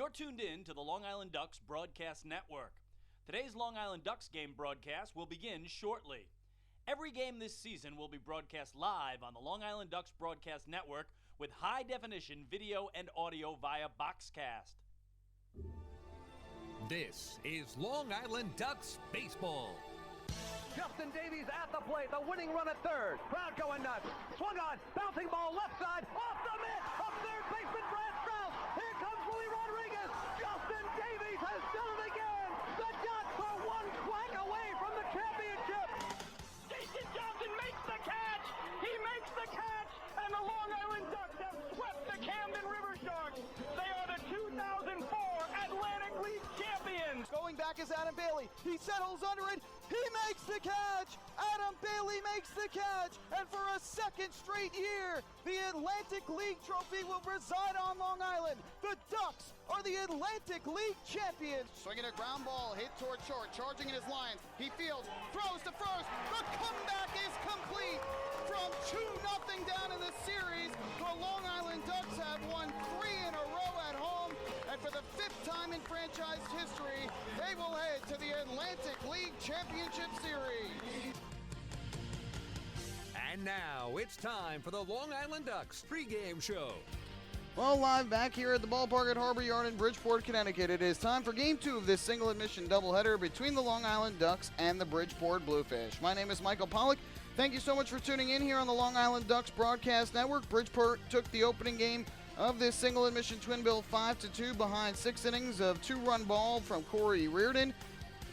You're tuned in to the Long Island Ducks Broadcast Network. Today's Long Island Ducks game broadcast will begin shortly. Every game this season will be broadcast live on the Long Island Ducks Broadcast Network with high-definition video and audio via Boxcast. This is Long Island Ducks baseball. Justin Davies at the plate, the winning run at third. Crowd going nuts. Swung on, bouncing ball left side, off the mitt, up third baseman Brad Strauss. Here comes Willie Rodriguez. Justin Davies has done it again. The Ducks are one quack away from the championship. Jason Johnson makes the catch. He makes the catch, and the Long Island Ducks have swept the Camden River Sharks. They are the 2004 Atlantic League champions. Going back is Adam Bailey. He settles under it. He makes the catch! Adam Bailey makes the catch! And for a second straight year, the Atlantic League trophy will reside on Long Island. The Ducks are the Atlantic League champions. Swinging a ground ball, hit toward short, charging in his lines. He fields, throws to first. The comeback is complete. From 2-0 down in the series, the Long Island Ducks have won 3 in a row at home. And for the 5th time in franchise history, they will head to the Atlantic League Championship Series. And now it's time for the Long Island Ducks pregame show. Well, live back here at the ballpark at Harbor Yard in Bridgeport, Connecticut, it is time for Game 2 of this single admission doubleheader between the Long Island Ducks and the Bridgeport Bluefish. My name is Michael Pollack. Thank you so much for tuning in here on the Long Island Ducks Broadcast Network. Bridgeport took the opening game of this single admission twin bill 5-2 behind 6 innings of 2-run ball from Corey Reardon.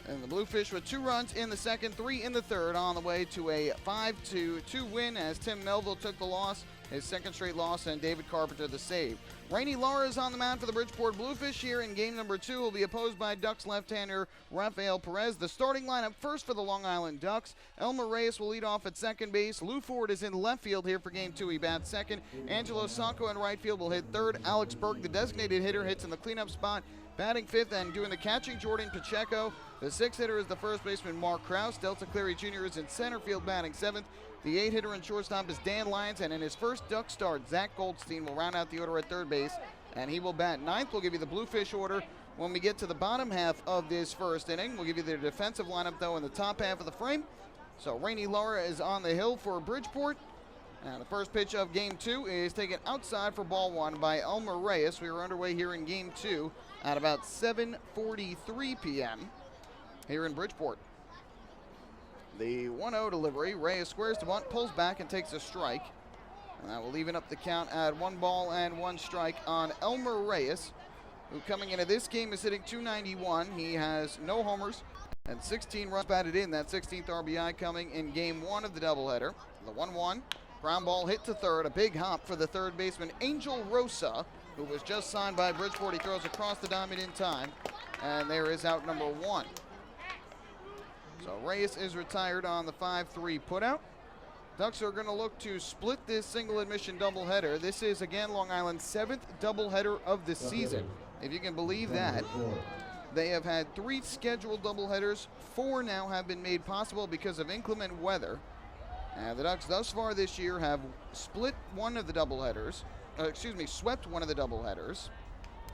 And the Bluefish with 2 runs in the second, 3 in the third, on the way to a 5-2 win as Tim Melville took the loss, his second straight loss, and David Carpenter the save. Rainy Lara is on the mound for the Bridgeport Bluefish here in game number 2. He'll be opposed by Ducks left-hander Rafael Perez. The starting lineup first for the Long Island Ducks. Elmer Reyes will lead off at second base. Lou Ford is in left field here for game 2. He bats second. Angelo Sanco in right field will hit third. Alex Berg, the designated hitter, hits in the cleanup spot, batting fifth, and doing the catching, Jordan Pacheco. The 6th hitter is the first baseman Mark Krause. Delta Cleary Jr. is in center field batting 7th. The 8th hitter and shortstop is Dan Lyons, and in his first Duck start, Zack Goldstein will round out the order at third base, and he will bat 9th. We'll give you the Bluefish order when we get to the bottom half of this first inning. We'll give you their defensive lineup, though, in the top half of the frame. So Rainy Lara is on the hill for Bridgeport. And the first pitch of game 2 is taken outside for ball 1 by Elmer Reyes. We are underway here in game 2 at about 7:43 p.m. here in Bridgeport. The 1-0 delivery. Reyes squares to bunt, pulls back, and takes a strike. And that will even up the count at 1-1 strike on Elmer Reyes, who coming into this game is hitting .291. He has no homers and 16 runs batted in. That 16th RBI coming in game 1 of the doubleheader. The 1-1. Ground ball hit to third. A big hop for the third baseman, Angel Rosa, who was just signed by Bridgeport. He throws across the diamond in time. And there is out number 1. So Reyes is retired on the 5-3 putout. Ducks are going to look to split this single admission doubleheader. This is, again, Long Island's 7th doubleheader of the season, if you can believe that. They have had 3 scheduled doubleheaders. 4 now have been made possible because of inclement weather. And the Ducks thus far this year have split one of the doubleheaders. Swept one of the doubleheaders.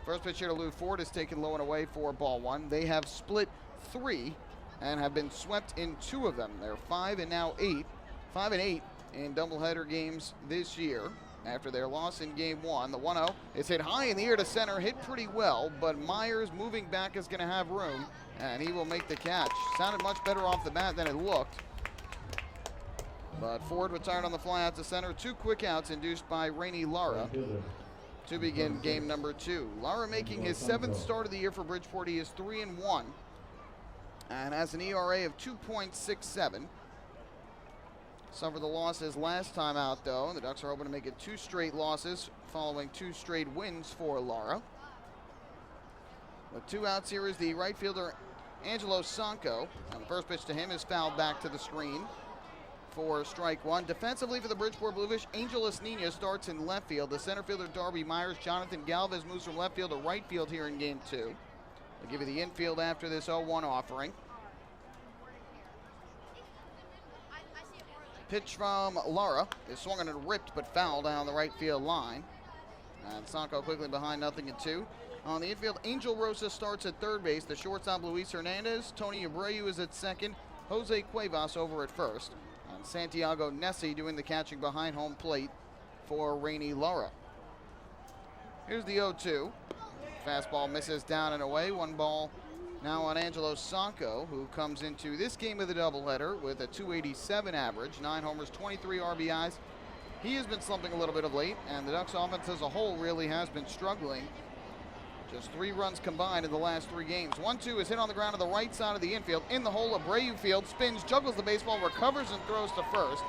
First pitch here to Lou Ford is taken low and away for ball 1. They have split 3 and have been swept in 2 of them. They're 5 and now 8. 5 and 8 in doubleheader games this year after their loss in game 1. The 1-0 is hit high in the air to center, hit pretty well, but Myers moving back is going to have room, and he will make the catch. Sounded much better off the bat than it looked. But Ford retired on the fly out to center. 2 quick outs induced by Rainy Lara to begin game number 2. Lara making his 7th start of the year for Bridgeport. He is 3-1 and has an ERA of 2.67. Suffered the losses last time out, though. The Ducks are hoping to make it 2 straight losses following 2 straight wins for Lara. With 2 outs here is the right fielder Angelo Sanco. And the first pitch to him is fouled back to the screen for strike 1. Defensively for the Bridgeport Bluefish, Angelos Nina starts in left field. The center fielder Darby Myers, Jonathan Galvez moves from left field to right field here in game 2. I'll give you the infield after this 0-1 offering. Pitch from Lara is swung and ripped but foul down the right field line. And Sanco quickly behind 0-2. On the infield, Angel Rosa starts at third base. The shortstop, Luis Hernandez. Tony Abreu is at second. Jose Cuevas over at first. And Santiago Nessie doing the catching behind home plate for Rainy Lara. Here's the 0-2. Fastball misses down and away. One ball now on Angelo Sanco, who comes into this game of the doubleheader with a .287 average, 9 homers, 23 RBIs. He has been slumping a little bit of late, and the Ducks offense as a whole really has been struggling. Just 3 runs combined in the last 3 games. 1-2 is hit on the ground to the right side of the infield. In the hole, Abreu field spins, juggles the baseball, recovers and throws to first.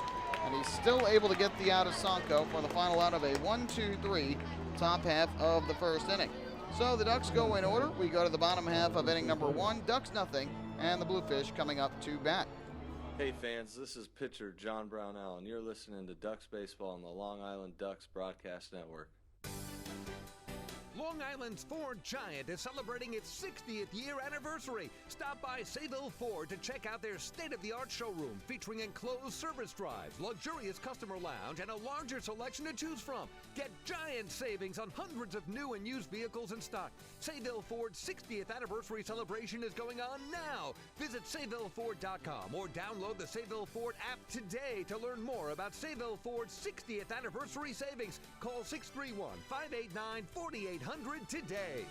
And he's still able to get the out of Sanco for the final out of a 1-2-3 top half of the first inning. So the Ducks go in order. We go to the bottom half of inning number 1. Ducks nothing, and the Bluefish coming up to bat. Hey fans, this is pitcher John Brown Allen. You're listening to Ducks Baseball on the Long Island Ducks Broadcast Network. Long Island's Ford Giant is celebrating its 60th year anniversary. Stop by Sayville Ford to check out their state-of-the-art showroom featuring enclosed service drives, luxurious customer lounge, and a larger selection to choose from. Get giant savings on hundreds of new and used vehicles in stock. Sayville Ford's 60th anniversary celebration is going on now. Visit SayvilleFord.com or download the Sayville Ford app today to learn more about Sayville Ford's 60th anniversary savings. Call 631-589-4800 today.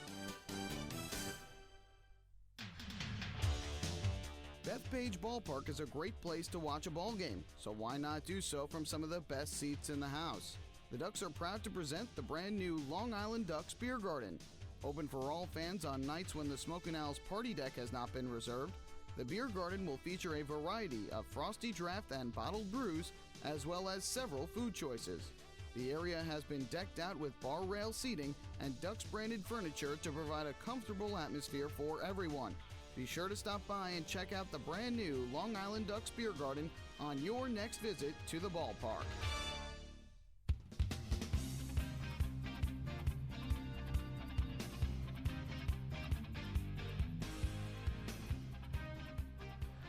Bethpage Ballpark is a great place to watch a ball game, so why not do so from some of the best seats in the house? The Ducks are proud to present the brand new Long Island Ducks Beer Garden. Open for all fans on nights when the Smokin' Owl's party deck has not been reserved, the Beer Garden will feature a variety of frosty draft and bottled brews, as well as several food choices. The area has been decked out with bar rail seating and Ducks branded furniture to provide a comfortable atmosphere for everyone. Be sure to stop by and check out the brand new Long Island Ducks Beer Garden on your next visit to the ballpark.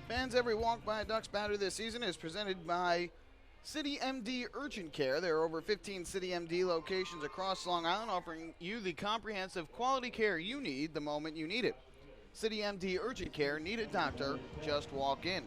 Fans, every walk by a Ducks batter this season is presented by City MD Urgent Care. There are over 15 City MD locations across Long Island offering you the comprehensive quality care you need the moment you need it. City MD Urgent Care, need a doctor, just walk in.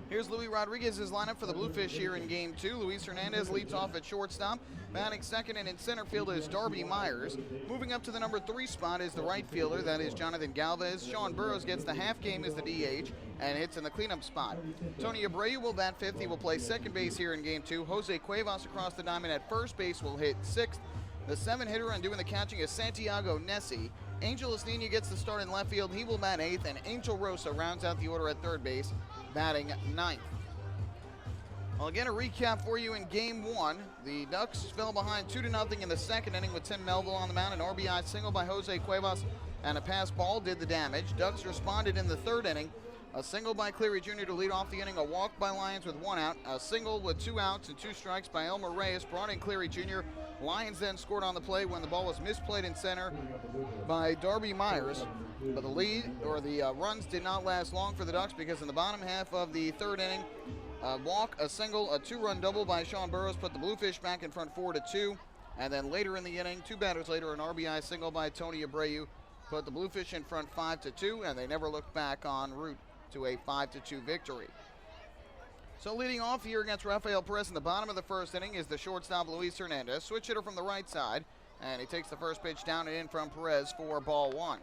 Here's Luis Rodriguez's lineup for the Bluefish here in Game 2. Luis Hernandez leads off at shortstop. Batting second and in center field is Darby Myers. Moving up to the number 3 spot is the right fielder, that is Jonathan Galvez. Sean Burrows gets the half game as the DH and hits in the cleanup spot. Tony Abreu will bat 5th. He will play second base here in Game 2. Jose Cuevas across the diamond at first base will hit 6th. The 7-hitter and doing the catching is Santiago Nessie. Angel Estenia gets the start in left field. He will bat 8th, and Angel Rosa rounds out the order at third base, batting 9th. Well, again, a recap for you in Game 1. The Ducks fell behind 2-0 in the second inning with Tim Melville on the mound. An RBI single by Jose Cuevas and a pass ball did the damage. Ducks responded in the third inning. A single by Cleary Jr. to lead off the inning. A walk by Lyons with 1 out. A single with 2 outs and 2 strikes by Elmer Reyes brought in Cleary Jr. Lyons then scored on the play when the ball was misplayed in center by Darby Myers. But the lead, or the runs, did not last long for the Ducks because in the bottom half of the third inning, a walk, a single, a 2-run double by Sean Burrows put the Bluefish back in front 4-2. And then later in the inning, 2 batters later, an RBI single by Tony Abreu put the Bluefish in front 5-2, and they never looked back en route to a 5-2 victory. So leading off here against Rafael Perez in the bottom of the first inning is the shortstop Luis Hernandez. Switch hitter from the right side, and he takes the first pitch down and in from Perez for ball 1.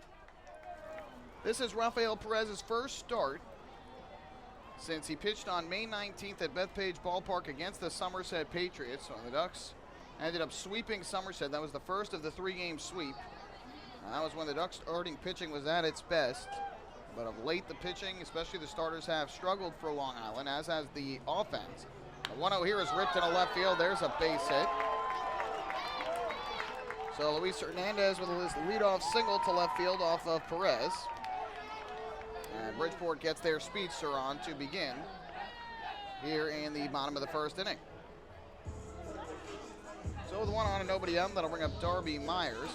This is Rafael Perez's first start since he pitched on May 19th at Bethpage Ballpark against the Somerset Patriots. So the Ducks ended up sweeping Somerset. That was the first of the 3-game sweep. That was when the Ducks starting pitching was at its best. But of late, the pitching, especially the starters, have struggled for Long Island, as has the offense. The 1-0 here is ripped into left field. There's a base hit. So Luis Hernandez with his leadoff single to left field off of Perez. And Bridgeport gets their speedster on to begin here in the bottom of the first inning. So with 1 on and nobody out, that'll bring up Darby Myers.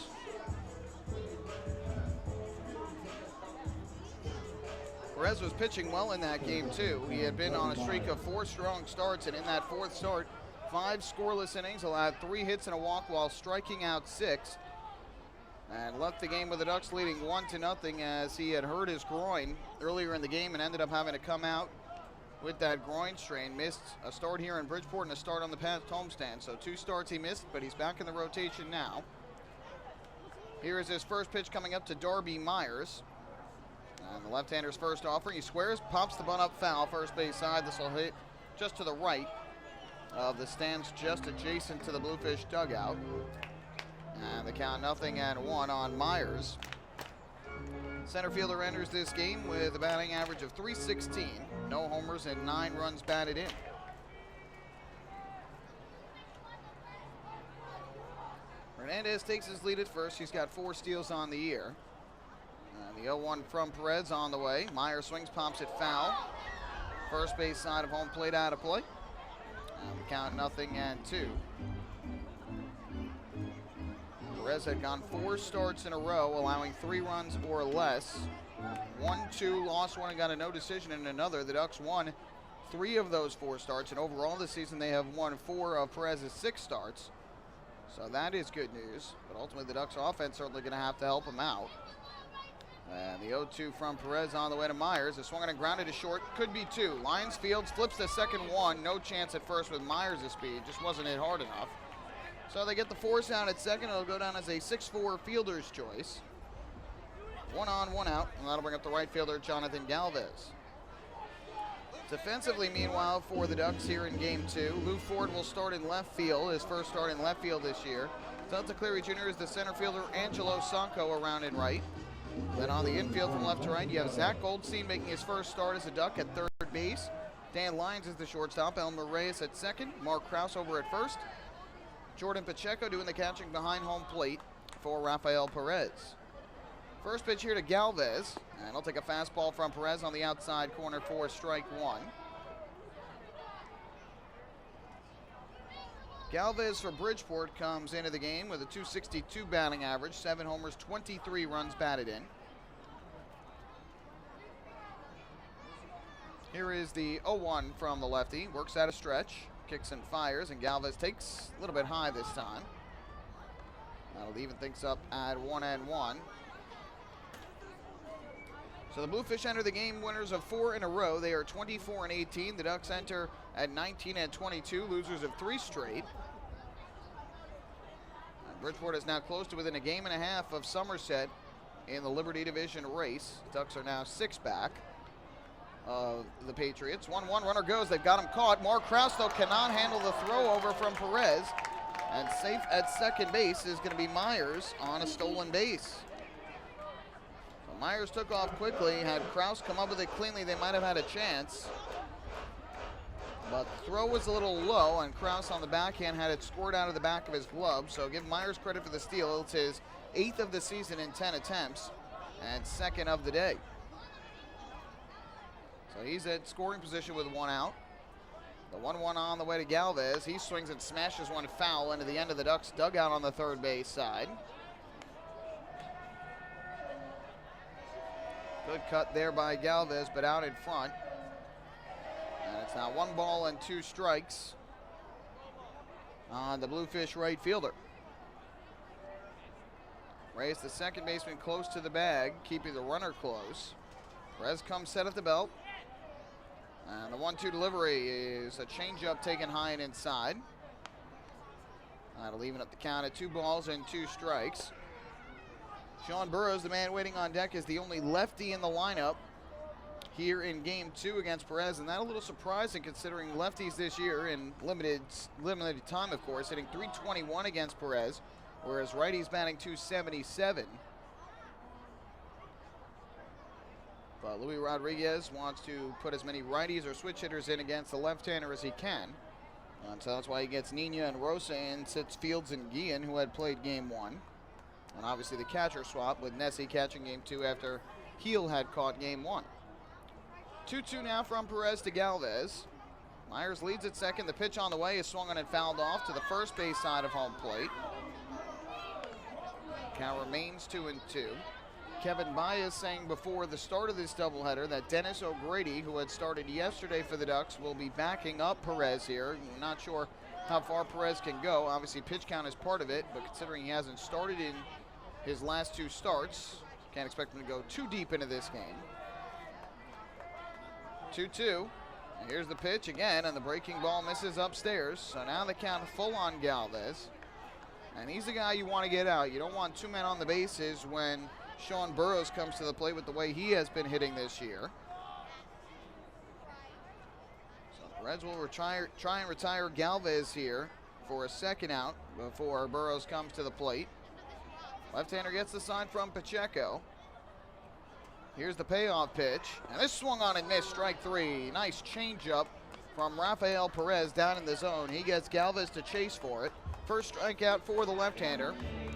Perez was pitching well in that game, too. He had been on a streak of 4 strong starts, and in that 4th start, 5 scoreless innings, allowed 3 hits and a walk while striking out 6. and left the game with the Ducks leading 1-0 as he had hurt his groin earlier in the game and ended up having to come out with that groin strain. Missed a start here in Bridgeport and a start on the past homestand. So 2 starts he missed, but he's back in the rotation now. Here is his first pitch coming up to Darby Myers. And the left-hander's first offering. He squares, pops the bunt up foul, first base side. This will hit just to the right of the stands, just adjacent to the Bluefish dugout. And the count 0-1 on Myers. Center fielder enters this game with a batting average of .316, no homers and 9 runs batted in. Hernandez takes his lead at first. He's got 4 steals on the year. And the 0-1 from Perez on the way. Myers swings, pops it foul. First base side of home plate out of play. And the count 0-2. Perez had gone 4 starts in a row, allowing 3 runs or less. 1-2, lost one and got a no decision in another. The Ducks won 3 of those 4 starts, and overall this season they have won 4 of Perez's 6 starts. So that is good news, but ultimately the Ducks offense certainly going to have to help him out. And the 0-2 from Perez on the way to Myers. A swung and a grounded to short, could be 2. Lyons fields, flips the second one. No chance at first with Myers' speed, just wasn't hit hard enough. So they get the force out at second. It'll go down as a 6-4 fielder's choice. 1 on, 1 out, and that'll bring up the right fielder, Jonathan Galvez. Defensively, meanwhile, for the Ducks here in Game 2, Lou Ford will start in left field, his first start in left field this year. Delta Cleary Jr. is the center fielder, Angelo Sanko around in right. Then on the infield from left to right, you have Zack Goldstein making his first start as a Duck at third base. Dan Lyons is the shortstop, Elmer Reyes at second, Mark Krause over at first. Jordan Pacheco doing the catching behind home plate for Rafael Perez. First pitch here to Galvez, and he'll take a fastball from Perez on the outside corner for strike 1. Galvez for Bridgeport comes into the game with a .262 batting average, 7 homers, 23 runs batted in. Here is the 0-1 from the lefty, works out a stretch, kicks and fires, and Galvez takes a little bit high this time. That'll even things up at 1-1. So the Bluefish enter the game winners of 4 in a row. They are 24-18. The Ducks enter at 19-22, losers of 3 straight. Bridgeport is now close to within a game and a half of Somerset in the Liberty Division race. Ducks are now 6 back of the Patriots. 1-1, runner goes. They've got him caught. Mark Krause, though, cannot handle the throw over from Perez. And safe at second base is going to be Myers on a stolen base. Myers took off quickly. Had Krause come up with it cleanly, they might have had a chance. But the throw was a little low, and Krause on the backhand had it scored out of the back of his glove. So give Myers credit for the steal. It's his 8th of the season in 10 attempts, and 2nd of the day. So he's at scoring position with 1 out. The 1-1 on the way to Galvez. He swings and smashes one foul into the end of the Ducks dugout on the third base side. Good cut there by Galvez, but out in front. And it's now 1 ball and 2 strikes on the Bluefish right fielder. Reyes, the second baseman, close to the bag, keeping the runner close. Perez comes set at the belt. And the 1-2 delivery is a changeup taken high and inside. That'll even up the count at 2 balls and 2 strikes. Sean Burrows, the man waiting on deck, is the only lefty in the lineup here in Game 2 against Perez, and that's a little surprising considering lefties this year in limited time, of course, hitting .321 against Perez, whereas righties batting .277. But Luis Rodriguez wants to put as many righties or switch hitters in against the left-hander as he can. And so that's why he gets Nina and Rosa in, sits Fields and Guillen, who had played Game 1. And obviously the catcher swap with Nessie catching Game 2 after Heel had caught Game 1. 2-2 now from Perez to Galvez. Myers leads at second. The pitch on the way is swung on and fouled off to the first base side of home plate. Count remains 2-2. Kevin Baez saying before the start of this doubleheader that Dennis O'Grady, who had started yesterday for the Ducks, will be backing up Perez here. Not sure how far Perez can go. Obviously pitch count is part of it, but considering he hasn't started in his last 2 starts. Can't expect him to go too deep into this game. 2-2. And here's the pitch again, and the breaking ball misses upstairs. So now the count full on Galvez. And he's the guy you want to get out. You don't want 2 men on the bases when Sean Burroughs comes to the plate with the way he has been hitting this year. So Reds will try and retire Galvez here for a second out before Burroughs comes to the plate. Left-hander gets the sign from Pacheco. Here's the payoff pitch, and this swung on and missed, strike 3. Nice changeup from Rafael Perez down in the zone. He gets Galvez to chase for it. First strikeout for the left-hander.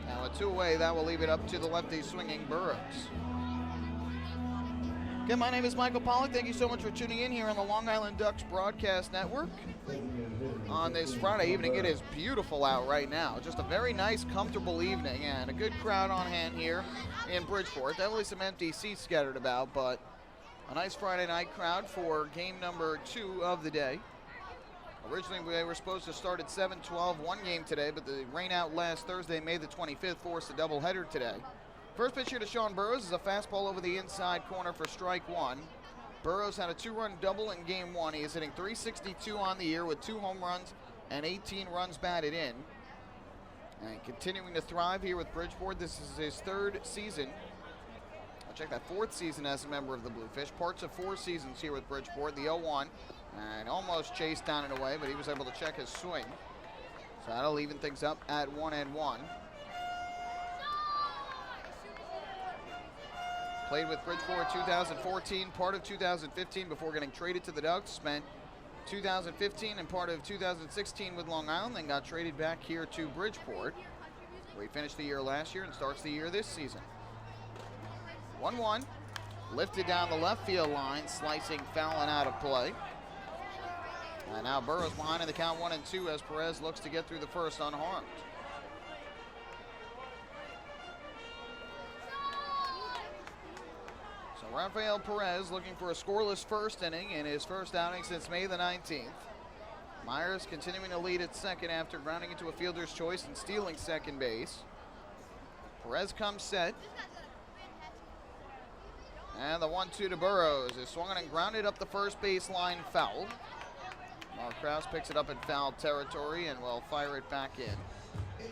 Now with 2 away, that will leave it up to the lefty swinging Burroughs. Again, my name is Michael Pollock. Thank you so much for tuning in here on the Long Island Ducks Broadcast Network. On this Friday evening, it is beautiful out right now. Just a very nice, comfortable evening, and a good crowd on hand here in Bridgeport. Definitely some empty seats scattered about, but a nice Friday night crowd for game number 2 of the day. Originally, they were supposed to start at 7:12, one game today, but the rain out last Thursday, May the 25th, forced a doubleheader today. First pitch here to Sean Burroughs is a fastball over the inside corner for strike 1. Burroughs had a 2-run double in game 1. He is hitting .362 on the year with 2 home runs and 18 runs batted in. And continuing to thrive here with Bridgeport. This is his 3rd season. I'll check that 4th season as a member of the Bluefish. Parts of 4 seasons here with Bridgeport. The 0-1. And almost chased down and away, but he was able to check his swing. So that'll even things up at 1-1. Played with Bridgeport 2014, part of 2015 before getting traded to the Ducks. Spent 2015 and part of 2016 with Long Island, then got traded back here to Bridgeport, where he finished the year last year and starts the year this season. 1-1, lifted down the left field line, slicing foul and out of play. And now Burroughs behind in the count 1-2 as Perez looks to get through the first unharmed. So Rafael Perez looking for a scoreless first inning in his first outing since May the 19th. Myers continuing to lead at second after grounding into a fielder's choice and stealing second base. Perez comes set. And the 1-2 to Burroughs is swung and grounded up the first baseline foul. Mark Krause picks it up in foul territory and will fire it back in. So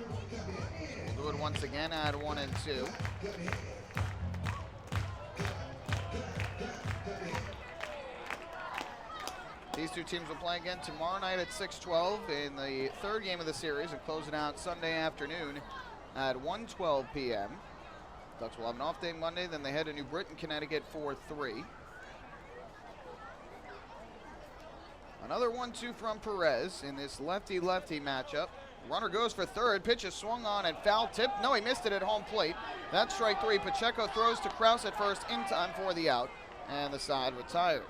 we'll do it once again at 1-2. These 2 teams will play again tomorrow night at 6:12 in the 3rd game of the series and close it out Sunday afternoon at 1:12 p.m. Ducks will have an off day Monday, then they head to New Britain, Connecticut for 3. Another 1-2 from Perez in this lefty-lefty matchup. Runner goes for third. Pitch is swung on and foul tip. No, he missed it at home plate. That's strike 3. Pacheco throws to Krause at first in time for the out, and the side retired.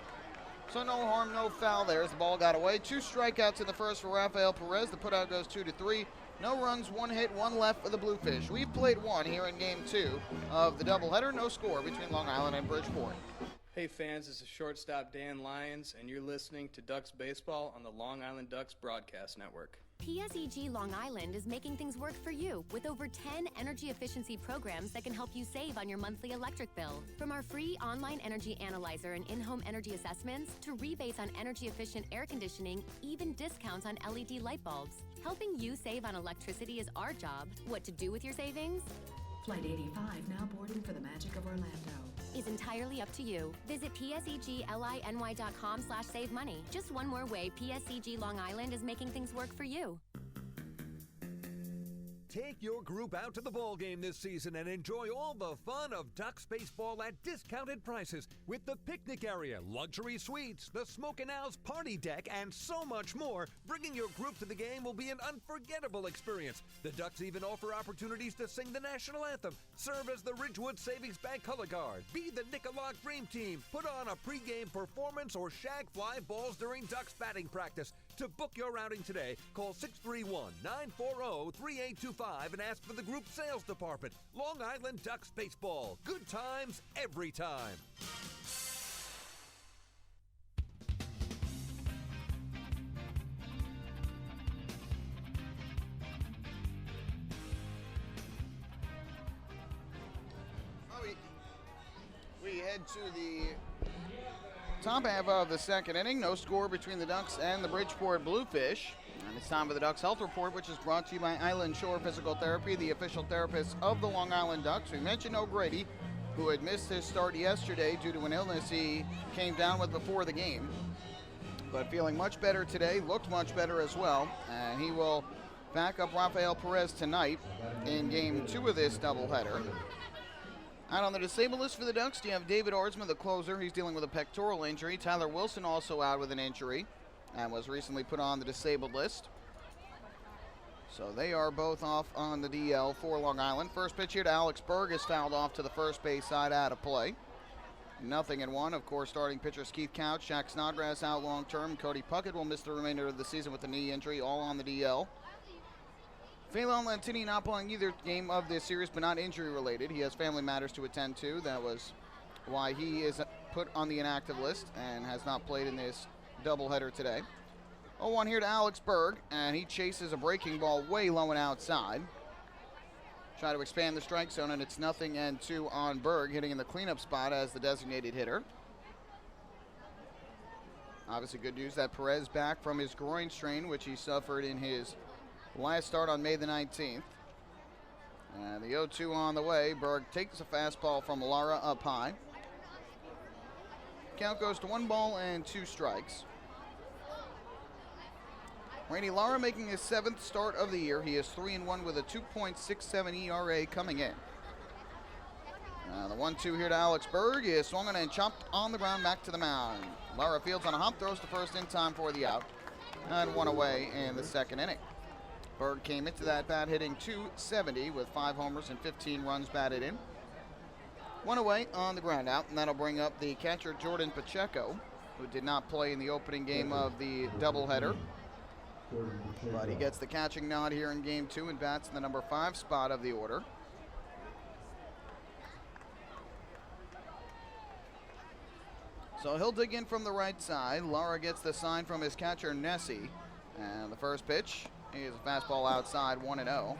So no harm, no foul there as the ball got away. 2 strikeouts in the first for Rafael Perez. The putout goes 2-3. No runs, 1 hit, 1 left for the Bluefish. We've played 1 here in game 2 of the doubleheader. No score between Long Island and Bridgeport. Hey fans, this is shortstop Dan Lyons, and you're listening to Ducks Baseball on the Long Island Ducks Broadcast Network. PSEG Long Island is making things work for you with over 10 energy efficiency programs that can help you save on your monthly electric bill. From our free online energy analyzer and in-home energy assessments to rebates on energy-efficient air conditioning, even discounts on LED light bulbs. Helping you save on electricity is our job. What to do with your savings? Flight 85 now boarding for the magic of Orlando. Is entirely up to you. Visit pseglyny.com/save money. Just one more way PSEG Long Island is making things work for you. Take your group out to the ball game this season and enjoy all the fun of Ducks baseball at discounted prices with the picnic area, luxury suites, the Smokin' Owl's party deck, and so much more. Bringing your group to the game will be an unforgettable experience. The Ducks even offer opportunities to sing the national anthem, serve as the Ridgewood Savings Bank color guard, be the Nicolak Dream Team, put on a pregame performance, or shag fly balls during Ducks batting practice. To book your outing today, call 631-940-3825 and ask for the group sales department. Long Island Ducks Baseball. Good times every time. head to the top half of the second inning. No score between the Ducks and the Bridgeport Bluefish. And it's time for the Ducks Health Report, which is brought to you by Island Shore Physical Therapy, the official therapist of the Long Island Ducks. We mentioned O'Grady, who had missed his start yesterday due to an illness he came down with before the game. But feeling much better today, looked much better as well. And he will back up Rafael Perez tonight in game 2 of this doubleheader. Out on the disabled list for the Ducks, you have David Arsman, the closer. He's dealing with a pectoral injury. Tyler Wilson also out with an injury and was recently put on the disabled list. So they are both off on the DL for Long Island. First pitch here to Alex Berg is fouled off to the first base side out of play. 0-1. Of course, starting pitchers Keith Couch, Jack Snodgrass out long term. Cody Puckett will miss the remainder of the season with a knee injury, all on the DL. Phelan Lantini not playing either game of this series, but not injury related. He has family matters to attend to. That was why he is put on the inactive list and has not played in this doubleheader today. 0-1 here to Alex Berg, and he chases a breaking ball way low and outside. Try to expand the strike zone, and it's 0-2 on Berg, hitting in the cleanup spot as the designated hitter. Obviously good news that Perez back from his groin strain, which he suffered in his last start on May the 19th. And the 0-2 on the way. Berg takes a fastball from Lara up high. Count goes to 1 ball and 2 strikes. Randy Lara making his 7th start of the year. He is 3-1 with a 2.67 ERA coming in. The 1-2 here to Alex Berg is swung on and chopped on the ground back to the mound. Lara fields on a hop, throws to first in time for the out, and 1 away in the second inning. Berg came into that bat hitting .270 with 5 homers and 15 runs batted in. 1 away on the ground out, and that'll bring up the catcher Jordan Pacheco, who did not play in the opening game of the doubleheader. But he gets the catching nod here in game 2 and bats in the number 5 spot of the order. So he'll dig in from the right side. Lara gets the sign from his catcher Nessie. And the first pitch is a fastball outside, 1-0.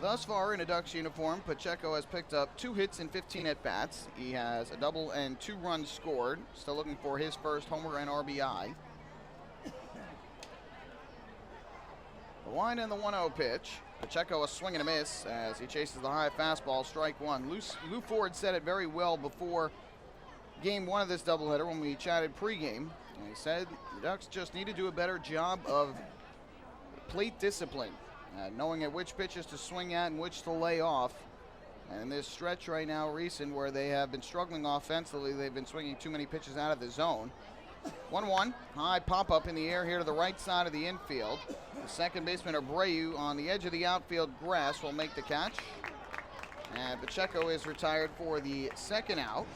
Thus far in a Ducks uniform, Pacheco has picked up 2 hits and 15 at-bats. He has a double and 2 runs scored. Still looking for his first homer and RBI. The line and the 1-0 pitch. Pacheco a swing and a miss as he chases the high fastball, strike 1. Lou Ford said it very well before game 1 of this doubleheader when we chatted pregame. And he said the Ducks just need to do a better job of plate discipline, knowing at which pitches to swing at and which to lay off. And in this stretch right now recent where they have been struggling offensively, they've been swinging too many pitches out of the zone. 1-1, high pop-up in the air here to the right side of the infield. The second baseman Abreu on the edge of the outfield grass will make the catch. And Pacheco is retired for the second out.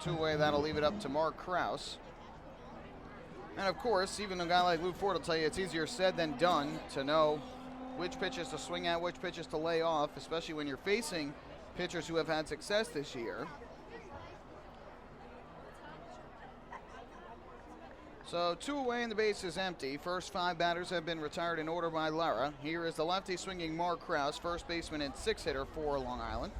2-away, that'll leave it up to Mark Krause. And of course, even a guy like Lou Ford will tell you it's easier said than done to know which pitches to swing at, which pitches to lay off, especially when you're facing pitchers who have had success this year. So 2 away and the base is empty. First 5 batters have been retired in order by Lara. Here is the lefty swinging Mark Krause, first baseman and 6 hitter for Long Island.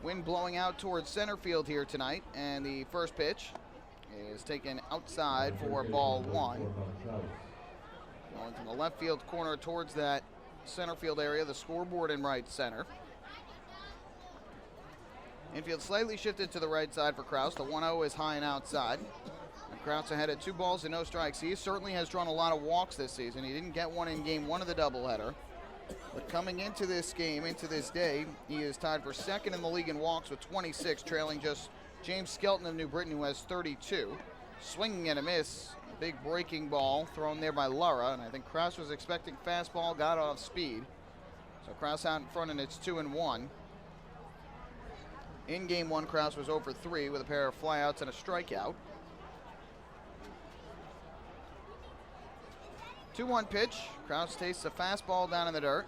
Wind blowing out towards center field here tonight, and the first pitch is taken outside for ball 1. Going from the left field corner towards that center field area, the scoreboard in right center. Infield slightly shifted to the right side for Krause. The 1-0 is high and outside. And Krause ahead at 2 balls and no strikes. He certainly has drawn a lot of walks this season. He didn't get one in game 1 of the doubleheader. But coming into this game, into this day, he is tied for second in the league in walks with 26, trailing just James Skelton of New Britain, who has 32. Swinging and a miss. A big breaking ball thrown there by Lara. And I think Krause was expecting fastball, got off speed. So Krause out in front, and it's 2-1. In game 1, Krause was 0 for 3 with a pair of flyouts and a strikeout. 2-1 pitch. Krause tastes a fastball down in the dirt.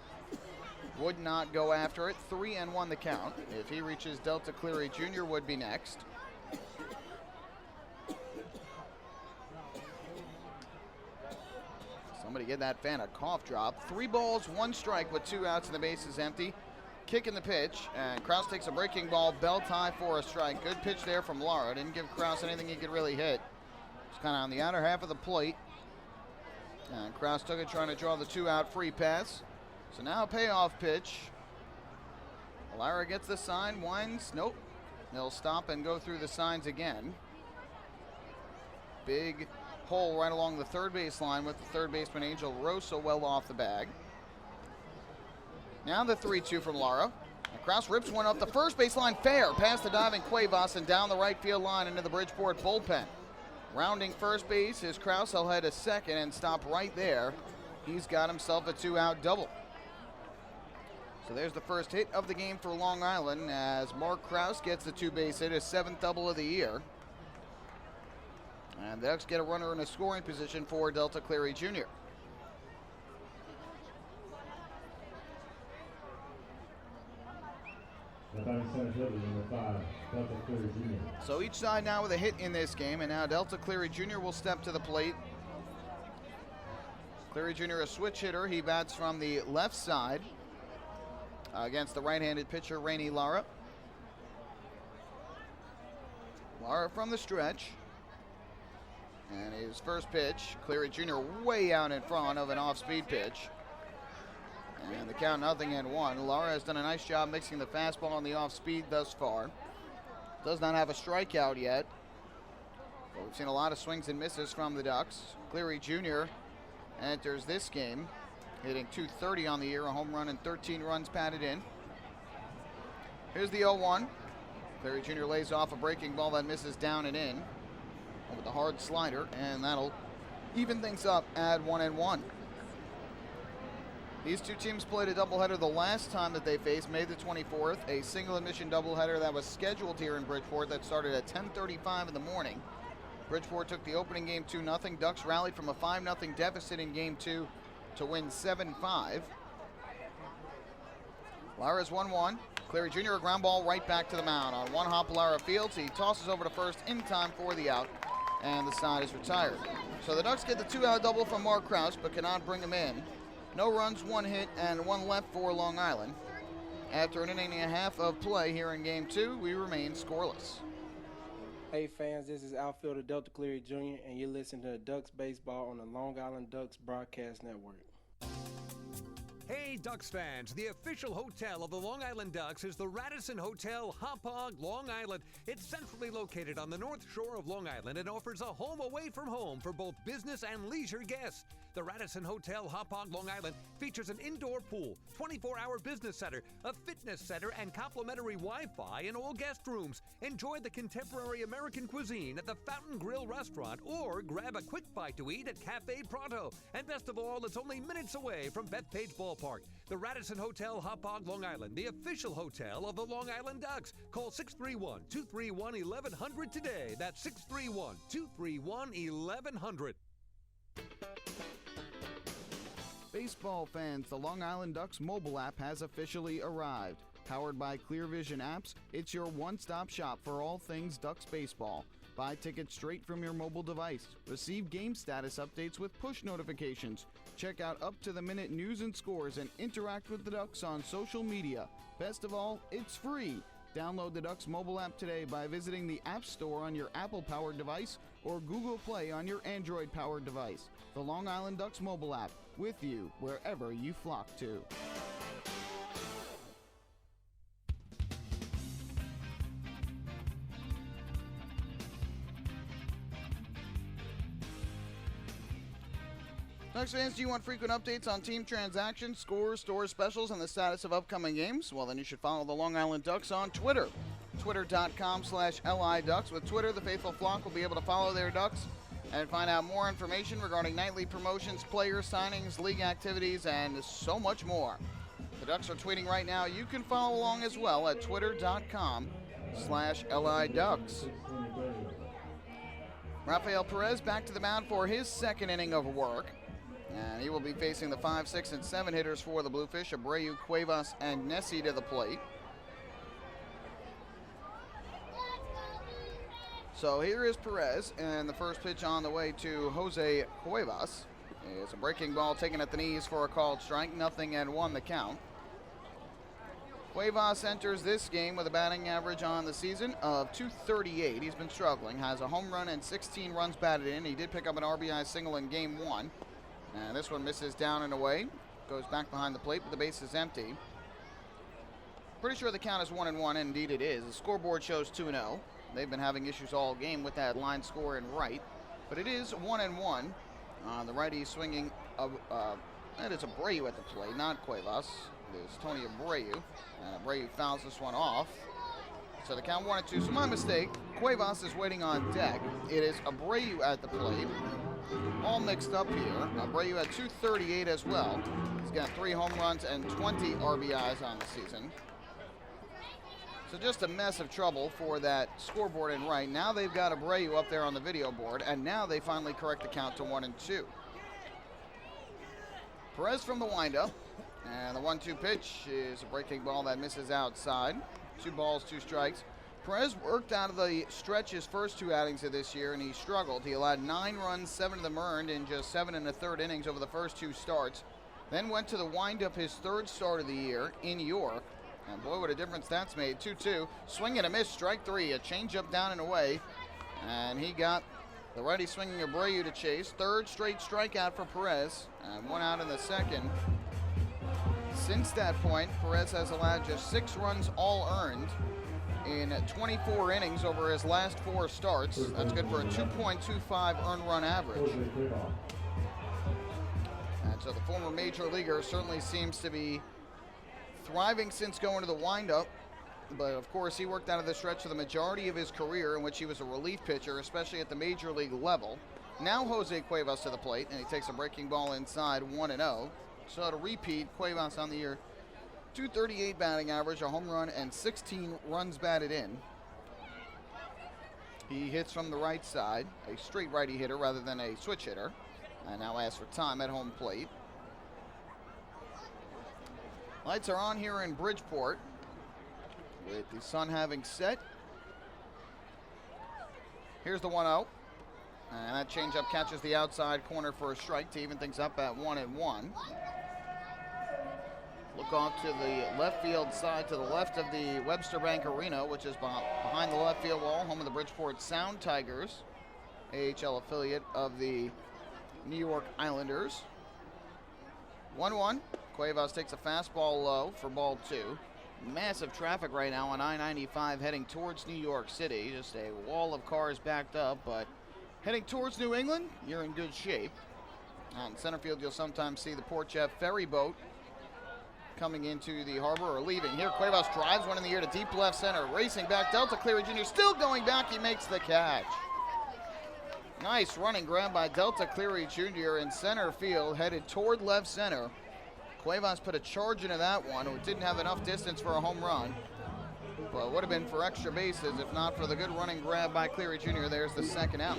Would not go after it. 3-1 the count. If he reaches, Delta Cleary Jr. would be next. Somebody get that fan a cough drop. 3 balls, 1 strike with 2 outs and the base is empty. kicking the pitch, and Kraus takes a breaking ball, belt high for a strike. Good pitch there from Lara. Didn't give Kraus anything he could really hit. Just kind of on the outer half of the plate. And Kraus took it, trying to draw the 2-out free pass. So now a payoff pitch. Lara gets the sign, winds, nope. They'll stop and go through the signs again. Big hole right along the third base line with the third baseman Angel Rosa well off the bag. Now the 3-2 from Lara. And Kraus rips one up the first baseline fair, past the diving Cuevas and down the right field line into the Bridgeport bullpen. Rounding first base is Kraus. He'll head to second and stop right there. He's got himself a 2-out double. So there's the first hit of the game for Long Island as Mark Kraus gets the 2-base hit, his 7th double of the year. And the Ducks get a runner in a scoring position for Delta Cleary Jr. So each side now with a hit in this game, and now Delta Cleary Jr. will step to the plate. Cleary Jr. a switch hitter. He bats from the left side against the right-handed pitcher Rainey Lara. Lara from the stretch. And his first pitch, Cleary Jr. way out in front of an off-speed pitch. And the count 0-1. Lara has done a nice job mixing the fastball and the off-speed thus far. Does not have a strikeout yet. But we've seen a lot of swings and misses from the Ducks. Cleary Jr. enters this game hitting .230 on the year, a home run and 13 runs batted in. Here's the 0-1. Cleary Jr. lays off a breaking ball that misses down and in with a hard slider, and that'll even things up at 1-1. These two teams played a doubleheader the last time that they faced, May the 24th, a single admission doubleheader that was scheduled here in Bridgeport that started at 10:35 in the morning. Bridgeport took the opening game 2-0. Ducks rallied from a 5-0 deficit in game 2 to win 7-5. Lara's 1-1. Cleary Jr. a ground ball right back to the mound. On one hop, Lara fields. He tosses over to first in time for the out, and the side is retired. So the Ducks get the 2-out double from Mark Kraus, but cannot bring him in. No runs, 1 hit, and 1 left for Long Island. After an inning and a half of play here in game 2, we remain scoreless. Hey fans, this is outfielder Delta Cleary Jr., and you're listening to Ducks Baseball on the Long Island Ducks Broadcast Network. Hey Ducks fans, the official hotel of the Long Island Ducks is the Radisson Hotel Hauppauge, Long Island. It's centrally located on the north shore of Long Island and offers a home away from home for both business and leisure guests. The Radisson Hotel Hauppauge, Long Island features an indoor pool, 24-hour business center, a fitness center, and complimentary Wi-Fi in all guest rooms. Enjoy the contemporary American cuisine at the Fountain Grill restaurant or grab a quick bite to eat at Cafe Pronto. And best of all, it's only minutes away from Bethpage Ballpark. The Radisson Hotel Hauppauge, Long Island, the official hotel of the Long Island Ducks. Call 631-231-1100 today. That's 631-231-1100. Baseball fans, the Long Island Ducks mobile app has officially arrived. Powered by Clear Vision Apps, it's your one-stop shop for all things Ducks baseball. Buy tickets straight from your mobile device. Receive game status updates with push notifications. Check out up-to-the-minute news and scores and interact with the Ducks on social media. Best of all, it's free. Download the Ducks mobile app today by visiting the App Store on your Apple-powered device or Google Play on your Android-powered device. The Long Island Ducks mobile app, with you wherever you flock to. Ducks fans, do you want frequent updates on team transactions, scores, store specials, and the status of upcoming games? Well, then you should follow the Long Island Ducks on Twitter. Twitter.com/LIDucks. With Twitter, the faithful flock will be able to follow their Ducks and find out more information regarding nightly promotions, player signings, league activities, and so much more. The Ducks are tweeting right now. You can follow along as well at twitter.com/LIDucks. Rafael Perez back to the mound for his second inning of work. And he will be facing the 5, 6, and 7 hitters for the Bluefish, Abreu, Cuevas, and Nessie to the plate. So here is Perez, and the first pitch on the way to Jose Cuevas. It's a breaking ball taken at the knees for a called strike, 0-1 the count. Cuevas enters this game with a batting average on the season of .238. He's been struggling, has a home run and 16 runs batted in. He did pick up an RBI single in game 1. And this one misses down and away. Goes back behind the plate, but the base is empty. Pretty sure the count is 1-1, and indeed it is. The scoreboard shows 2-0. They've been having issues all game with that line score in right. But it is 1-1. The righty swinging, that is Abreu at the plate, not Cuevas. It is Tony Abreu. And Abreu fouls this one off. So the count 1-2. So my mistake. Cuevas is waiting on deck. It is Abreu at the plate. All mixed up here. Abreu at .238 as well. He's got 3 home runs and 20 RBIs on the season. So just a mess of trouble for that scoreboard in right. Now they've got Abreu up there on the video board, and now they finally correct the count to 1-2. Perez from the windup, and the 1-2 pitch is a breaking ball that misses outside. 2 balls, 2 strikes. Perez worked out of the stretch his first 2 outings of this year, and he struggled. He allowed 9 runs, 7 of them earned in just 7 1/3 innings over the first 2 starts. Then went to the windup his 3rd start of the year in York. And boy, what a difference that's made. 2-2. Swing and a miss, strike 3. A changeup down and away. And he got the righty swinging Abreu to chase. 3rd straight strikeout for Perez. And 1 out in the 2nd. Since that point, Perez has allowed just 6 runs all earned in 24 innings over his last 4 starts. That's good for a 2.25 earned run average. And so the former major leaguer certainly seems to be thriving since going to the windup, but of course he worked out of the stretch for the majority of his career in which he was a relief pitcher, especially at the major league level. Now Jose Cuevas to the plate, and he takes a breaking ball inside, 1-0. So to repeat, Cuevas on the year, .238 batting average, a home run, and 16 runs batted in. He hits from the right side, a straight righty hitter rather than a switch hitter, and now asks for time at home plate. Lights are on here in Bridgeport with the sun having set. Here's the 1-0. And that changeup catches the outside corner for a strike to even things up at 1-1. Look off to the left field side to the left of the Webster Bank Arena, which is behind the left field wall, home of the Bridgeport Sound Tigers, AHL affiliate of the New York Islanders. 1-1. Cuevas takes a fastball low for ball 2. Massive traffic right now on I-95 heading towards New York City. Just a wall of cars backed up, but heading towards New England, you're in good shape. Out in center field, you'll sometimes see the Port Jeff ferry boat coming into the harbor or leaving. Here, Cuevas drives one in the air to deep left center. Racing back, Delta Cleary Jr. still going back. He makes the catch. Nice running grab by Delta Cleary Jr. in center field, headed toward left center. Cuevas put a charge into that one. It didn't have enough distance for a home run, but would have been for extra bases if not for the good running grab by Cleary Jr. There's the 2nd out.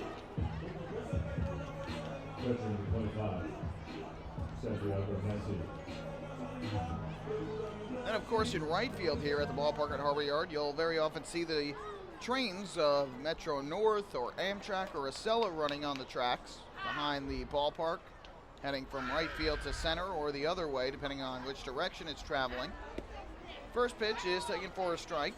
And of course, in right field here at the ballpark at Harbor Yard, you'll very often see the trains of Metro North or Amtrak or Acela running on the tracks behind the ballpark, heading from right field to center or the other way, depending on which direction it's traveling. First pitch is taken for a strike,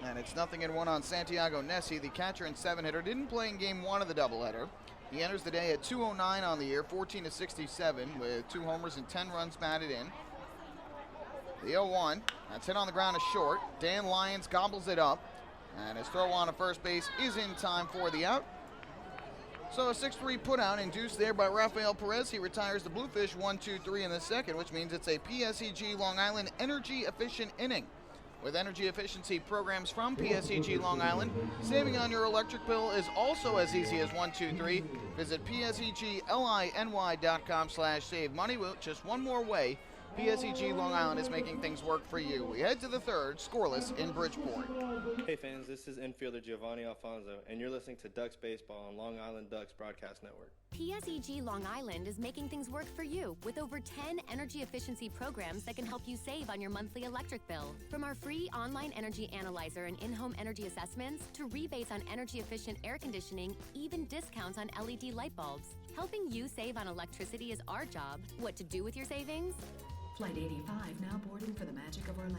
and it's 0-1 on Santiago Nessie, the catcher and 7-hitter. Didn't play in game 1 of the doubleheader. He enters the day at 209 on the year, 14-67, with 2 homers and 10 runs batted in. The 0-1, that's hit on the ground, is short. Dan Lyons gobbles it up, and his throw on to first base is in time for the out. So a 6-3 putout induced there by Rafael Perez. He retires the Bluefish 1-2-3 in the 2nd, which means it's a PSEG Long Island energy efficient inning. With energy efficiency programs from PSEG Long Island, saving on your electric bill is also as easy as 1-2-3. Visit PSEGLINY.com/save money. With just one more way, PSEG Long Island is making things work for you. We head to the 3rd, scoreless in Bridgeport. Hey fans, this is infielder Giovanni Alfonso, and you're listening to Ducks Baseball on Long Island Ducks Broadcast Network. PSEG Long Island is making things work for you with over 10 energy efficiency programs that can help you save on your monthly electric bill. From our free online energy analyzer and in-home energy assessments to rebates on energy efficient air conditioning, even discounts on LED light bulbs. Helping you save on electricity is our job. What to do with your savings? Flight 85 now boarding for the magic of Orlando.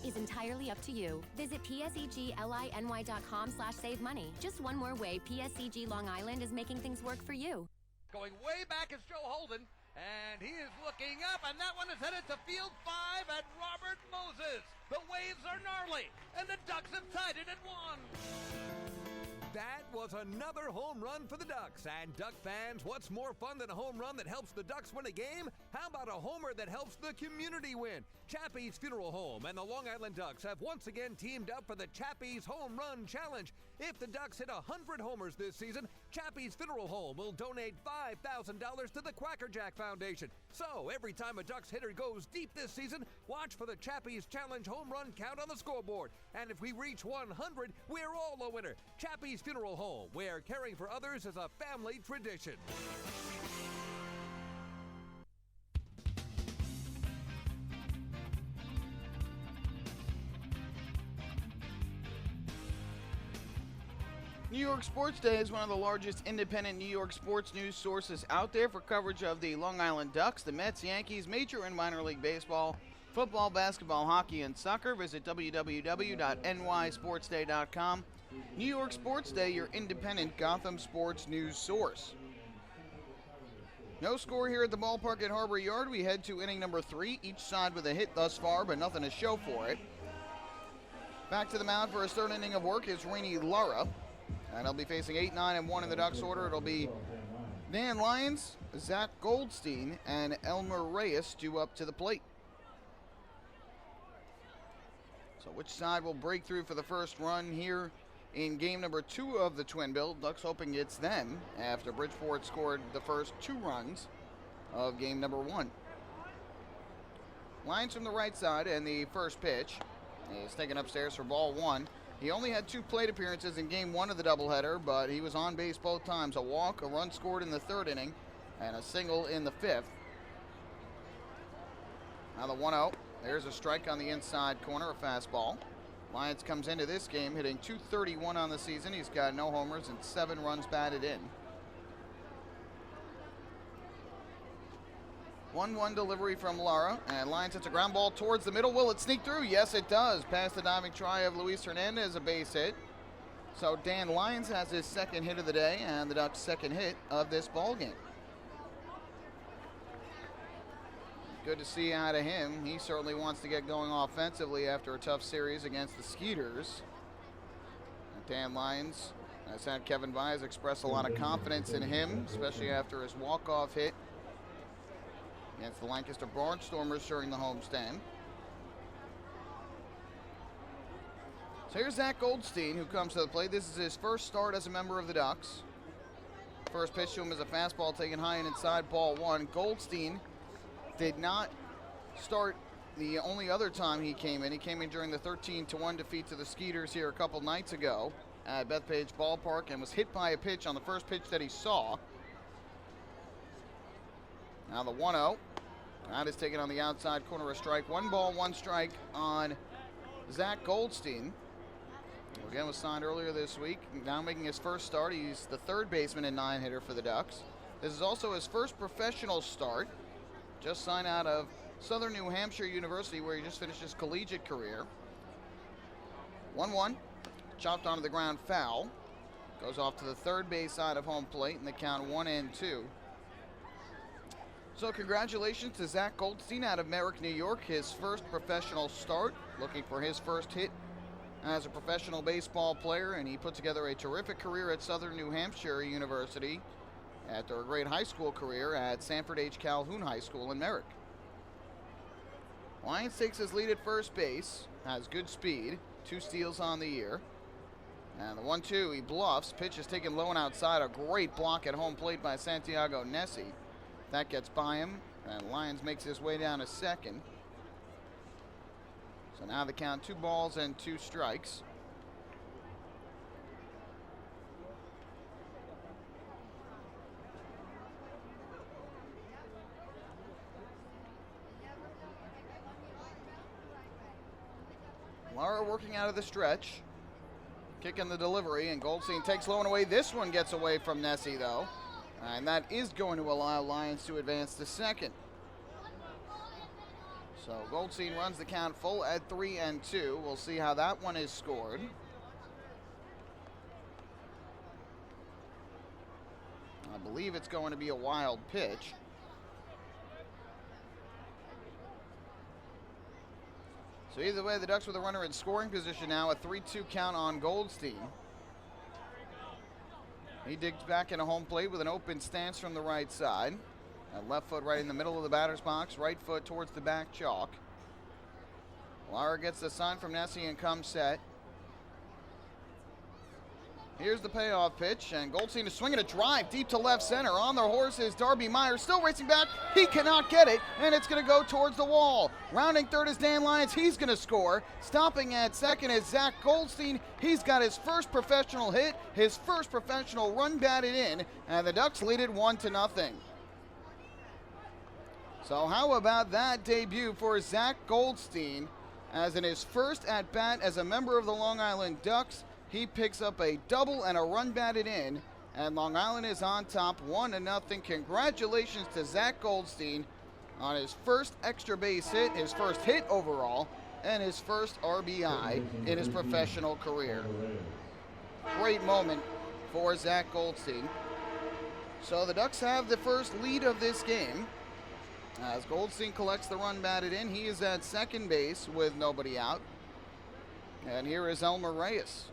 Is entirely up to you. Visit pseglyny.com/save money. Just one more way PSEG Long Island is making things work for you. Going way back is Joe Holden, and he is looking up, and that one is headed to field 5 at Robert Moses. The waves are gnarly, and the Ducks have tied it at 1. That was another home run for the Ducks. And Duck fans, what's more fun than a home run that helps the Ducks win a game? How about a homer that helps the community win? Chappie's Funeral Home and the Long Island Ducks have once again teamed up for the Chappie's Home Run Challenge. If the Ducks hit 100 homers this season, Chappie's Funeral Home will donate $5,000 to the Quackerjack Foundation. So every time a Ducks hitter goes deep this season, watch for the Chappie's Challenge home run count on the scoreboard. And if we reach 100, we're all a winner. Chappie's Funeral Home, where caring for others is a family tradition. New York Sports Day is one of the largest independent New York sports news sources out there for coverage of the Long Island Ducks, the Mets, Yankees, major and minor league baseball, football, basketball, hockey, and soccer. Visit www.nysportsday.com. New York Sports Day, your independent Gotham sports news source. No score here at the ballpark at Harbor Yard. We head to inning number 3, each side with a hit thus far, but nothing to show for it. Back to the mound for his third inning of work is Rainey Lara. And he'll be facing 8, 9, and 1 in the Ducks order. It'll be Dan Lyons, Zack Goldstein, and Elmer Reyes due up to the plate. So which side will break through for the first run here in game number 2 of the Twin Bill? Ducks hoping it's them after Bridgeport scored the first 2 runs of game number 1. Lyons from the right side, and the first pitch is taken upstairs for ball 1. He only had 2 plate appearances in game 1 of the doubleheader, but he was on base both times. A walk, a run scored in the 3rd inning, and a single in the 5th. Now the 1-0. There's a strike on the inside corner, a fastball. Lyons comes into this game hitting .231 on the season. He's got no homers and 7 runs batted in. 1-1 delivery from Lara, and Lyons hits a ground ball towards the middle. Will it sneak through? Yes, it does. Past the diving try of Luis Hernandez, a base hit. So Dan Lyons has his 2nd hit of the day, and the Ducks' 2nd hit of this ball game. Good to see out of him. He certainly wants to get going offensively after a tough series against the Skeeters. And Dan Lyons has had Kevin Baez express a lot of confidence in him, especially after his walk-off hit against the Lancaster Barnstormers during the homestand. So here's Zack Goldstein, who comes to the plate. This is his first start as a member of the Ducks. First pitch to him is a fastball taken high and inside, ball 1. Goldstein did not start the only other time he came in. He came in during the 13-1 defeat to the Skeeters here a couple nights ago at Bethpage Ballpark and was hit by a pitch on the first pitch that he saw. Now the 1-0. That is taken on the outside corner, a strike. 1 ball, 1 strike on Zack Goldstein. Again, was signed earlier this week. Now making his first start. He's the 3rd baseman and 9 hitter for the Ducks. This is also his first professional start. Just signed out of Southern New Hampshire University, where he just finished his collegiate career. 1-1. Chopped onto the ground, foul. Goes off to the 3rd base side of home plate, and the count 1-2. So congratulations to Zack Goldstein out of Merrick, New York. His first professional start, looking for his first hit as a professional baseball player, and he put together a terrific career at Southern New Hampshire University after a great high school career at Sanford H. Calhoun High School in Merrick. Lyons takes his lead at first base, has good speed, 2 steals on the year. And the 1-2, he bluffs. Pitch is taken low and outside. A great block at home plate by Santiago Nessie. That gets by him, and Lyons makes his way down to second. So now the count 2 balls and 2 strikes. Lara working out of the stretch. Kicking the delivery, and Goldstein takes low and away. This one gets away from Nessie, though. And that is going to allow Lyons to advance to second. So Goldstein runs the count full at 3-2. We'll see how that one is scored. I believe it's going to be a wild pitch. So either way, the Ducks with a runner in scoring position now, a 3-2 count on Goldstein. He digs back into home plate with an open stance from the right side. Left foot right in the middle of the batter's box, right foot towards the back chalk. Lara gets the sign from Nessie and comes set. Here's the payoff pitch, and Goldstein is swinging a drive deep to left center. On the horse is Darby Myers, still racing back. He cannot get it, and it's going to go towards the wall. Rounding third is Dan Lyons. He's going to score. Stopping at second is Zack Goldstein. He's got his first professional hit, his first professional run batted in, and the Ducks lead it 1-0. So how about that debut for Zack Goldstein, as in his first at-bat as a member of the Long Island Ducks, he picks up a double and a run batted in, and Long Island is on top 1-0. Congratulations to Zack Goldstein on his first extra base hit, his first hit overall, and his first RBI in his professional career. Great moment for Zack Goldstein. So the Ducks have the first lead of this game. As Goldstein collects the run batted in, he is at second base with nobody out. And here is Elmer Reyes.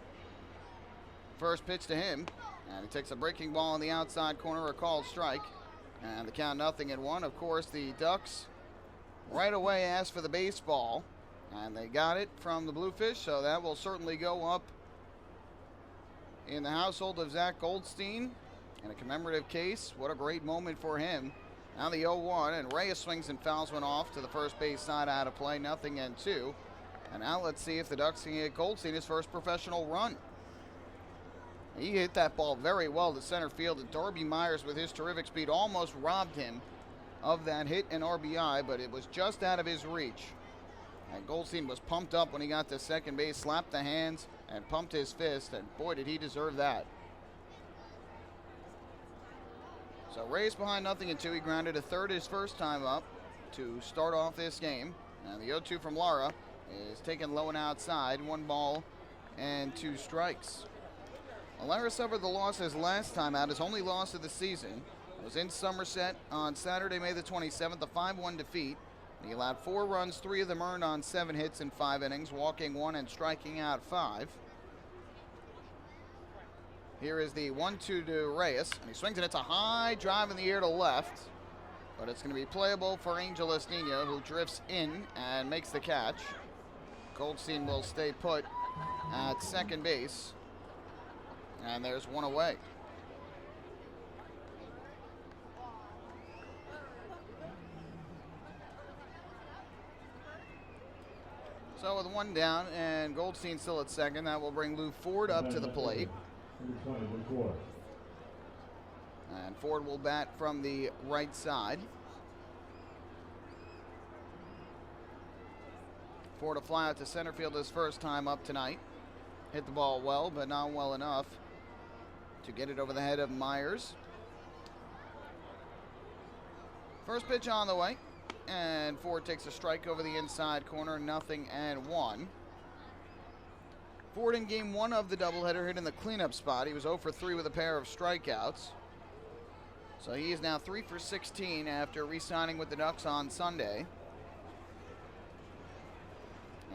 First pitch to him, and he takes a breaking ball on the outside corner, a called strike. And the count 0-1. Of course, the Ducks right away asked for the baseball, and they got it from the Bluefish, so that will certainly go up in the household of Zack Goldstein in a commemorative case. What a great moment for him. Now the 0-1, and Reyes swings and fouls one off to the first base side out of play, 0-2. And now let's see if the Ducks can get Goldstein his first professional run. He hit that ball very well to center field, and Darby Myers with his terrific speed almost robbed him of that hit and RBI, but it was just out of his reach. And Goldstein was pumped up when he got to second base, slapped the hands and pumped his fist, and boy did he deserve that. So Reyes behind 0-2. He grounded a third his first time up to start off this game. And the 0-2 from Lara is taken low and outside. 1 ball and 2 strikes. Lara suffered the loss his last time out, his only loss of the season. It was in Somerset on Saturday, May the 27th, a 5-1 defeat. He allowed 4 runs, 3 of them earned on 7 hits in 5 innings, walking 1 and striking out 5. Here is the 1-2 to Reyes, and he swings, and it's a high drive in the air to left, but it's going to be playable for Angel Esnino, who drifts in and makes the catch. Goldstein will stay put at second base, and there's 1 away. So with 1 down and Goldstein still at second, that will bring Lou Ford up to the plate. And Ford will bat from the right side. Ford will fly out to center field his first time up tonight. Hit the ball well, but not well enough to get it over the head of Myers. First pitch on the way, and Ford takes a strike over the inside corner, 0-1. Ford in game 1 of the doubleheader hit in the cleanup spot. He was 0 for 3 with a pair of strikeouts. So he is now 3 for 16 after re-signing with the Ducks on Sunday.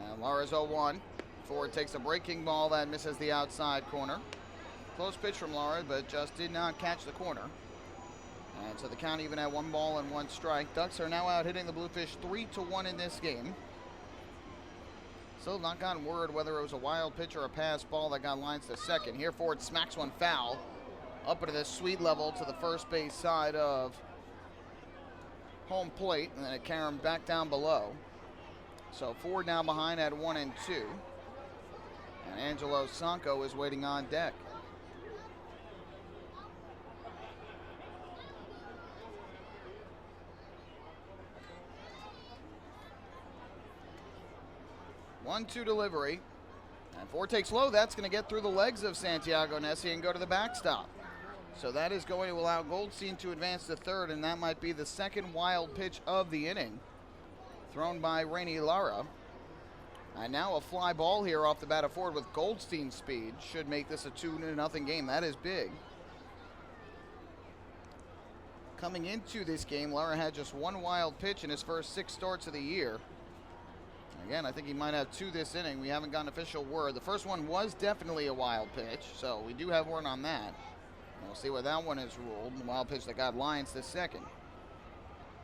And Lara's 0-1. Ford takes a breaking ball that misses the outside corner. Close pitch from Lara, but just did not catch the corner. And so the count even at 1 ball and 1 strike. Ducks are now out hitting the Bluefish 3-1 in this game. Still not gotten word whether it was a wild pitch or a pass ball that got lines to second. Here Ford smacks one foul up into the sweet level to the first base side of home plate, and then it carried him back down below. So Ford now behind at 1-2. And Angelo Sanko is waiting on deck. One-two delivery. And Ford takes low. That's going to get through the legs of Santiago Nessie and go to the backstop. So that is going to allow Goldstein to advance to third, and that might be the second wild pitch of the inning thrown by Rainey Lara. And now a fly ball here off the bat of Ford with Goldstein's speed should make this a 2-0 game. That is big. Coming into this game, Lara had just one wild pitch in his first 6 starts of the year. Again, I think he might have 2 this inning. We haven't gotten official word. The first one was definitely a wild pitch, so we do have word on that. And we'll see what that one is ruled. The wild pitch that got Lyons this second.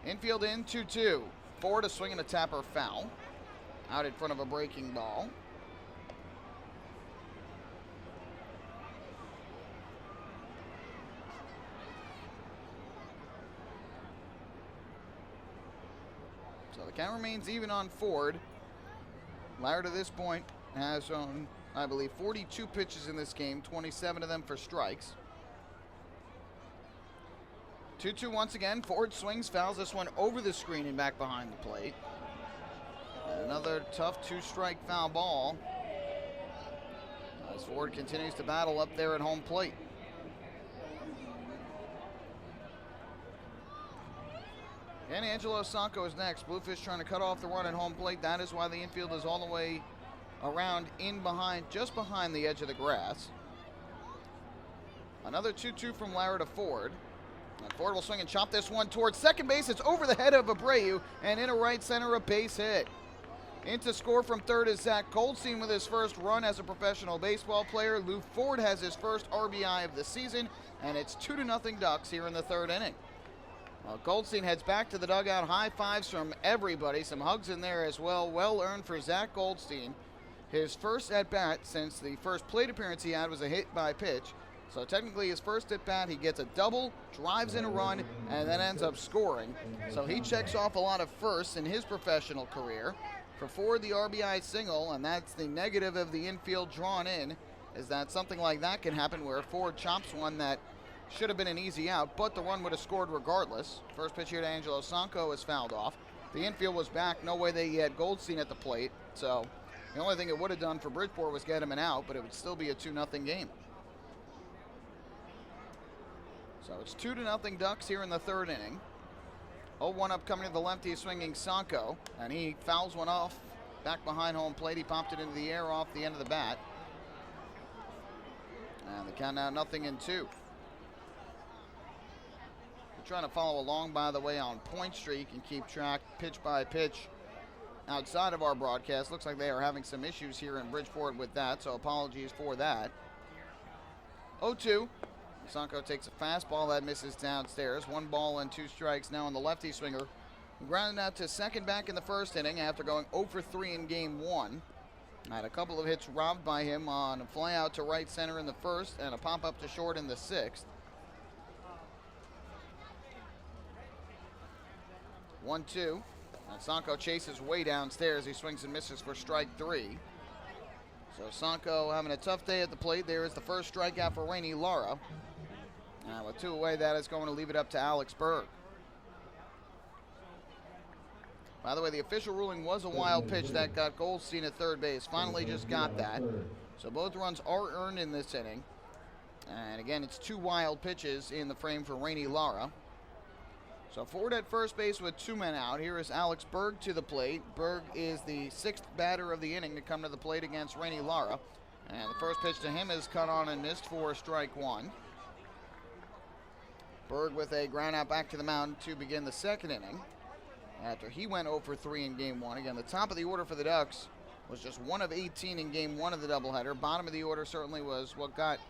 Infield in 2-2. Ford a swing and a tapper foul. Out in front of a breaking ball. So the count remains even on Ford. Lara to this point has shown, I believe, 42 pitches in this game, 27 of them for strikes. 2-2 once again. Ford swings, fouls this one over the screen and back behind the plate. Another tough 2-strike foul ball as Ford continues to battle up there at home plate. And Angelo Sanko is next. Bluefish trying to cut off the run at home plate. That is why the infield is all the way around in behind, just behind the edge of the grass. Another 2-2 from Lara to Ford. And Ford will swing and chop this one towards second base. It's over the head of Abreu and into right center, a base hit. Into score from third is Zack Goldstein with his first run as a professional baseball player. Lou Ford has his first RBI of the season, and it's 2-0 Ducks here in the third inning. Well, Goldstein heads back to the dugout. High fives from everybody. Some hugs in there as well. Well earned for Zack Goldstein. His first at-bat since the first plate appearance he had was a hit by pitch. So technically his first at-bat, he gets a double, drives in a run, and then ends up scoring. So he checks off a lot of firsts in his professional career. For Ford, the RBI single, and that's the negative of the infield drawn in, is that something like that can happen where Ford chops one that should have been an easy out, but the run would have scored regardless. First pitch here to Angelo Sanko is fouled off. The infield was back. No way they had Goldstein at the plate. So the only thing it would have done for Bridgeport was get him an out, but it would still be a 2-0 game. So it's 2-0 Ducks here in the third inning. 0-1 up coming to the lefty swinging Sanko, and he fouls one off back behind home plate. He popped it into the air off the end of the bat. And the count now 0-2. We're trying to follow along, by the way, on Point Streak and keep track pitch by pitch outside of our broadcast. Looks like they are having some issues here in Bridgeport with that, so apologies for that. 0-2. Sanko takes a fastball that misses downstairs. 1 ball and 2 strikes now on the lefty swinger. Grounded out to second back in the first inning after going 0 for 3 in game 1. Had a couple of hits robbed by him on a fly out to right center in the first and a pop up to short in the 6th. 1-2. And Sanko chases way downstairs. He swings and misses for strike 3. So Sanko having a tough day at the plate. There is the first strikeout for Rainey Lara. And with 2 away, that is going to leave it up to Alex Berg. By the way, the official ruling was a wild pitch that got Goldstein at third base. Finally just got that. So both runs are earned in this inning. And again, it's 2 wild pitches in the frame for Rainey Lara. So Ford at first base with 2 men out. Here is Alex Berg to the plate. Berg is the 6th batter of the inning to come to the plate against Rainey Lara. And the first pitch to him is cut on and missed for strike 1. Berg with a ground out back to the mound to begin the second inning. After he went 0 for 3 in game 1. Again, the top of the order for the Ducks was just 1 of 18 in game 1 of the doubleheader. Bottom of the order certainly was what got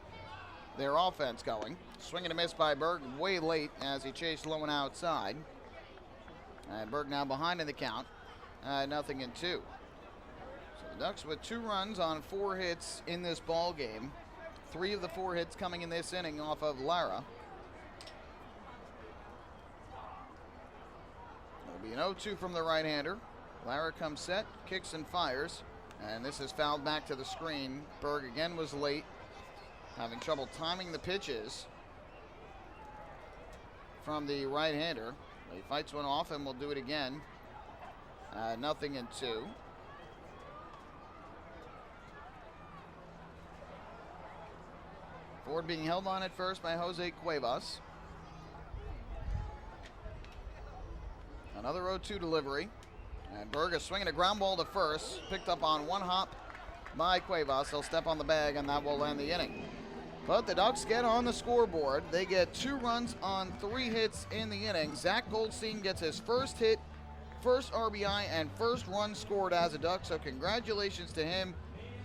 their offense going. Swing and a miss by Berg way late as he chased low and outside. And Berg now behind in the count. 0-2. So the Ducks with 2 runs on 4 hits in this ball game. 3 of the 4 hits coming in this inning off of Lara. It'll be an 0-2 from the right-hander. Lara comes set, kicks and fires. And this is fouled back to the screen. Berg again was late, having trouble timing the pitches from the right-hander. He fights one off and will do it again. 0-2. Ford being held on at first by Jose Cuevas. Another 0-2 delivery. And Burgess swinging a ground ball to first. Picked up on one hop by Cuevas. He'll step on the bag, and that will end the inning. But the Ducks get on the scoreboard. They get 2 runs on 3 hits in the inning. Zack Goldstein gets his first hit, first RBI, and first run scored as a Duck, so congratulations to him.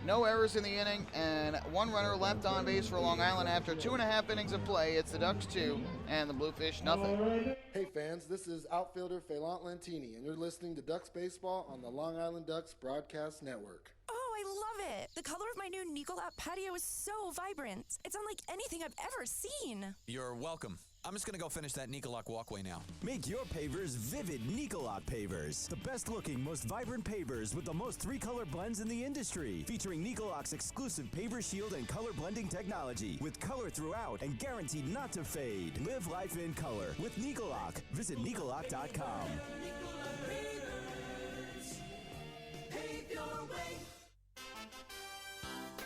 No errors in the inning, and 1 runner left on base for Long Island after 2.5 innings of play. It's the Ducks 2 and the Bluefish nothing. Hey fans, this is outfielder Phelant Lantini, and you're listening to Ducks Baseball on the Long Island Ducks Broadcast Network. Oh, I love it! The color of my new Nicolot patio is so vibrant. It's unlike anything I've ever seen. You're welcome. I'm just going to go finish that Nicolot walkway now. Make your pavers vivid Nicolot pavers. The best looking, most vibrant pavers with the most 3-color blends in the industry. Featuring Nicolot's exclusive paver shield and color blending technology. With color throughout and guaranteed not to fade. Live life in color with Nicolot. Visit Nicolot.com.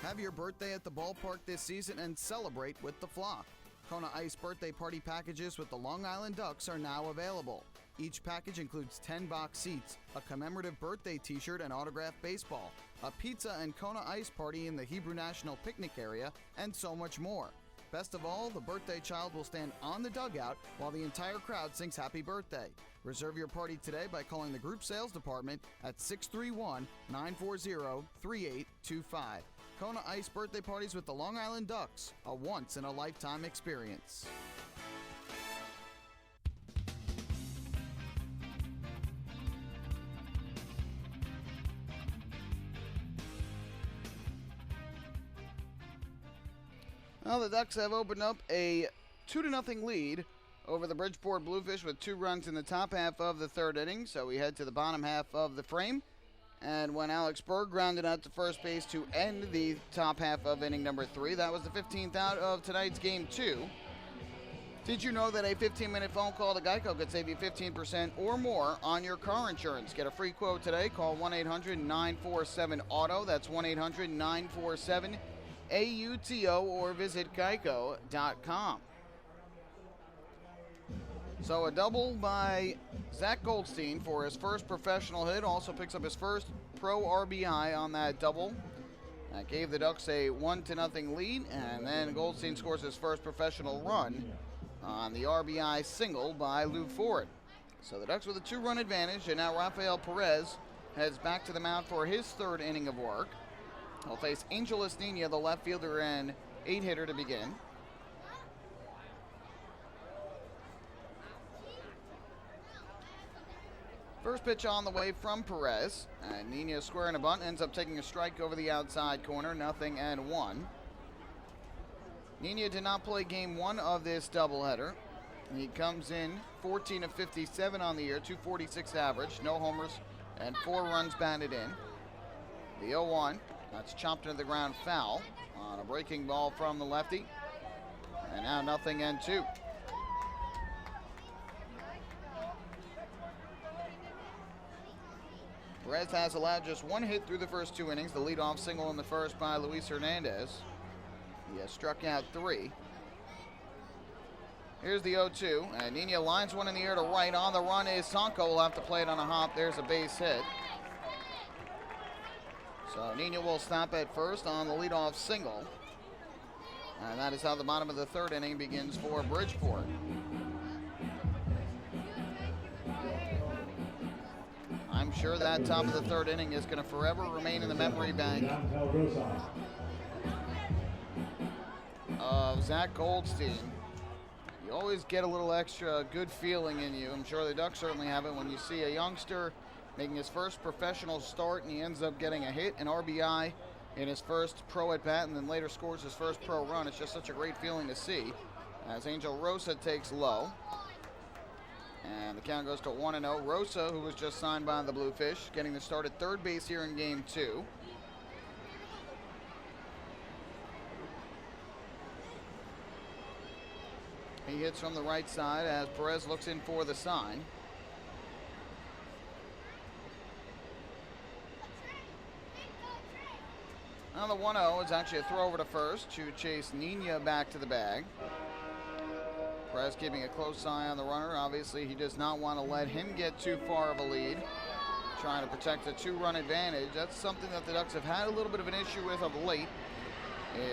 Have your birthday at the ballpark this season and celebrate with the flock. Kona Ice birthday party packages with the Long Island Ducks are now available. Each package includes 10 box seats, a commemorative birthday t-shirt and autographed baseball, a pizza and Kona Ice party in the Hebrew National Picnic area, and so much more. Best of all, the birthday child will stand on the dugout while the entire crowd sings happy birthday. Reserve your party today by calling the group sales department at 631-940-3825. Kona Ice birthday parties with the Long Island Ducks, a once-in-a-lifetime experience. Well, the Ducks have opened up a 2-0 lead over the Bridgeport Bluefish with 2 runs in the top half of the 3rd inning, so we head to the bottom half of the frame. And when Alex Berg grounded out to first base to end the top half of inning number 3, that was the 15th out of tonight's game 2. Did you know that a 15-minute phone call to Geico could save you 15% or more on your car insurance? Get a free quote today. Call 1-800-947-AUTO. That's 1-800-947-AUTO or visit geico.com. So a double by Zack Goldstein for his first professional hit. Also picks up his first pro RBI on that double. That gave the Ducks a 1-0 lead, and then Goldstein scores his first professional run on the RBI single by Lou Ford. So the Ducks with a 2-run advantage, and now Rafael Perez heads back to the mound for his 3rd inning of work. He'll face Angelis Nina, the left fielder and 8-hitter to begin. First pitch on the way from Perez, and Nina squaring a bunt, ends up taking a strike over the outside corner, 0-1. Nina did not play game 1 of this doubleheader. He comes in 14 of 57 on the year, 246 average, no homers, and 4 runs batted in. The 0-1, that's chopped into the ground foul on a breaking ball from the lefty, and now 0-2. Perez has allowed just 1 hit through the first 2 innings, the leadoff single in the first by Luis Hernandez. He has struck out 3. Here's the 0-2, and Nina lines one in the air to right. On the run is Sanko. Will have to play it on a hop. There's a base hit. So Nina will stop at first on the leadoff single. And that is how the bottom of the 3rd inning begins for Bridgeport. I'm sure that top of the 3rd inning is going to forever remain in the memory bank of Zack Goldstein. You always get a little extra good feeling in you. I'm sure the Ducks certainly have it when you see a youngster making his first professional start and he ends up getting a hit, an RBI in his first pro at bat, and then later scores his first pro run. It's just such a great feeling to see as Angel Rosa takes low. And the count goes to 1-0. Rosa, who was just signed by the Bluefish, getting the start at 3rd base here in game 2. He hits from the right side as Perez looks in for the sign. Now the 1-0 is actually a throw over to first to chase Nina back to the bag. Perez keeping a close eye on the runner. Obviously, he does not want to let him get too far of a lead. trying to protect a 2-run advantage. That's something that the Ducks have had a little bit of an issue with of late,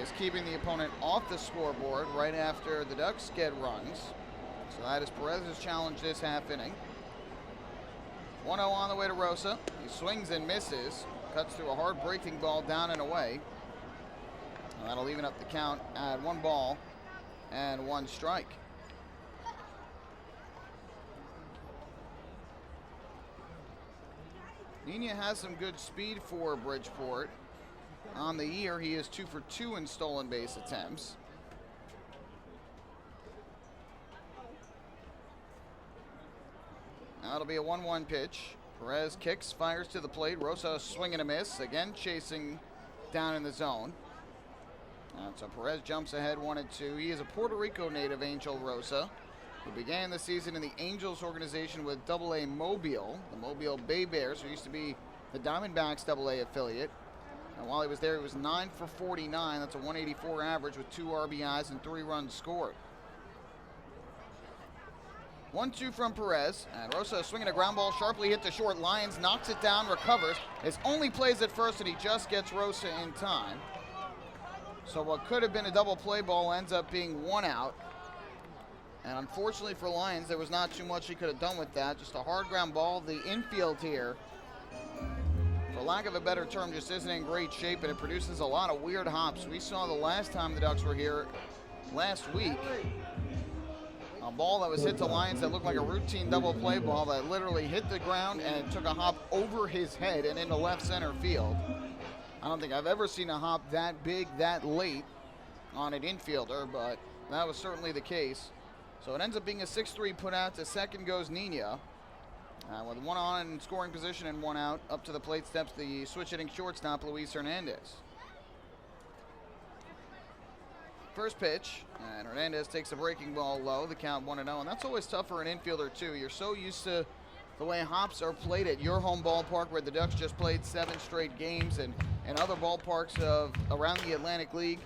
is keeping the opponent off the scoreboard right after the Ducks get runs. So that is Perez's challenge this half inning. 1-0 on the way to Rosa. He swings and misses. Cuts through a hard breaking ball down and away. And that'll even up the count at 1 ball and 1 strike. Nina has some good speed for Bridgeport. On the year, he is 2 for 2 in stolen base attempts. Now it'll be a 1-1 pitch. Perez kicks, fires to the plate. Rosa swing and a miss. Again, chasing down in the zone. So Perez jumps ahead 1-2. He is a Puerto Rico native, Angel Rosa, who began the season in the Angels organization with AA Mobile, the Mobile Bay Bears, who used to be the Diamondbacks AA affiliate. And while he was there, he was 9 for 49. That's a 184 average with 2 RBIs and 3 runs scored. 1-2 from Perez, and Rosa swinging a ground ball, sharply hit to short. Lyons knocks it down, recovers. His only plays at first, and he just gets Rosa in time. So what could have been a double play ball ends up being 1 out. And unfortunately for Lyons, there was not too much he could have done with that. Just a hard ground ball. The infield here, for lack of a better term, just isn't in great shape, and it produces a lot of weird hops. We saw the last time the Ducks were here last week, a ball that was hit to Lyons that looked like a routine double play ball that literally hit the ground and took a hop over his head and into left center field. I don't think I've ever seen a hop that big that late on an infielder, but that was certainly the case. So it ends up being a 6-3 put out. To second goes Nina. With 1 on in scoring position and 1 out, up to the plate steps the switch-hitting shortstop, Luis Hernandez. First pitch, and Hernandez takes a breaking ball low, the count 1-0, and that's always tough for an infielder too. You're so used to the way hops are played at your home ballpark, where the Ducks just played 7 straight games, and other ballparks of around the Atlantic League.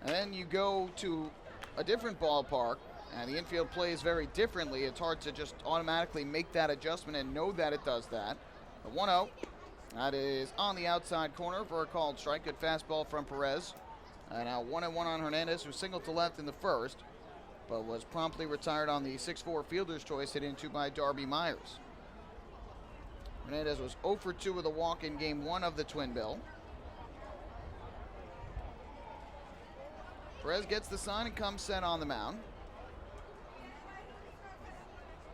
And then you go to a different ballpark, and the infield plays very differently. It's hard to just automatically make that adjustment and know that it does that. The 1-0, that is on the outside corner for a called strike. Good fastball from Perez. And now 1-1 on Hernandez, who singled to left in the first, but was promptly retired on the 6-4 fielder's choice hit into by Darby Myers. Hernandez was 0 for 2 with a walk in game 1 of the Twin Bill. Perez gets the sign and comes set on the mound.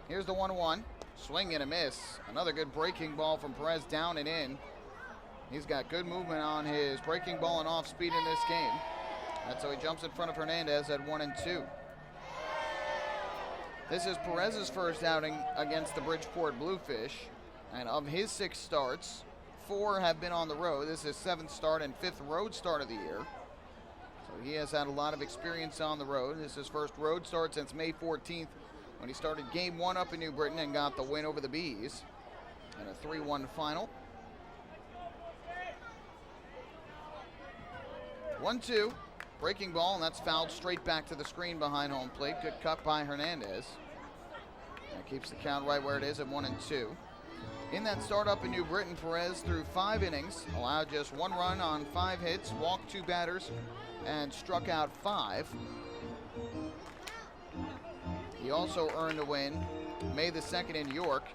Here's the 1-1. Swing and a miss. Another good breaking ball from Perez down and in. He's got good movement on his breaking ball and off speed in this game. That's how he jumps in front of Hernandez at 1-2. This is Perez's first outing against the Bridgeport Bluefish. And of his 6 starts, 4 have been on the road. This is his 7th start and 5th road start of the year. So he has had a lot of experience on the road. This is his first road start since May 14th, when he started game 1 up in New Britain and got the win over the Bees in a 3-1 final. 1-2, breaking ball, and that's fouled straight back to the screen behind home plate. Good cut by Hernandez. That keeps the count right where it is at 1-2. In that start up in New Britain, Perez threw 5 innings, allowed just 1 run on 5 hits, walked 2 batters, and struck out 5. He also earned a win May the 2nd in York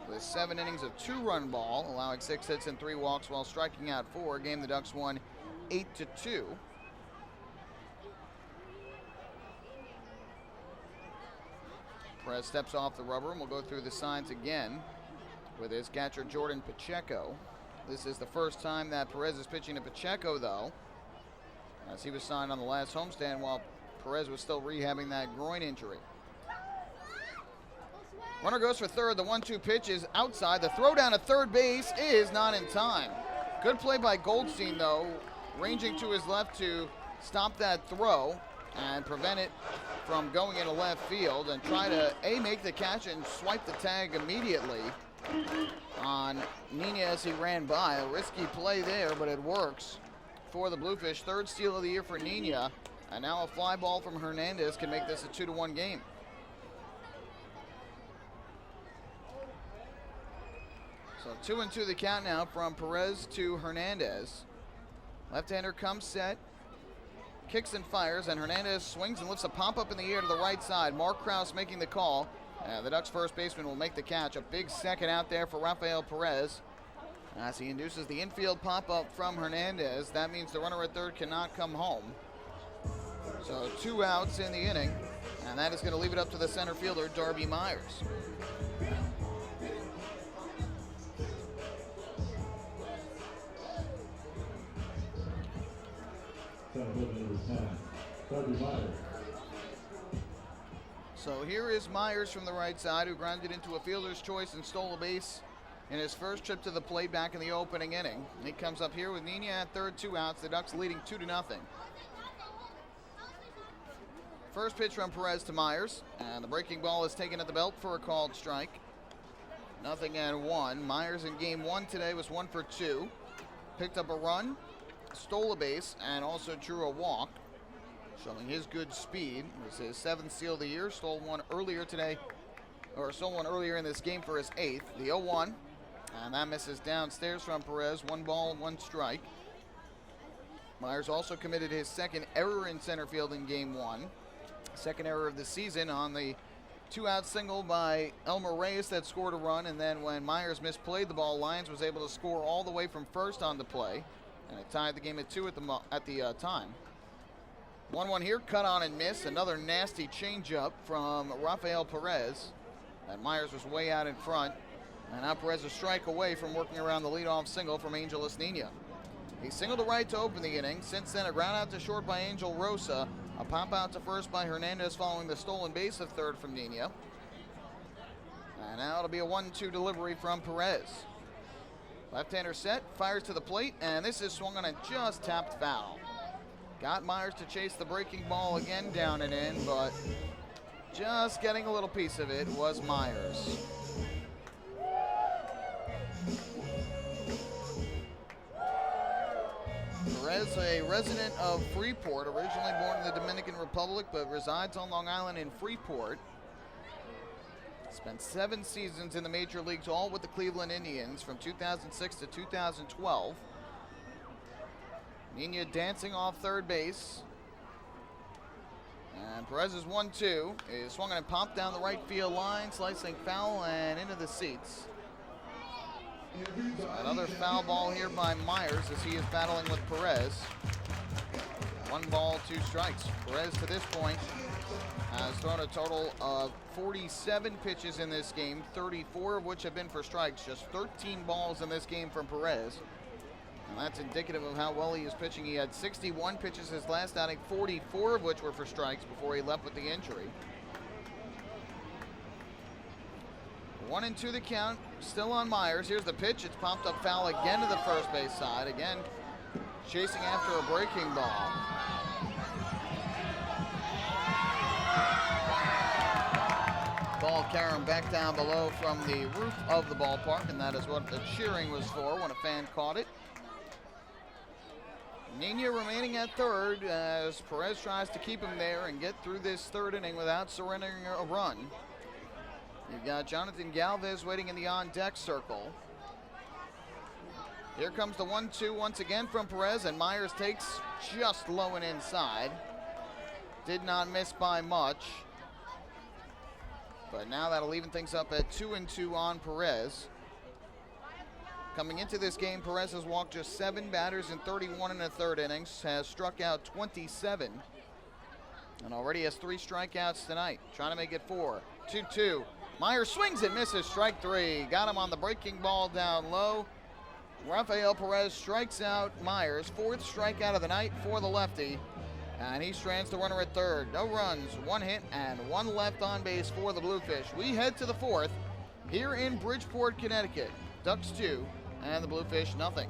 with 7 innings of 2-run ball, allowing 6 hits and 3 walks while striking out 4. Game the Ducks won 8-2. Perez steps off the rubber, and we'll go through the signs again with his catcher Jordan Pacheco. This is the first time that Perez is pitching to Pacheco, though, as he was signed on the last homestand while Perez was still rehabbing that groin injury. Runner goes for third. The 1-2 pitch is outside. The throw down to third base is not in time. Good play by Goldstein, though, ranging to his left to stop that throw and prevent it from going into left field, and try to make the catch and swipe the tag immediately on Nina as he ran by. A risky play there, but it works for the Bluefish. 3rd steal of the year for Nina, and now a fly ball from Hernandez can make this a 2-1 game. So 2-2 the count now from Perez to Hernandez. Left-hander comes set, kicks and fires, and Hernandez swings and lifts a pop-up in the air to the right side. Mark Krause making the call. The Ducks first baseman will make the catch. A big second out there for Rafael Perez as he induces the infield pop-up from Hernandez. That means the runner at third cannot come home. So 2 outs in the inning, and that is going to leave it up to the center fielder, Darby Myers. So here is Myers from the right side, who grounded into a fielder's choice and stole a base in his first trip to the plate back in the opening inning. And he comes up here with Nina at third, 2 outs. The Ducks leading 2-0. First pitch from Perez to Myers, and the breaking ball is taken at the belt for a called strike. 0-1. Myers in game 1 today was 1 for 2. Picked up a run, stole a base, and also drew a walk, showing his good speed. It was his 7th steal of the year. Stole one earlier in this game for his 8th. The 0-1, and that misses downstairs from Perez. 1 ball, 1 strike. Myers also committed his 2nd error in center field in game 1. 2nd error of the season on the 2-out single by Elmer Reyes that scored a run, and then when Myers misplayed the ball, Lyons was able to score all the way from first on the play, and it tied the game at 2 at the time. 1-1 here, cut on and miss. Another nasty changeup from Rafael Perez. And Myers was way out in front, and now Perez a strike away from working around the leadoff single from Angel Esnina. He singled to right to open the inning. Since then, a ground out to short by Angel Rosa. A pop out to first by Hernandez following the stolen base of third from Nina. And now it'll be a 1-2 delivery from Perez. Left-hander set, fires to the plate, and this is swung on a just tapped foul. Got Myers to chase the breaking ball again down and in, but just getting a little piece of it was Myers. Perez, a resident of Freeport, originally born in the Dominican Republic, but resides on Long Island in Freeport. Spent 7 seasons in the major leagues, all with the Cleveland Indians from 2006 to 2012. Nina dancing off third base. And Perez's 1-2 is swung and popped down the right field line, slicing foul and into the seats. So another foul ball here by Myers as he is battling with Perez. 1 ball, 2 strikes. Perez to this point has thrown a total of 47 pitches in this game, 34 of which have been for strikes. Just 13 balls in this game from Perez. And that's indicative of how well he is pitching. He had 61 pitches his last outing, 44 of which were for strikes before he left with the injury. 1-2 the count, still on Myers. Here's the pitch. It's popped up foul again to the first base side. Again, chasing after a breaking ball. Ball carrying back down below from the roof of the ballpark, and that is what the cheering was for when a fan caught it. Nina remaining at third as Perez tries to keep him there and get through this 3rd inning without surrendering a run. You've got Jonathan Galvez waiting in the on-deck circle. Here comes the 1-2 once again from Perez, and Myers takes just low and inside. Did not miss by much. But now that'll even things up at 2-2 on Perez. Coming into this game, Perez has walked just 7 batters in 31 1/3 innings, has struck out 27, and already has 3 strikeouts tonight. Trying to make it 4. 2-2. Myers swings and misses, strike 3. Got him on the breaking ball down low. Rafael Perez strikes out Myers, 4th strikeout of the night for the lefty, and he strands the runner at third. No runs, 1 hit, and 1 left on base for the Bluefish. We head to the 4th here in Bridgeport, Connecticut. Ducks 2 and the Bluefish nothing.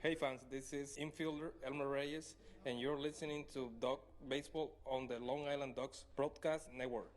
Hey fans, this is infielder Elmer Reyes, and you're listening to Duck Baseball on the Long Island Ducks Broadcast Network.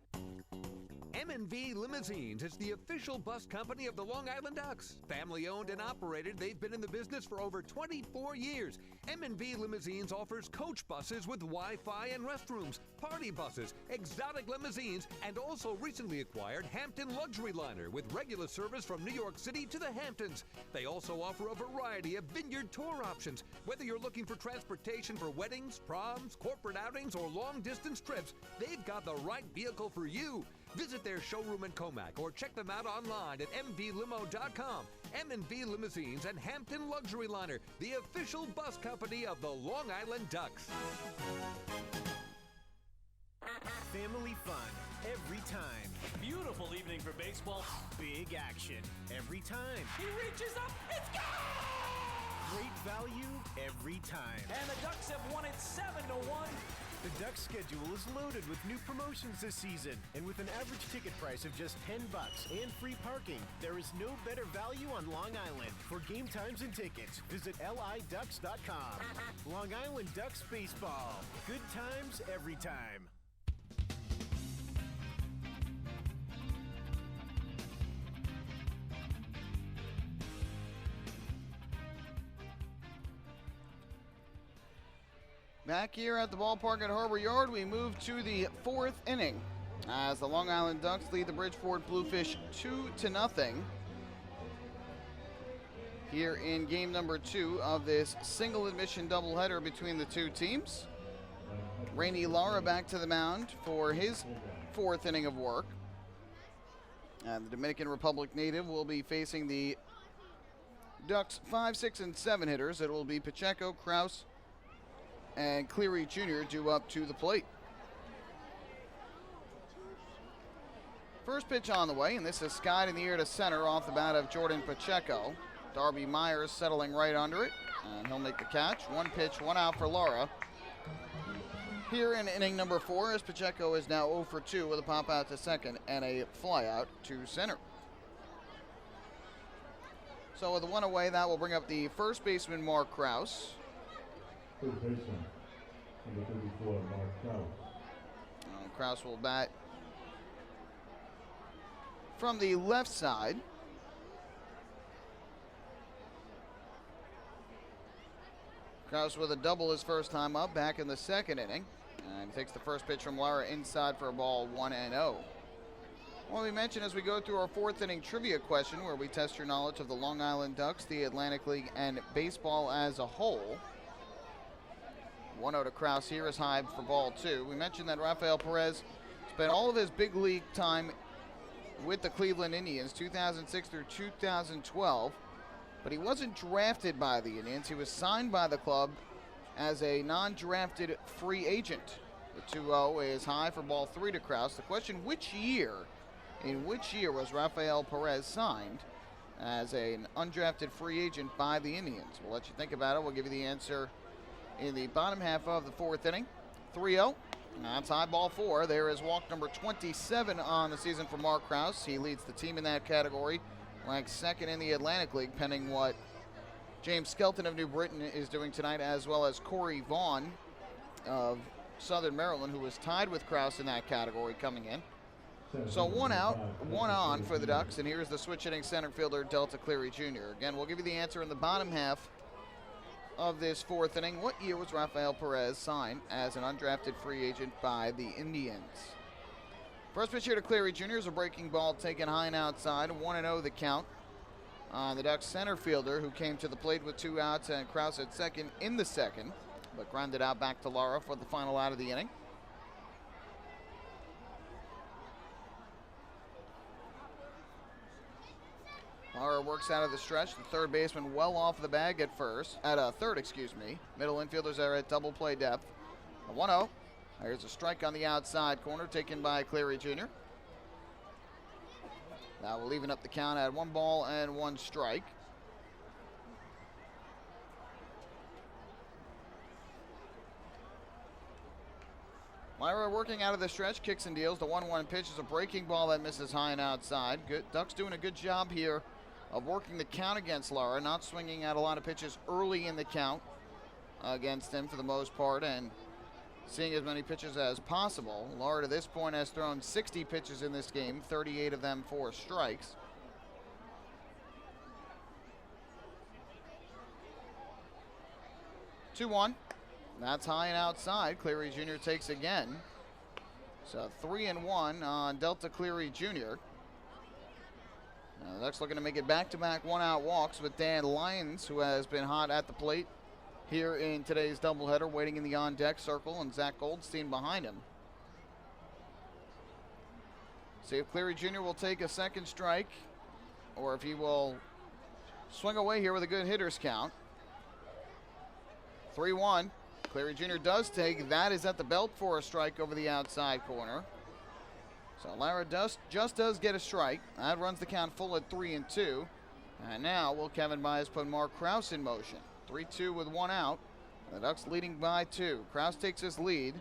M&V Limousines is the official bus company of the Long Island Ducks. Family owned and operated, they've been in the business for over 24 years. M&V Limousines offers coach buses with Wi-Fi and restrooms, party buses, exotic limousines, and also recently acquired Hampton Luxury Liner with regular service from New York City to the Hamptons. They also offer a variety of vineyard tour options. Whether you're looking for transportation for weddings, proms, corporate outings, or long-distance trips, they've got the right vehicle for you. Visit their showroom in Comac or check them out online at mvlimo.com. M&V Limousines and Hampton Luxury Liner, the official bus company of the Long Island Ducks. Family fun every time. Beautiful evening for baseball. Big action every time. He reaches up, it's gone! Great value every time. And the Ducks have won it 7-1. The Ducks schedule is loaded with new promotions this season, and with an average ticket price of just $10 and free parking, there is no better value on Long Island. For game times and tickets, visit liducks.com. Long Island Ducks baseball. Good times every time. Back here at the ballpark at Harbor Yard, we move to the fourth inning as the Long Island Ducks lead the Bridgeport Bluefish 2-0 here in game number 2 of this single admission doubleheader between the two teams. Rainey Lara back to the mound for his fourth inning of work. And the Dominican Republic native will be facing the Ducks 5, 6, and 7 hitters. It will be Pacheco, Kraus, and Cleary Jr. due up to the plate. First pitch on the way, and this is skied in the air to center off the bat of Jordan Pacheco. Darby Myers settling right under it, and he'll make the catch. One pitch, one out for Lara. Here in inning number 4, as Pacheco is now 0 for 2 with a pop out to second and a fly out to center. So with the one away, that will bring up the first baseman, Mark Kraus. Third baseman, number 34, Mark Kraus. Kraus will bat from the left side. Kraus with a double his first time up, back in the second inning. And takes the first pitch from Lara inside for a ball, 1-0. Well, we mentioned as we go through our fourth inning trivia question, where we test your knowledge of the Long Island Ducks, the Atlantic League, and baseball as a whole. 1-0 to Kraus here is high for ball 2. We mentioned that Rafael Perez spent all of his big league time with the Cleveland Indians, 2006 through 2012, but he wasn't drafted by the Indians. He was signed by the club as a non-drafted free agent. The 2-0 is high for ball 3 to Kraus. The question, in which year was Rafael Perez signed as an undrafted free agent by the Indians? We'll let you think about it. We'll give you the answer in the bottom half of the fourth inning. 3-0. That's high ball 4. There is walk number 27 on the season for Mark Kraus. He leads the team in that category, ranks second in the Atlantic League, pending what James Skelton of New Britain is doing tonight, as well as Corey Vaughn of Southern Maryland, who was tied with Kraus in that category coming in. So 1 out, 1 on for the Ducks, and here's the switch hitting center fielder, Delta Cleary Jr. Again, we'll give you the answer in the bottom half of this fourth inning. What year was Rafael Perez signed as an undrafted free agent by the Indians? First pitch here to Cleary Jr. is a breaking ball taken high and outside. 1-0 the count on the Ducks center fielder, who came to the plate with 2 outs and Kraus at second in the second, but grounded out back to Lara for the final out of the inning. Lara works out of the stretch. The third baseman well off the bag at third. Middle infielders are at double play depth. A 1-0. There's a strike on the outside corner taken by Cleary Jr. That will even up the count at 1 ball and 1 strike. Lyra working out of the stretch, kicks and deals. The 1-1 pitch is a breaking ball that misses high and outside. Good. Ducks doing a good job here of working the count against Lara, not swinging at a lot of pitches early in the count against him for the most part, and seeing as many pitches as possible. Lara to this point has thrown 60 pitches in this game, 38 of them for strikes. Two-one. That's high and outside. Cleary Jr. takes again. So 3-1 on Delta Cleary Jr. Now the Ducks looking to make it back-to-back one-out walks with Dan Lyons, who has been hot at the plate here in today's doubleheader, waiting in the on-deck circle, and Zack Goldstein behind him. See if Cleary Jr. will take a second strike, or if he will swing away here with a good hitter's count. 3-1. Cleary Jr. does take. That is at the belt for a strike over the outside corner. So Lara just does get a strike. That runs the count full at 3-2. And now will Kevin Byers put Mark Krause in motion. 3-2 with one out. The Ducks leading by 2. Krause takes his lead.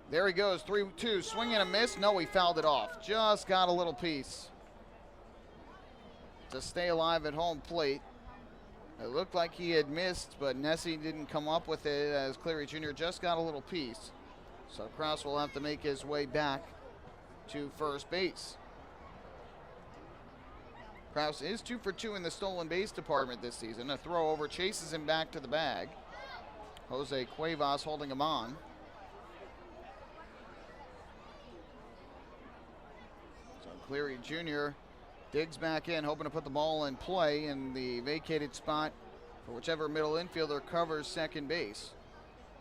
There he goes, 3-2. Swing and a miss. No, he fouled it off. Just got a little piece to stay alive at home plate. It looked like he had missed, but Nessie didn't come up with it as Cleary Jr. just got a little piece. So Krause will have to make his way back to first base. Krause is 2 for 2 in the stolen base department this season. A throw over chases him back to the bag. Jose Cuevas holding him on. So Cleary Jr. digs back in, hoping to put the ball in play in the vacated spot for whichever middle infielder covers second base.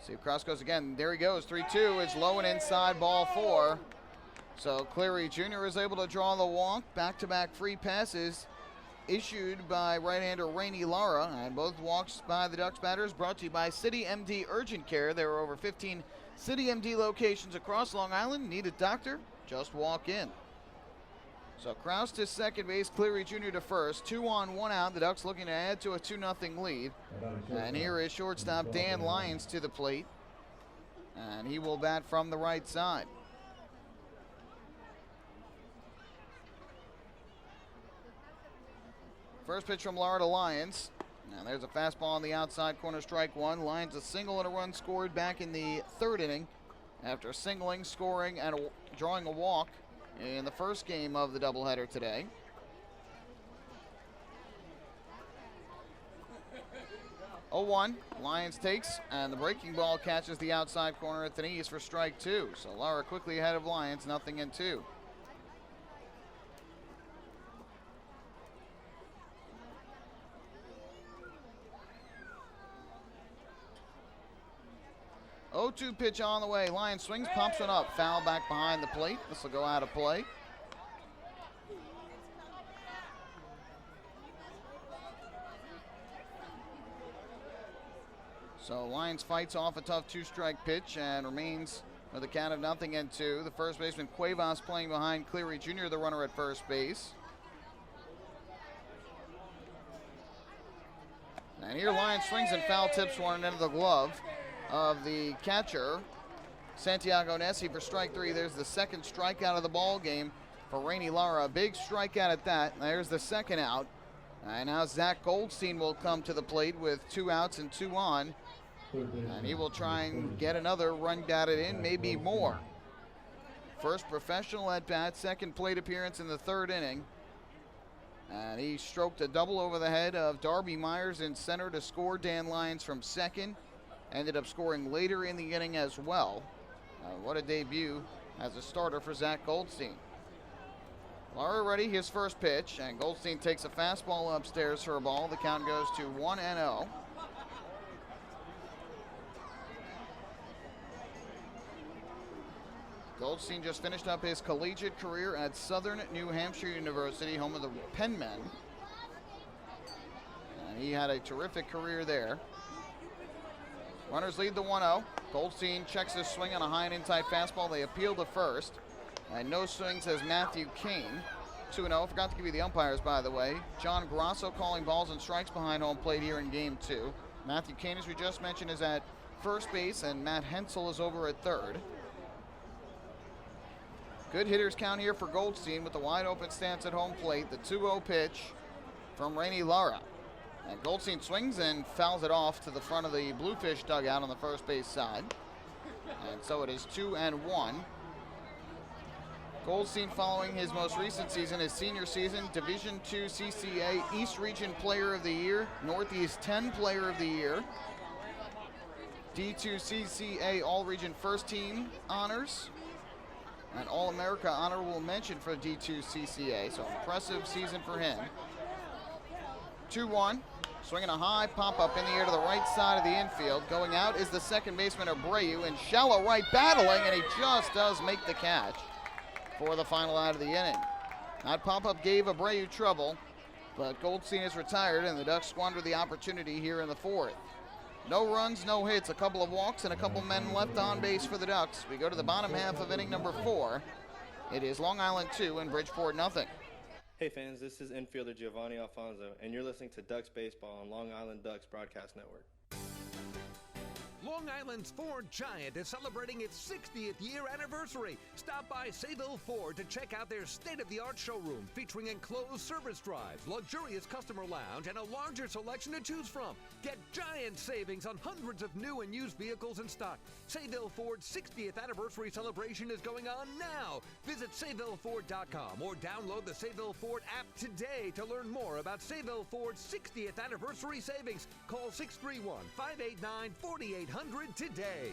See if Krause goes again. There he goes. 3-2. It's low and inside, ball 4. So Cleary Jr. is able to draw the walk. Back-to-back free passes issued by right-hander Rainey Lara. And both walks by the Ducks batters brought to you by City MD Urgent Care. There are over 15 City MD locations across Long Island. Need a doctor? Just walk in. So Krause to second base, Cleary Jr. to first. 2 on, 1 out. The Ducks looking to add to a 2-0 lead. And here is shortstop Dan Lyons to the plate. And he will bat from the right side. First pitch from Lara to Lyons. Now there's a fastball on the outside corner, strike 1. Lyons a single and a run scored back in the 3rd inning after singling, scoring, and drawing a walk in the first game of the doubleheader today. Oh, 1. Lyons takes, and the breaking ball catches the outside corner at the knees for strike 2. So Lara quickly ahead of Lyons, 0-2. Oh, 2 pitch on the way. Lyons swings, pumps one up. Foul back behind the plate. This will go out of play. So Lyons fights off a tough 2-strike pitch and remains with a count of 0-2. The first baseman Cuevas playing behind Cleary Jr., the runner at first base. And here Lyons swings and foul tips one into the glove of the catcher, Santiago Nessie, for strike 3. There's the second strikeout of the ball game for Rainey Lara. A big strikeout at that. There's the second out. And now Zack Goldstein will come to the plate with 2 outs and 2 on. And he will try and get another run batted in, maybe more. First professional at bat, second plate appearance in the 3rd inning. And he stroked a double over the head of Darby Myers in center to score. Dan Lyons from second ended up scoring later in the inning as well. What a debut as a starter for Zack Goldstein. Lara ready, his first pitch, and Goldstein takes a fastball upstairs for a ball. The count goes to 1-0. Goldstein just finished up his collegiate career at Southern New Hampshire University, home of the Penmen. And he had a terrific career there. Runners lead the 1-0. Goldstein checks his swing on a high and in-tight fastball. They appeal to first. And no swing, says Matthew Kane. 2-0. Forgot to give you the umpires, by the way. John Grosso calling balls and strikes behind home plate here in game 2. Matthew Kane, as we just mentioned, is at first base, and Matt Hensel is over at third. Good hitters count here for Goldstein with the wide open stance at home plate. The 2-0 pitch from Rainey Lara. And Goldstein swings and fouls it off to the front of the Bluefish dugout on the first base side. And so it is 2-1. Goldstein, following his most recent season, his senior season, Division II CCA East Region Player of the Year, Northeast 10 Player of the Year, D2 CCA All-Region First Team honors, and All-America honorable mention for D2 CCA. So impressive season for him. 2-1. Swinging a high pop-up in the air to the right side of the infield. Going out is the second baseman, Abreu, in shallow right, battling, and he just does make the catch for the final out of the inning. That pop-up gave Abreu trouble, but Goldstein is retired, and the Ducks squander the opportunity here in the fourth. No runs, no hits, a couple of walks, and a couple men left on base for the Ducks. We go to the bottom half of inning number 4. It is Long Island 2 and Bridgeport nothing. Hey fans, this is infielder Giovanni Alfonso, and you're listening to Ducks Baseball on Long Island Ducks Broadcast Network. Long Island's Ford Giant is celebrating its 60th year anniversary. Stop by Sayville Ford to check out their state-of-the-art showroom featuring enclosed service drives, luxurious customer lounge, and a larger selection to choose from. Get giant savings on hundreds of new and used vehicles in stock. Sayville Ford's 60th anniversary celebration is going on now. Visit SayvilleFord.com or download the Sayville Ford app today to learn more about Sayville Ford's 60th anniversary savings. Call 631-589-4800 today.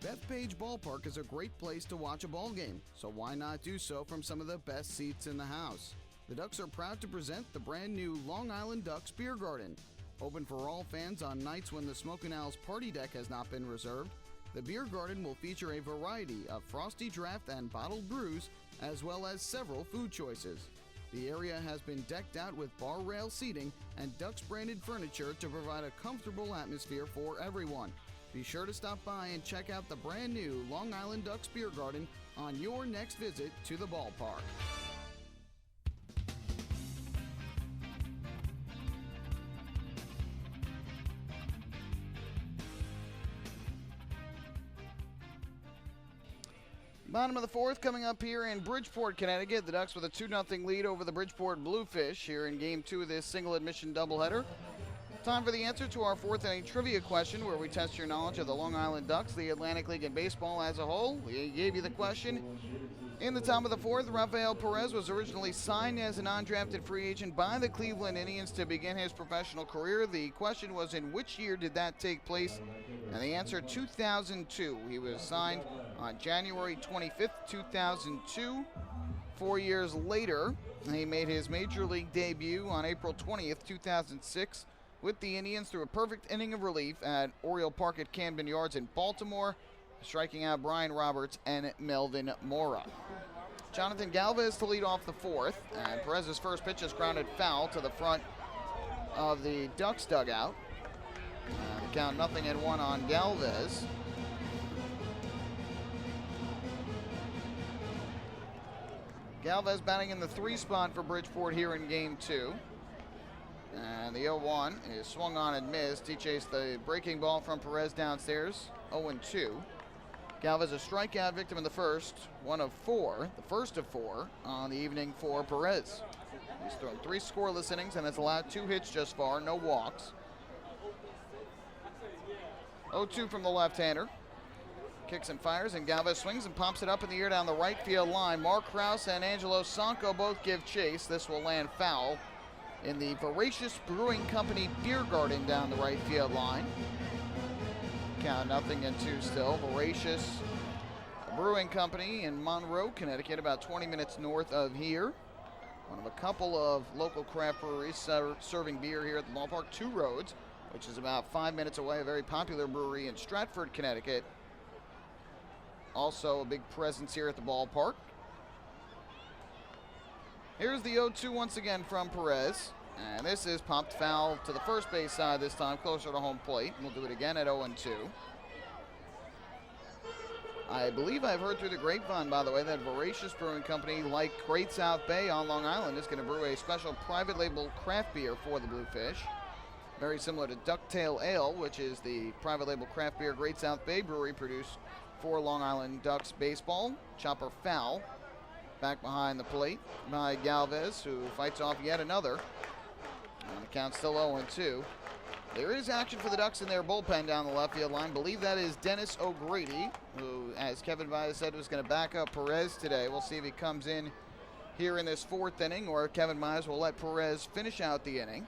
Bethpage Ballpark is a great place to watch a ball game, so why not do so from some of the best seats in the house? The Ducks are proud to present the brand new Long Island Ducks Beer Garden. Open for all fans on nights when the Smokin' Owl's party deck has not been reserved, the Beer Garden will feature a variety of frosty draft and bottled brews, as well as several food choices. The area has been decked out with bar rail seating and Ducks branded furniture to provide a comfortable atmosphere for everyone. Be sure to stop by and check out the brand new Long Island Ducks Beer Garden on your next visit to the ballpark. Bottom of the fourth coming up here in Bridgeport, Connecticut. The Ducks with a 2-0 lead over the Bridgeport Bluefish here in Game 2 of this single admission doubleheader. Time for the answer to our fourth inning trivia question, where we test your knowledge of the Long Island Ducks, the Atlantic League, and baseball as a whole. We gave you the question. In the top of the fourth, Rafael Perez was originally signed as an undrafted free agent by the Cleveland Indians to begin his professional career. The question was, in which year did that take place? And the answer, 2002. He was signed on January 25th, 2002. 4 years later, he made his major league debut on April 20th, 2006 with the Indians through a perfect inning of relief at Oriole Park at Camden Yards in Baltimore, striking out Brian Roberts and Melvin Mora. Jonathan Galvez to lead off the fourth, and Perez's first pitch is grounded foul to the front of the Ducks dugout. The count 0-1 on Galvez. Galvez batting in the 3 spot for Bridgeport here in Game 2. And the 0-1 is swung on and missed. He chased the breaking ball from Perez downstairs, 0-2. Galvez a strikeout victim in the first, 1 of 4, the first of 4 on the evening for Perez. He's thrown 3 scoreless innings and has allowed 2 hits just far, no walks. 0-2 from the left-hander. Kicks and fires, and Galvez swings and pops it up in the air down the right field line. Mark Krause and Angelo Sanko both give chase. This will land foul in the Voracious Brewing Company Beer Garden down the right field line. Count 0-2 still. Voracious Brewing Company in Monroe, Connecticut, about 20 minutes north of here. One of a couple of local craft breweries serving beer here at the ballpark. Two Roads, which is about 5 minutes away, a very popular brewery in Stratford, Connecticut. Also a big presence here at the ballpark. Here's the 0-2 once again from Perez. And this is popped foul to the first base side this time, closer to home plate. We'll do it again at 0-2. I believe I've heard through the grapevine, by the way, that Voracious Brewing Company, like Great South Bay on Long Island, is going to brew a special private label craft beer for the Bluefish. Very similar to Ducktail Ale, which is the private label craft beer Great South Bay Brewery produced for Long Island Ducks baseball. Chopper foul back behind the plate by Galvez, who fights off yet another. And the count's still 0-2. There is action for the Ducks in their bullpen down the left field line. Believe that is Dennis O'Grady, who, as Kevin Baez said, was going to back up Perez today. We'll see if he comes in here in this fourth inning, or Kevin Baez will let Perez finish out the inning.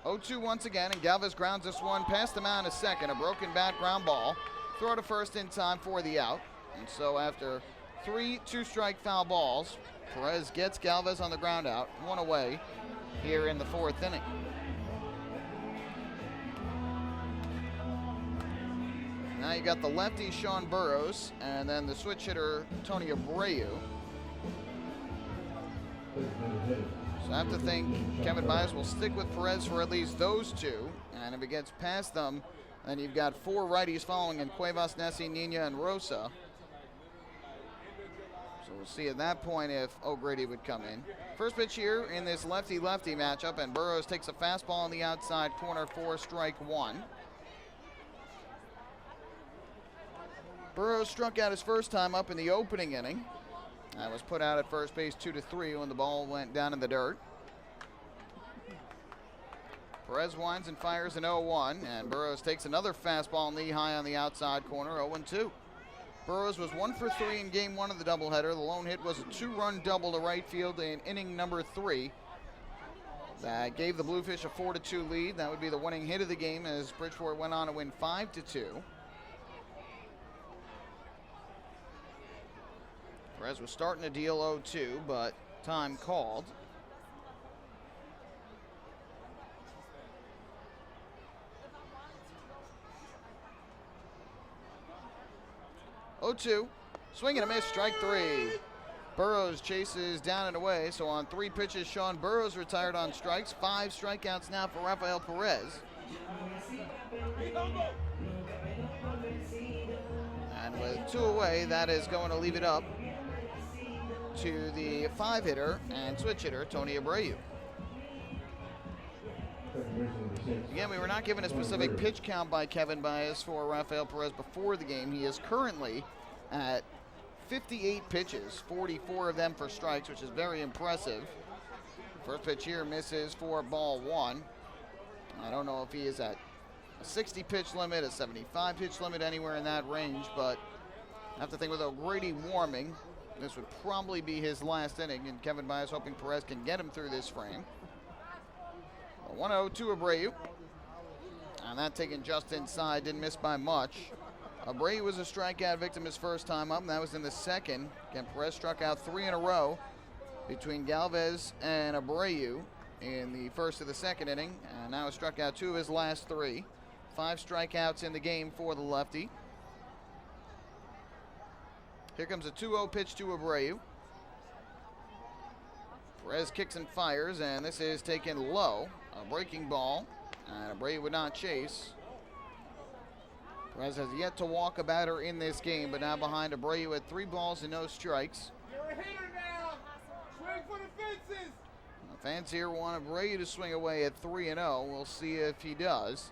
0-2 once again, and Galvez grounds this one past the mound a second. A broken bat ground ball. Throw to first in time for the out. And so after 3 two-strike foul balls, Perez gets Galvez on the ground out, 1 away here in the fourth inning. Now you got the lefty Sean Burrows and then the switch hitter Tony Abreu. So I have to think Kevin Baez will stick with Perez for at least those two. And if it gets past them, then you've got 4 righties following in Cuevas, Nessie, Nina, and Rosa. So we'll see at that point if O'Grady would come in. First pitch here in this lefty-lefty matchup, and Burrows takes a fastball on the outside corner for strike 1. Burrows struck out his first time up in the opening inning. That was put out at first base 2-3 when the ball went down in the dirt. Perez winds and fires an 0-1, and Burrows takes another fastball knee high on the outside corner, 0-2. Burrows was 1 for 3 in game 1 of the doubleheader. The lone hit was a 2-run double to right field in inning number 3. That gave the Bluefish a 4-2 lead. That would be the winning hit of the game as Bridgeport went on to win 5-2. Perez was starting to deal 0-2, but time called. Swing and a miss, strike 3. Burrows chases down and away, so on 3 pitches, Sean Burrows retired on strikes. 5 strikeouts now for Rafael Perez. And with 2 away, that is going to leave it up to the 5-hitter and switch hitter, Tony Abreu. Again, we were not given a specific pitch count by Kevin Baez for Rafael Perez before the game. He is currently at 58 pitches, 44 of them for strikes, which is very impressive. First pitch here misses for ball 1. I don't know if he is at a 60 pitch limit, a 75 pitch limit, anywhere in that range, but I have to think with O'Grady warming, this would probably be his last inning, and Kevin Baez hoping Perez can get him through this frame. 1-0 to Abreu. And that taken just inside, didn't miss by much. Abreu was a strikeout victim his first time up, and that was in the second. Again, Perez struck out 3 in a row between Galvez and Abreu in the first of the second inning, and now has struck out 2 of his last 3. 5 strikeouts in the game for the lefty. Here comes a 2-0 pitch to Abreu. Perez kicks and fires, and this is taken low. A breaking ball, and Abreu would not chase. Perez has yet to walk a batter in this game, but now behind Abreu at 3 balls and no strikes. You're a hitter now. Swing for the fences. The fans here want Abreu to swing away at 3-0. We'll see if he does.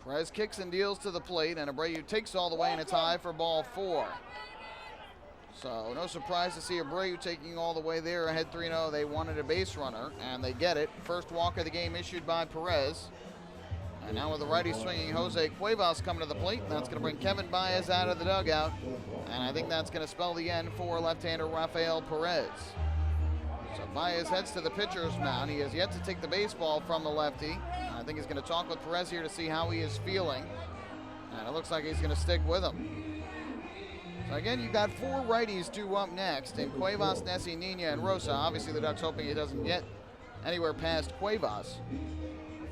Perez kicks and deals to the plate, and Abreu takes all the way, and it's high for ball 4. So no surprise to see Abreu taking all the way there ahead 3-0. They wanted a base runner, and they get it. First walk of the game issued by Perez. And now with the righty swinging Jose Cuevas coming to the plate, that's going to bring Kevin Baez out of the dugout. And I think that's going to spell the end for left-hander Rafael Perez. So Baez heads to the pitcher's mound. He has yet to take the baseball from the lefty. And I think he's going to talk with Perez here to see how he is feeling. And it looks like he's going to stick with him. So again, you've got 4 righties due up next in Cuevas, Nessie, Nina, and Rosa. Obviously, the Ducks hoping he doesn't get anywhere past Cuevas.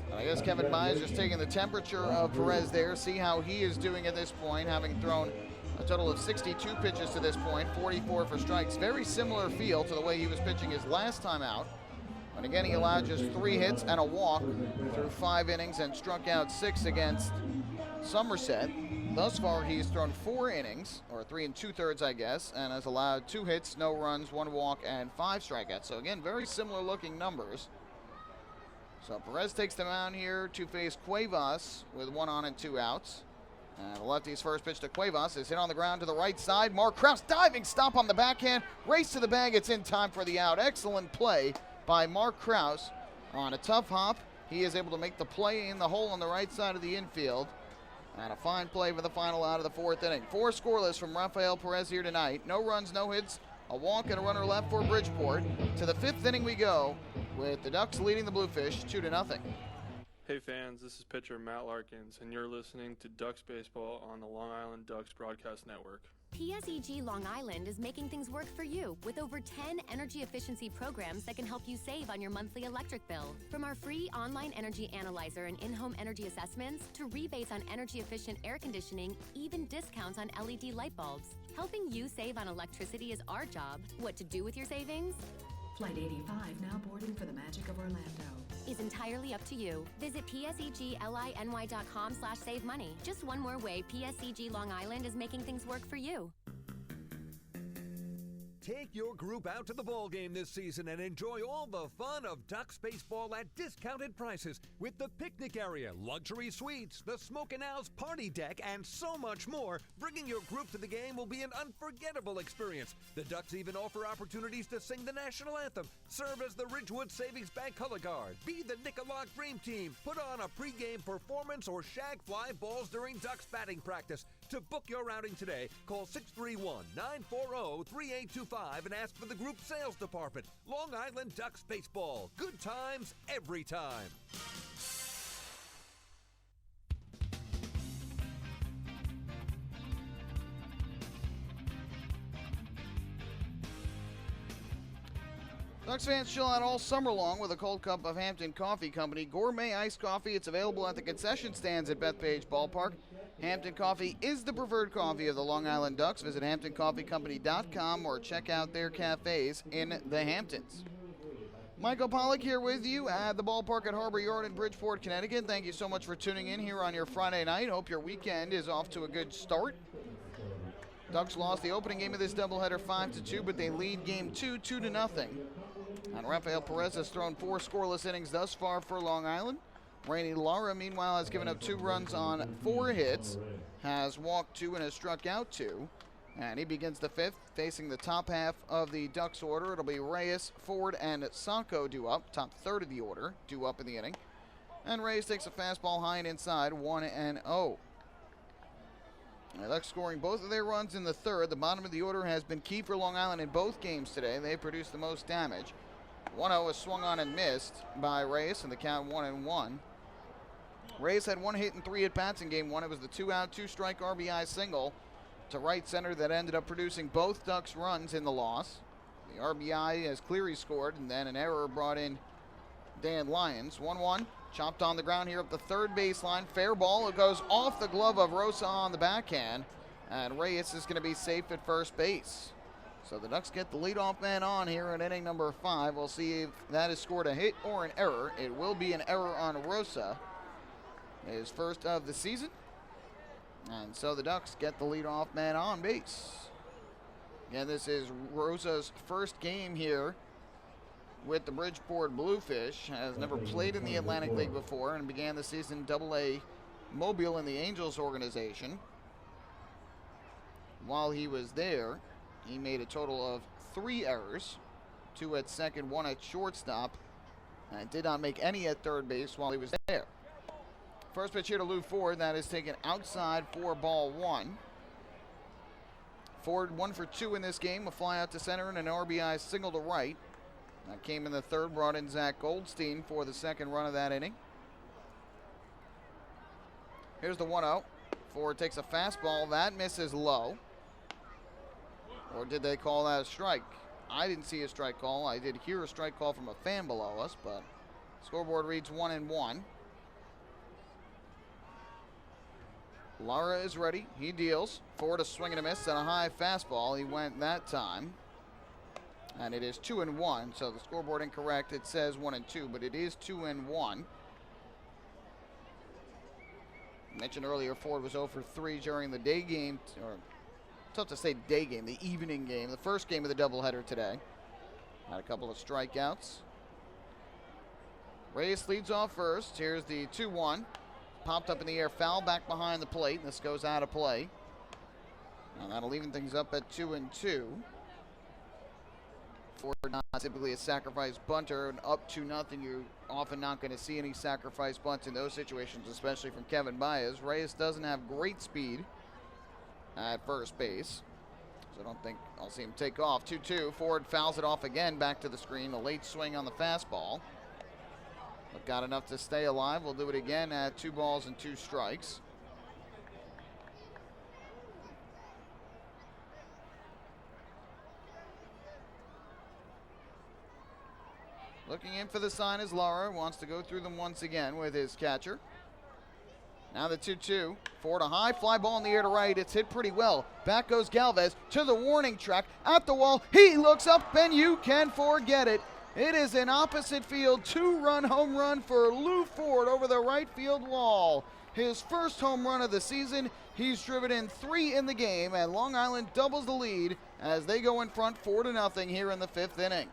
But I guess Kevin Baez just taking the temperature of Perez there, see how he is doing at this point, having thrown a total of 62 pitches to this point, 44 for strikes. Very similar feel to the way he was pitching his last time out. But again, he allowed just 3 hits and a walk through 5 innings and struck out 6 against Somerset. Thus far, he's thrown 4 innings, or 3 2/3, I guess, and has allowed 2 hits, no runs, 1 walk, and 5 strikeouts. So again, very similar looking numbers. So Perez takes the mound here to face Cuevas with 1 on and 2 outs. And the lefty's first pitch to Cuevas is hit on the ground to the right side. Mark Krause diving stop on the backhand. Race to the bag. It's in time for the out. Excellent play by Mark Krause on a tough hop. He is able to make the play in the hole on the right side of the infield. And a fine play for the final out of the fourth inning. 4 scoreless from Rafael Perez here tonight. No runs, no hits, a walk and a runner left for Bridgeport. To the 5th inning we go with the Ducks leading the Bluefish 2-0. Hey fans, this is pitcher Matt Larkins, and you're listening to Ducks Baseball on the Long Island Ducks Broadcast Network. PSEG Long Island is making things work for you with over 10 energy efficiency programs that can help you save on your monthly electric bill. From our free online energy analyzer and in-home energy assessments to rebates on energy efficient air conditioning, even discounts on LED light bulbs. Helping you save on electricity is our job. What to do with your savings? Flight 85 now boarding for the magic of Orlando. Is entirely up to you. Visit pseglyny.com/save money. Just one more way PSEG Long Island is making things work for you. Take your group out to the ball game this season and enjoy all the fun of Ducks baseball at discounted prices with the picnic area, luxury suites, the Smokin' Owls party deck, and so much more. Bringing your group to the game will be an unforgettable experience. The Ducks even offer opportunities to sing the national anthem, serve as the Ridgewood Savings Bank color guard, be the Nicolak Dream Team, put on a pregame performance, or shag fly balls during Ducks batting practice. To book your outing today, call 631-940-3825 and ask for the group sales department. Long Island Ducks Baseball. Good times every time. Ducks fans chill out all summer long with a cold cup of Hampton Coffee Company gourmet iced coffee. It's available at the concession stands at Bethpage Ballpark. Hampton Coffee is the preferred coffee of the Long Island Ducks. Visit HamptonCoffeeCompany.com or check out their cafes in the Hamptons. Michael Pollock here with you at the Ballpark at Harbor Yard in Bridgeport, Connecticut. Thank you so much for tuning in here on your Friday night. Hope your weekend is off to a good start. Ducks lost the opening game of this doubleheader 5-2, but they lead game 2 2-0. And Rafael Perez has thrown 4 scoreless innings thus far for Long Island. Rainey Lara, meanwhile, has given up 2 runs on 4 hits, has walked 2 and has struck out 2. And he begins the 5th, facing the top half of the Ducks order. It'll be Reyes, Ford, and Sanko due up, top third of the order, due up in the inning. And Reyes takes a fastball high and inside, 1-0. The Ducks scoring both of their runs in the 3rd. The bottom of the order has been key for Long Island in both games today. They produced the most damage. 1-0 was swung on and missed by Reyes, and the count 1-1. Reyes had 1 hit and 3 at-bats in game 1. It was the 2-out, 2-strike RBI single to right center that ended up producing both Ducks runs in the loss. The RBI as Cleary scored, and then an error brought in Dan Lyons. 1-1, chopped on the ground here up the third baseline. Fair ball. It goes off the glove of Rosa on the backhand, and Reyes is going to be safe at first base. So the Ducks get the leadoff man on here in inning number 5. We'll see if that has scored a hit or an error. It will be an error on Rosa, his first of the season. And so the Ducks get the leadoff man on base. Again, this is Rosa's first game here with the Bridgeport Bluefish. Has never played in the Atlantic League before and began the season AA Mobile in the Angels organization. While he was there, he made a total of 3 errors, 2 at second, 1 at shortstop, and did not make any at third base while he was there. First pitch here to Lou Ford. That is taken outside for ball 1. Ford 1 for 2 in this game. A fly out to center and an RBI single to right. That came in the 3rd. Brought in Zack Goldstein for the 2nd run of that inning. Here's the 1-0. Ford takes a fastball. That misses low. Or did they call that a strike? I didn't see a strike call. I did hear a strike call from a fan below us, but scoreboard reads 1-1. Lara is ready. He deals. Ford a swing and a miss and a high fastball. He went that time. And it is 2-1. So the scoreboard incorrect. It says 1-2, but it is 2-1. Mentioned earlier, Ford was 0 for 3 during the day game, or tough to say day game, the evening game, the first game of the doubleheader today. Had a couple of strikeouts. Reyes leads off first. Here's the 2-1. popped up in the air, foul back behind the plate, and this goes out of play. And that'll even things up at 2-2. Ford not typically a sacrifice bunter, and up 2-0, you're often not going to see any sacrifice bunts in those situations, especially from Kevin Baez. Reyes doesn't have great speed at first base, so I don't think I'll see him take off. 2-2, Ford fouls it off again, back to the screen. A late swing on the fastball, but got enough to stay alive. We'll do it again at 2 balls and 2 strikes. Looking in for the sign is Lara. Wants to go through them once again with his catcher. Now the 2-2. Ford a high fly ball in the air to right. It's hit pretty well. Back goes Galvez to the warning track at the wall. He looks up and you can forget it. It is an opposite field 2-run home run for Lou Ford over the right field wall. His first home run of the season. He's driven in 3 in the game, and Long Island doubles the lead as they go in front 4-0 here in the 5th inning.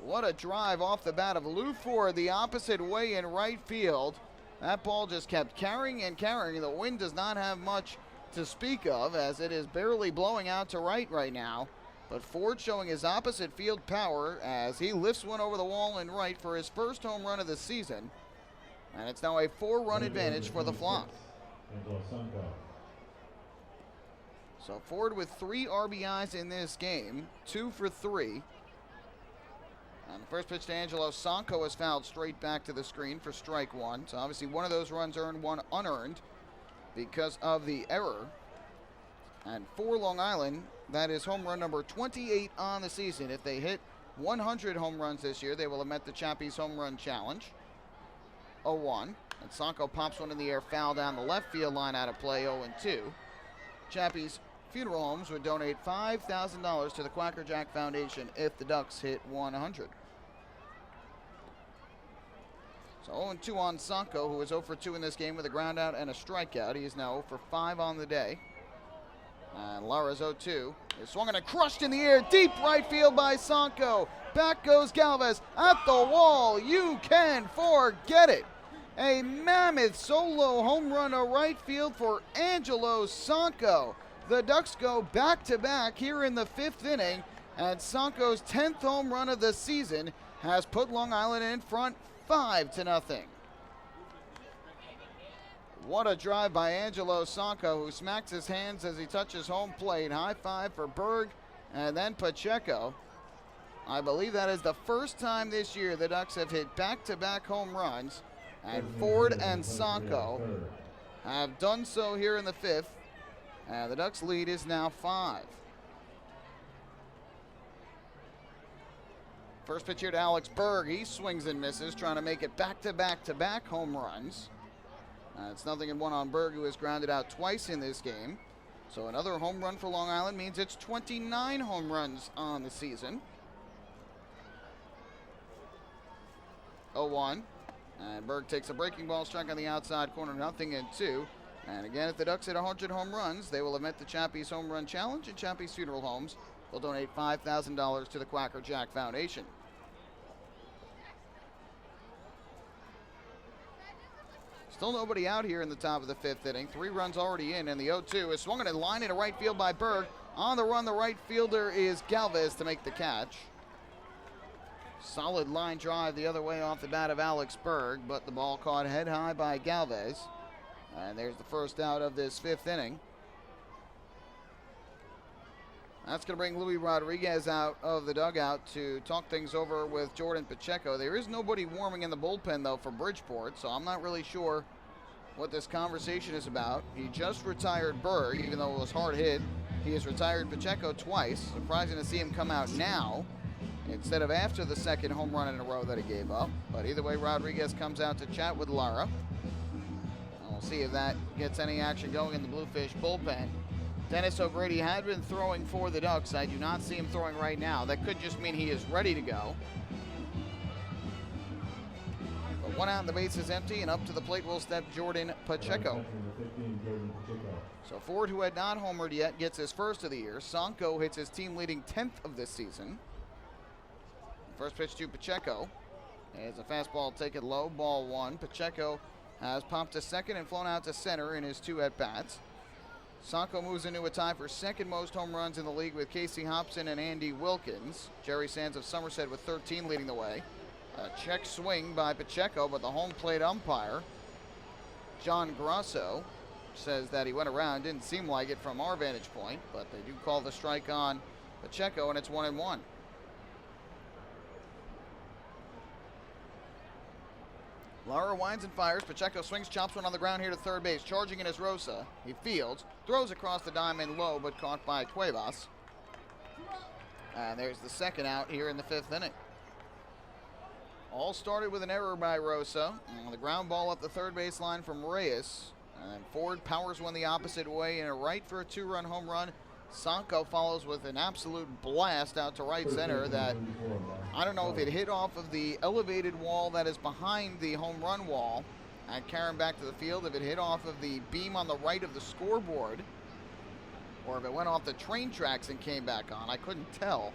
What a drive off the bat of Lou Ford the opposite way in right field. That ball just kept carrying and carrying. The wind does not have much to speak of, as it is barely blowing out to right now. But Ford showing his opposite field power as he lifts one over the wall in right for his first home run of the season. And it's now a 4-run advantage for the Flock. So Ford with 3 RBIs in this game, 2 for 3. And the first pitch to Angelo Sanko is fouled straight back to the screen for strike 1. So obviously one of those runs earned, one unearned because of the error. And for Long Island, that is home run number 28 on the season. If they hit 100 home runs this year, they will have met the Chappies home run challenge. 0-1. And Sanko pops one in the air, foul down the left field line, out of play, 0-2. Chappies Funeral Homes would donate $5,000 to the Quacker Jack Foundation if the Ducks hit 100. So 0-2 on Sanko, who is 0 for 2 in this game with a ground out and a strikeout. He is now 0 for 5 on the day. And Lara's 0-2 is swung and crushed in the air, deep right field by Sanko. Back goes Galvez at the wall. You can forget it. A mammoth solo home run to right field for Angelo Sanko. The Ducks go back-to-back here in the 5th inning, and Sanko's 10th home run of the season has put Long Island in front 5-0. What a drive by Angelo Sanko, who smacks his hands as he touches home plate. High five for Berg and then Pacheco. I believe that is the first time this year the Ducks have hit back-to-back home runs, and Ford and Sanko have done so here in the 5th. And the Ducks' lead is now 5. First pitch here to Alex Berg. He swings and misses, trying to make it back-to-back-to-back home runs. It's 0-1 on Berg, who has grounded out twice in this game. So another home run for Long Island means it's 29 home runs on the season. 0-1. And Berg takes a breaking ball strike on the outside corner, 0-2. And again, if the Ducks hit 100 home runs, they will have met the Chappies Home Run Challenge, and Chappies Funeral Homes will donate $5,000 to the Quacker Jack Foundation. Still nobody out here in the top of the 5th inning. 3 runs already in, and the 0-2 is swung and line into right field by Berg. On the run, the right fielder is Galvez to make the catch. Solid line drive the other way off the bat of Alex Berg, but the ball caught head high by Galvez. And there's the first out of this 5th inning. That's going to bring Luis Rodriguez out of the dugout to talk things over with Jordan Pacheco. There is nobody warming in the bullpen, though, for Bridgeport, so I'm not really sure what this conversation is about. He just retired Berg, even though it was hard hit. He has retired Pacheco twice. Surprising to see him come out now instead of after the second home run in a row that he gave up. But either way, Rodriguez comes out to chat with Lara. We'll see if that gets any action going in the Bluefish bullpen. Dennis O'Grady had been throwing for the Ducks. I do not see him throwing right now. That could just mean he is ready to go. But 1 out and the base is empty, and up to the plate will step Jordan Pacheco. So Ford, who had not homered yet, gets his first of the year. Sanko hits his team-leading 10th of this season. First pitch to Pacheco. As a fastball taken low, ball one. Pacheco has popped to second and flown out to center in his 2 at-bats. Sanko moves into a tie for second most home runs in the league with Casey Hobson and Andy Wilkins. Jerry Sands of Somerset with 13 leading the way. A check swing by Pacheco, but the home plate umpire, John Grosso, says that he went around. Didn't seem like it from our vantage point, but they do call the strike on Pacheco, and it's 1-1. Lara winds and fires. Pacheco swings, chops one on the ground here to third base. Charging in is Rosa. He fields, throws across the diamond low, but caught by Cuevas. And there's the second out here in the 5th inning. All started with an error by Rosa. And the ground ball up the third base line from Reyes. And then Ford powers one the opposite way in a right for a 2-run home run. Sanko follows with an absolute blast out to right center that I don't know if it hit off of the elevated wall that is behind the home run wall and carry him back to the field, if it hit off of the beam on the right of the scoreboard, or if it went off the train tracks and came back on. I couldn't tell.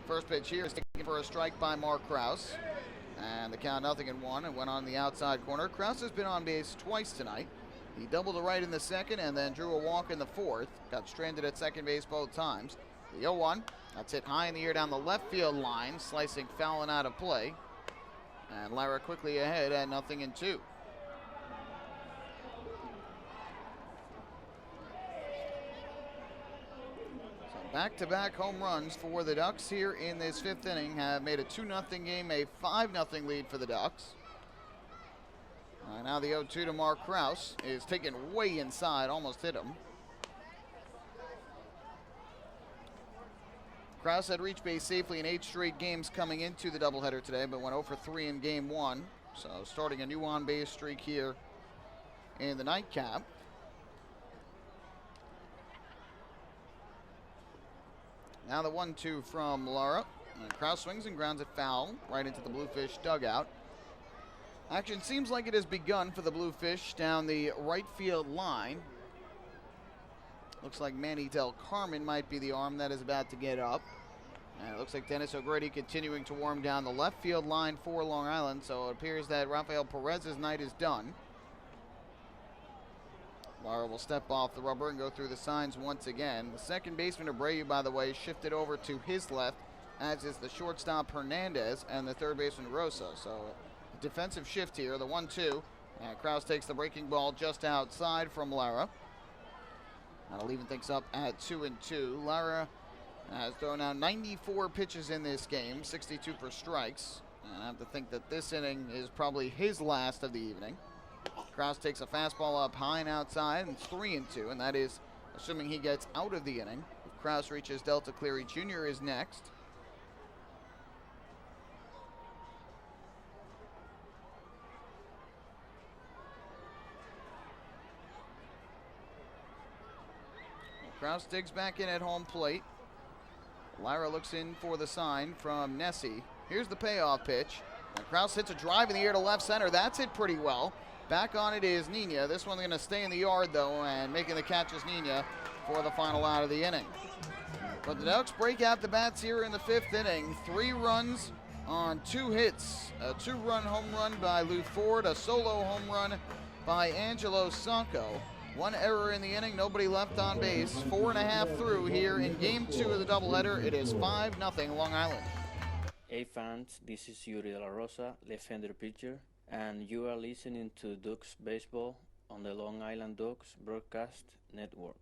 First pitch here is taken for a strike by Mark Krause. And the count 0-1 and went on the outside corner. Krause has been on base twice tonight. He doubled to right in the second and then drew a walk in the 4th. Got stranded at second base both times. The 0-1, that's hit high in the air down the left field line, slicing foul and out of play. And Lara quickly ahead at 0-2. So back-to-back home runs for the Ducks here in this 5th inning have made a 2-0 game, a 5-0 lead for the Ducks. Now the 0-2 to Mark Krause is taken way inside, almost hit him. Krause had reached base safely in 8 straight games coming into the doubleheader today, but went 0 for 3 in game 1. So starting a new on-base streak here in the nightcap. Now the 1-2 from Lara. And Krause swings and grounds it foul right into the Bluefish dugout. Action seems like it has begun for the Bluefish down the right field line. Looks like Manny Del Carmen might be the arm that is about to get up. And it looks like Dennis O'Grady continuing to warm down the left field line for Long Island, so it appears that Rafael Perez's night is done. Lara will step off the rubber and go through the signs once again. The second baseman, Abreu, by the way, shifted over to his left, as is the shortstop Hernandez and the third baseman Rosa. So defensive shift here, the 1-2. And Krause takes the breaking ball just outside from Lara. That'll even things up at 2-2. Lara has thrown out 94 pitches in this game, 62 for strikes. And I have to think that this inning is probably his last of the evening. Krause takes a fastball up high and outside, and 3-2, and that is assuming he gets out of the inning. If Krause reaches, Delta Cleary Jr. is next. Krause digs back in at home plate. Lara looks in for the sign from Nessie. Here's the payoff pitch. And Krause hits a drive in the air to left center. That's hit pretty well. Back on it is Nina. This one's going to stay in the yard, though, and making the catch is Nina for the final out of the inning. But the Ducks break out the bats here in the 5th inning. 3 runs on 2 hits. A 2-run home run by Lou Ford, a solo home run by Angelo Sanko. 1 error in the inning, nobody left on base. 4.5 through here in game 2 of the doubleheader. It is 5-0 Long Island. Hey fans, this is Yuri De La Rosa, left-hander pitcher, and you are listening to Ducks Baseball on the Long Island Ducks Broadcast Network.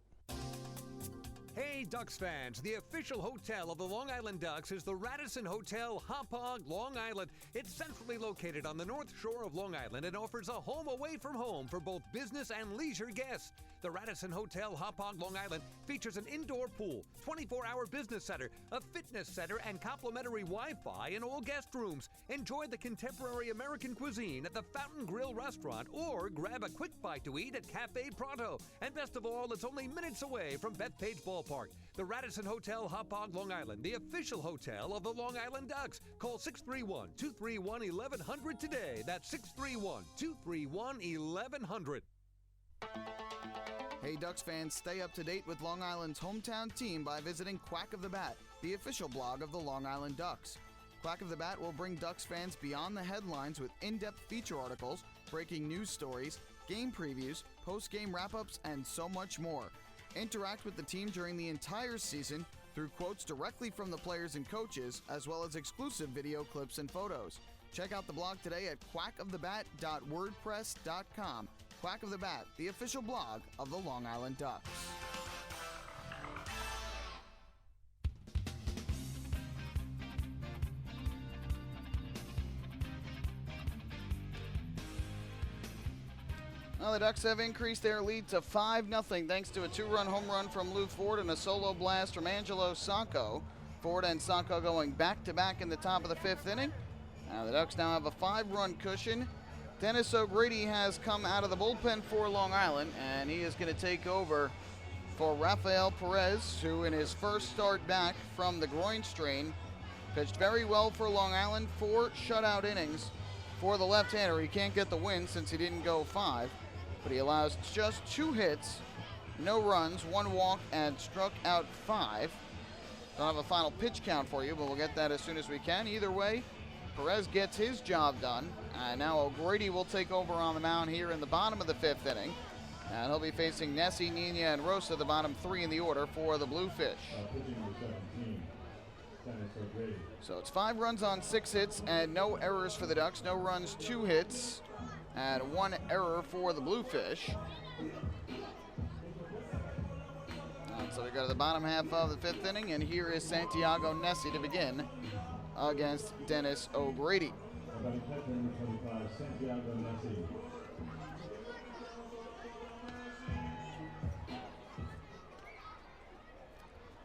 Hey Ducks fans, the official hotel of the Long Island Ducks is the Radisson Hotel Hauppauge, Long Island. It's centrally located on the north shore of Long Island and offers a home away from home for both business and leisure guests. The Radisson Hotel Hauppauge, Long Island features an indoor pool, 24-hour business center, a fitness center, and complimentary Wi-Fi in all guest rooms. Enjoy the contemporary American cuisine at the Fountain Grill restaurant or grab a quick bite to eat at Cafe Pronto. And best of all, it's only minutes away from Bethpage Ballpark. The Radisson Hotel Hauppauge, Long Island, the official hotel of the Long Island Ducks. Call 631-231-1100 today. That's 631-231-1100. Hey Ducks fans, stay up to date with Long Island's hometown team by visiting Quack of the Bat, the official blog of the Long Island Ducks. Quack of the Bat will bring Ducks fans beyond the headlines with in-depth feature articles, breaking news stories, game previews, post-game wrap-ups, and so much more. Interact with the team during the entire season through quotes directly from the players and coaches, as well as exclusive video clips and photos. Check out the blog today at quackofthebat.wordpress.com. Quack of the Bat, the official blog of the Long Island Ducks. Well, the Ducks have increased their lead to 5-0 thanks to a 2-run home run from Lou Ford and a solo blast from Angelo Sacco. Ford and Sacco going back-to-back in the top of the 5th inning. Now the Ducks now have a 5-run cushion. Dennis O'Grady has come out of the bullpen for Long Island, and he is going to take over for Rafael Perez, who in his first start back from the groin strain pitched very well for Long Island, 4 shutout innings for the left-hander. He can't get the win since he didn't go 5. But he allows just 2 hits, no runs, 1 walk, and struck out 5. Don't have a final pitch count for you, but we'll get that as soon as we can. Either way, Perez gets his job done. And now O'Grady will take over on the mound here in the bottom of the 5th inning. And he'll be facing Nessie, Nina, and Rosa, the bottom 3 in the order for the Bluefish. So it's 5 runs on 6 hits and no errors for the Ducks. No runs, 2 hits. And 1 error for the Bluefish. So we go to the bottom half of the 5th inning, and here is Santiago Nessie to begin against Dennis O'Grady.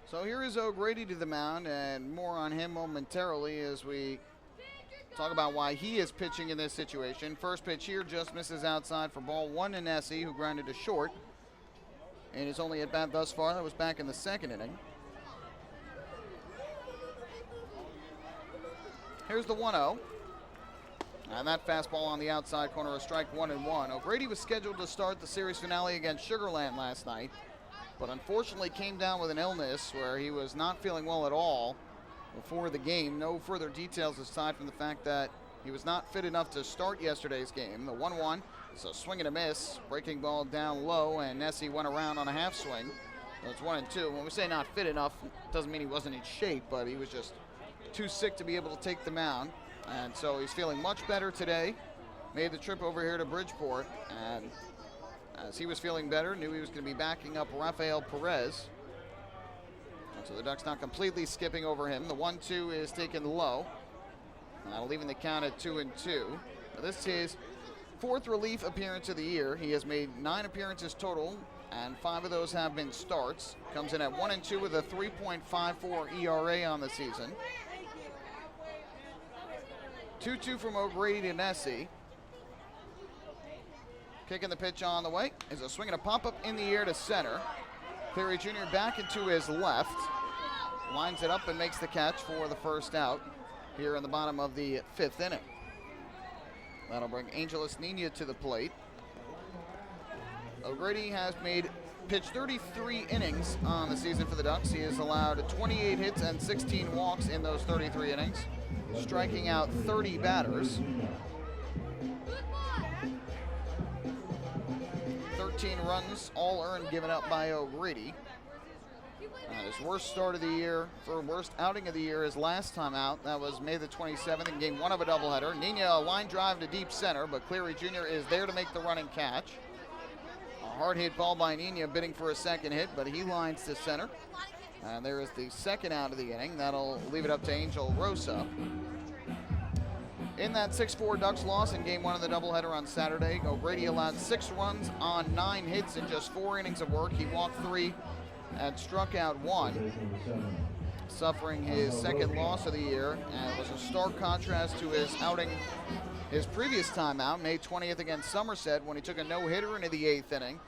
So here is O'Grady to the mound, and more on him momentarily as we talk about why he is pitching in this situation. First pitch here just misses outside for ball 1 to Nessie, who grounded to short. And his only at bat thus far, that was back in the 2nd inning. Here's the 1-0. And that fastball on the outside corner, a strike 1-1. O'Grady was scheduled to start the series finale against Sugarland last night, but unfortunately came down with an illness where he was not feeling well at all before the game. No further details aside from the fact that he was not fit enough to start yesterday's game. The 1-1 is a swing and a miss, breaking ball down low, and Nessie went around on a half swing. So it's 1-2. When we say not fit enough, doesn't mean he wasn't in shape, but he was just too sick to be able to take the mound. And so he's feeling much better today. Made the trip over here to Bridgeport, and as he was feeling better, knew he was going to be backing up Rafael Perez. So the Ducks not completely skipping over him. The 1-2 is taken low. And that'll leave the count at 2-2. Now this is his 4th relief appearance of the year. He has made 9 appearances total, and 5 of those have been starts. Comes in at 1-2 with a 3.54 ERA on the season. 2-2 from O'Grady to Nessie. Kicking the pitch on the way is a swing and a pop-up in the air to center. Cleary Jr. back into his left. Lines it up and makes the catch for the first out here in the bottom of the 5th inning. That'll bring Angelos Nina to the plate. O'Grady has pitched 33 innings on the season for the Ducks. He has allowed 28 hits and 16 walks in those 33 innings, striking out 30 batters. 13 runs, all earned, given up by O'Grady. His worst start of the year, for worst outing of the year, his last time out. That was May the 27th in game 1 of a doubleheader. Nina, a line drive to deep center, but Cleary Jr. is there to make the running catch. A hard hit ball by Nina, bidding for a second hit, but he lines to center. And there is the 2nd out of the inning. That'll leave it up to Angel Rosa. In that 6-4 Ducks loss in game 1 of the doubleheader on Saturday, O'Grady allowed 6 runs on 9 hits in just 4 innings of work. He walked 3 and struck out 1, suffering his 2nd loss of the year, and it was a stark contrast to his outing his previous time out, May 20th against Somerset, when he took a no-hitter into the 8th inning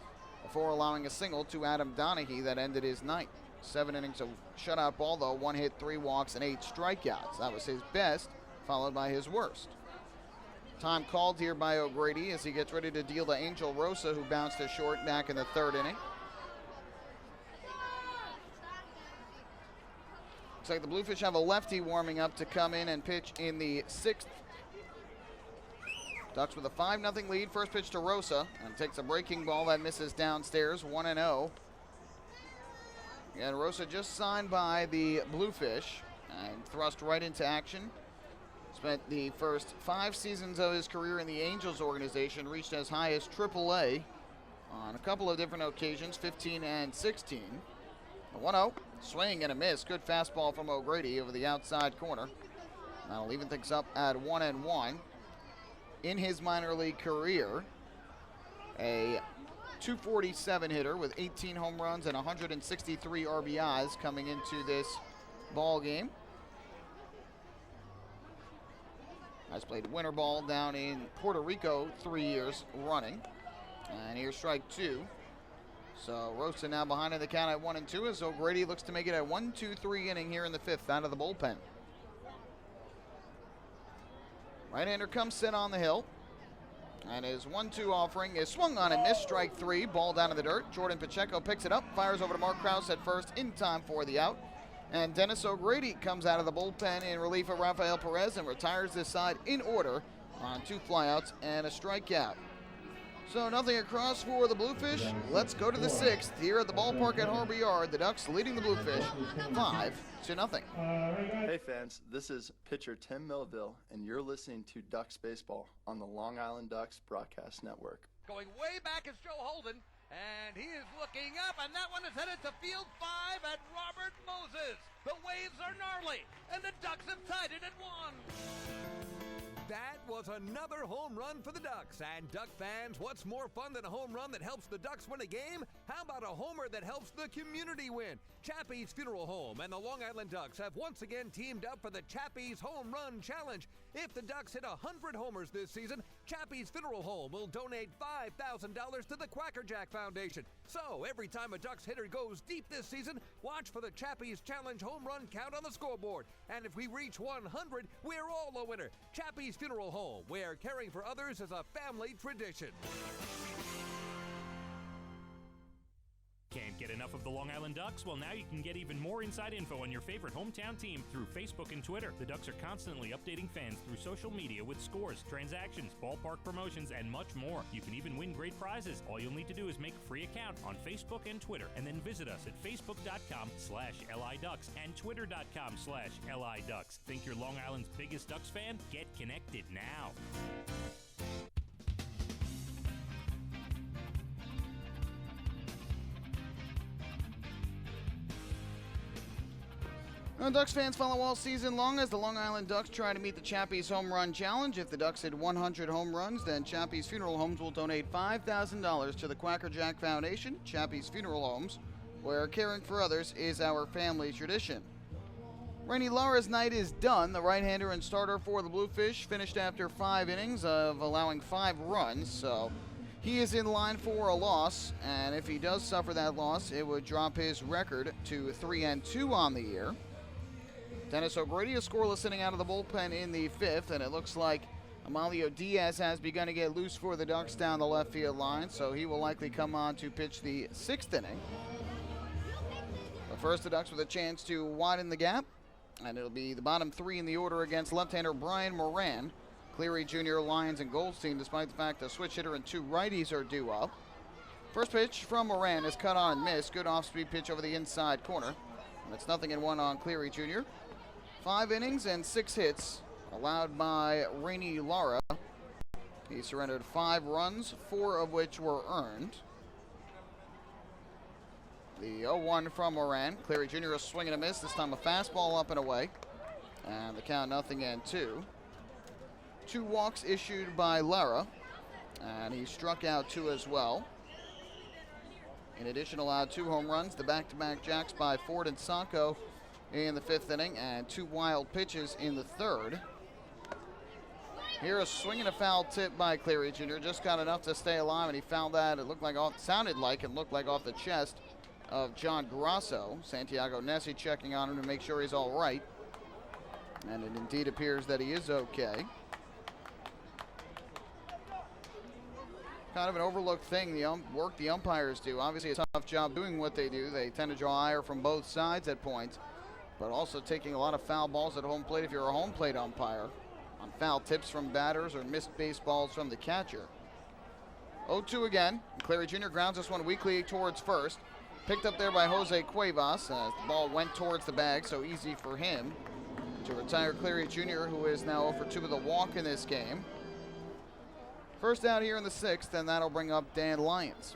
before allowing a single to Adam Donaghy that ended his night. 7 innings of shutout ball, though, 1 hit, 3 walks, and 8 strikeouts. That was his best, followed by his worst. Time called here by O'Grady as he gets ready to deal to Angel Rosa, who bounced to short back in the 3rd inning. Looks like the Bluefish have a lefty warming up to come in and pitch in the 6th. Ducks with a 5-0 lead. First pitch to Rosa, and takes a breaking ball that misses downstairs, 1-0. And Rosa just signed by the Bluefish and thrust right into action. Spent the first 5 seasons of his career in the Angels organization, reached as high as AAA on a couple of different occasions, 15 and 16. A 1-0, swing and a miss. Good fastball from O'Grady over the outside corner. That'll even things up at 1-1. In his minor league career, a .247 hitter with 18 home runs and 163 RBIs coming into this ball game. Has played winter ball down in Puerto Rico 3 years running. And here's strike 2. So Rosa now behind in the count at 1-2 as O'Grady looks to make it a 1-2-3 inning here in the 5th out of the bullpen. Right-hander comes set on the hill. And his 1-2 offering is swung on and missed. Strike 3. Ball down in the dirt. Jordan Pacheco picks it up. Fires over to Mark Krause at first in time for the out. And Dennis O'Grady comes out of the bullpen in relief of Rafael Perez and retires this side in order on 2 flyouts and a strikeout. So nothing across for the Bluefish. Let's go to the 6th here at the ballpark at Harbor Yard. The Ducks leading the Bluefish 5-0. Hey fans, this is pitcher Tim Melville, and you're listening to Ducks Baseball on the Long Island Ducks Broadcast Network. Going way back is Joe Holden, and he is looking up, and that one is headed to field 5 at Robert Moses. The waves are gnarly, and the Ducks have tied it at 1. That was another home run for the Ducks. And Duck fans, what's more fun than a home run that helps the Ducks win a game? How about a homer that helps the community win? Chappie's Funeral Home and the Long Island Ducks have once again teamed up for the Chappie's Home Run Challenge. If the Ducks hit 100 homers this season, Chappie's Funeral Home will donate $5,000 to the Quackerjack Foundation. So every time a Ducks hitter goes deep this season, watch for the Chappie's Challenge home run count on the scoreboard. And if we reach 100, we're all a winner. Chappie's Funeral Home, where caring for others is a family tradition. Can't get enough of the Long Island Ducks? Well, now you can get even more inside info on your favorite hometown team through Facebook and Twitter. The Ducks are constantly updating fans through social media with scores, transactions, ballpark promotions, and much more. You can even win great prizes. All you'll need to do is make a free account on Facebook and Twitter, and then visit us at facebook.com/LIDucks and twitter.com/LIDucks. Think you're Long Island's biggest Ducks fan? Get connected now. Well, Ducks fans follow all season long as the Long Island Ducks try to meet the Chappie's Home Run Challenge. If the Ducks hit 100 home runs, then Chappie's Funeral Homes will donate $5,000 to the Quackerjack Foundation. Chappie's Funeral Homes, where caring for others is our family tradition. Rainey Lara's night is done. The right-hander and starter for the Bluefish finished after 5 innings of allowing 5 runs, so he is in line for a loss, and if he does suffer that loss, it would drop his record to 3-2 on the year. Dennis O'Grady is scoreless inning out of the bullpen in the 5th, and it looks like Amalio Diaz has begun to get loose for the Ducks down the left field line, so he will likely come on to pitch the 6th inning. But first, the Ducks with a chance to widen the gap, and it'll be the bottom 3 in the order against left-hander Brian Moran. Cleary Jr., Lyons, and Goldstein, despite the fact the switch hitter and 2 righties are due up. First pitch from Moran is cut on and missed. Good off-speed pitch over the inside corner. And it's 0-1 on Cleary Jr. 5 innings and 6 hits allowed by Rainey Lara. He surrendered 5 runs, 4 of which were earned. The 0-1 from Moran. Cleary Jr. a swing and a miss, this time a fastball up and away. And the count 0-2. 2 walks issued by Lara, and he struck out 2 as well. In addition, allowed 2 home runs, the back-to-back jacks by Ford and Sacco in the 5th inning, and 2 wild pitches in the 3rd. Here a swing and a foul tip by Cleary Jr. Just got enough to stay alive, and he fouled that. It looked like off the chest of John Grasso. Santiago Nessi checking on him to make sure he's all right, and it indeed appears that he is okay. Kind of an overlooked thing, the work the umpires do. Obviously a tough job doing what they do. They tend to draw ire from both sides at points. but also taking a lot of foul balls at home plate if you're a home plate umpire, on foul tips from batters or missed baseballs from the catcher. 0-2 again. Cleary Jr. grounds this one weakly towards first. Picked up there by Jose Cuevas. The ball went towards the bag, so easy for him to retire Cleary Jr., who is now 0 for 2 with a walk in this game. First out here in the 6th, and that'll bring up Dan Lyons.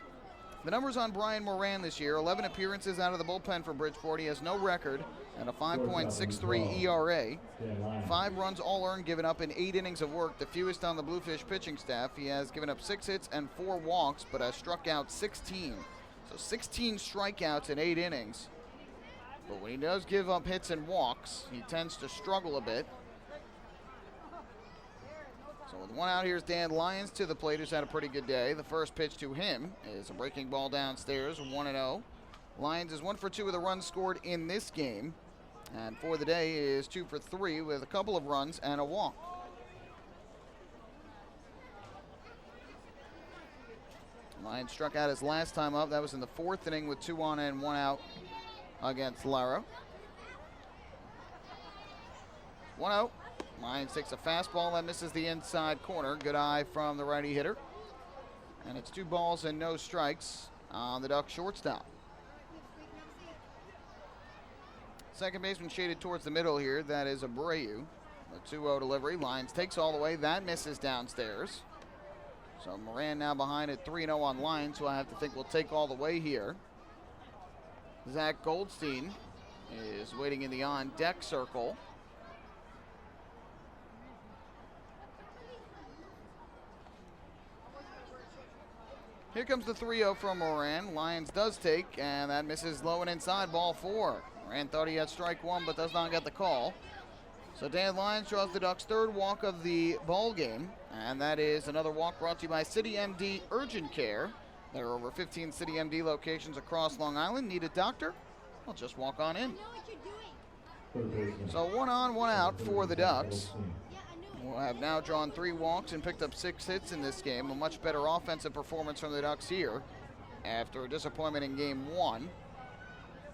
The numbers on Brian Moran this year: 11 appearances out of the bullpen for Bridgeport. He has no record and a 5.63 ERA. 5 runs all earned given up in 8 innings of work, the fewest on the Bluefish pitching staff. He has given up 6 hits and 4 walks, but has struck out 16. So 16 strikeouts in 8 innings. But when he does give up hits and walks, he tends to struggle a bit. So with one out, here's Dan Lyons to the plate, who's had a pretty good day. The first pitch to him is a breaking ball downstairs, 1-0. Lyons is 1 for 2 with a run scored in this game. And for the day is 2 for 3 with a couple of runs and a walk. Lyons struck out his last time up. That was in the 4th inning with 2 on and 1 out against Lara. 1-0. Lyons takes a fastball that misses the inside corner. Good eye from the righty hitter. And it's 2 balls and no strikes on the Duck shortstop. Second baseman shaded towards the middle here. That is Abreu. A 2-0 delivery. Lyons takes all the way. That misses downstairs. So Moran now behind at 3-0 on Lyons, who I have to think will take all the way here. Zack Goldstein is waiting in the on-deck circle. Here comes the 3-0 from Moran. Lyons does take, and that misses low and inside, ball 4. Moran thought he had strike 1, but does not get the call. So Dan Lyons draws the Ducks' 3rd walk of the ball game, and that is another walk brought to you by City MD Urgent Care. There are over 15 City MD locations across Long Island. Need a doctor? Well, just walk on in. So 1 on, 1 out for the Ducks. We'll have now drawn 3 walks and picked up 6 hits in this game. A much better offensive performance from the Ducks here after a disappointment in game 1.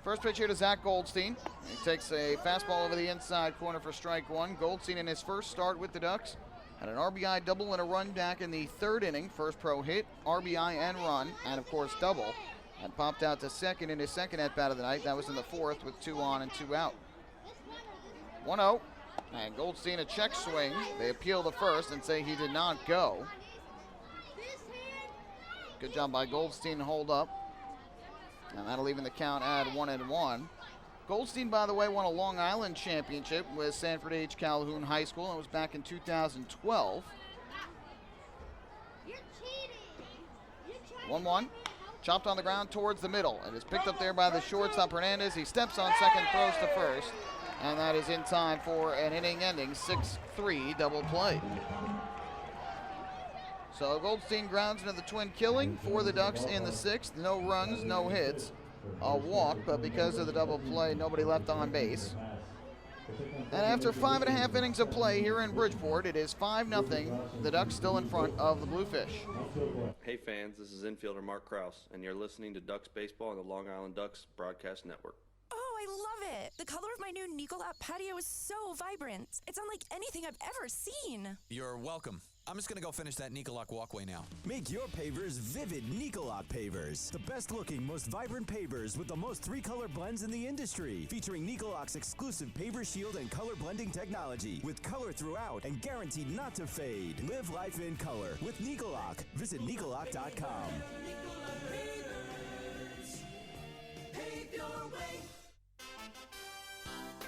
First pitch here to Zack Goldstein. He takes a fastball over the inside corner for strike 1. Goldstein in his first start with the Ducks had an RBI double and a run back in the 3rd inning. First pro hit, RBI and run, and of course double. And popped out to second in his second at-bat of the night. That was in the 4th with 2 on and 2 out. 1-0. And Goldstein a check swing. They appeal the first and say he did not go. Good job by Goldstein to hold up. And that'll even the count at 1-1. Goldstein, by the way, won a Long Island championship with Sanford H. Calhoun High School. That was back in 2012. 1-1. Chopped on the ground towards the middle. It is picked up there by the shortstop Hernandez. He steps on second, throws to first. And that is in time for an inning-ending 6-3 double play. So Goldstein grounds into the twin killing for the Ducks in the 6th. No runs, no hits. A walk, but because of the double play, nobody left on base. And after 5.5 innings of play here in Bridgeport, it is 5-0. The Ducks still in front of the Bluefish. Hey fans, this is infielder Mark Krause, and you're listening to Ducks Baseball on the Long Island Ducks Broadcast Network. I love it. The color of my new Nicolap patio is so vibrant. It's unlike anything I've ever seen. You're welcome. I'm just going to go finish that Nicolak walkway now. Make your pavers vivid Nicolak pavers. The best looking, most vibrant pavers with the most 3-color blends in the industry. Featuring Nicolak's exclusive paver shield and color blending technology. With color throughout and guaranteed not to fade. Live life in color with Nicolak. Visit Nicolak.com.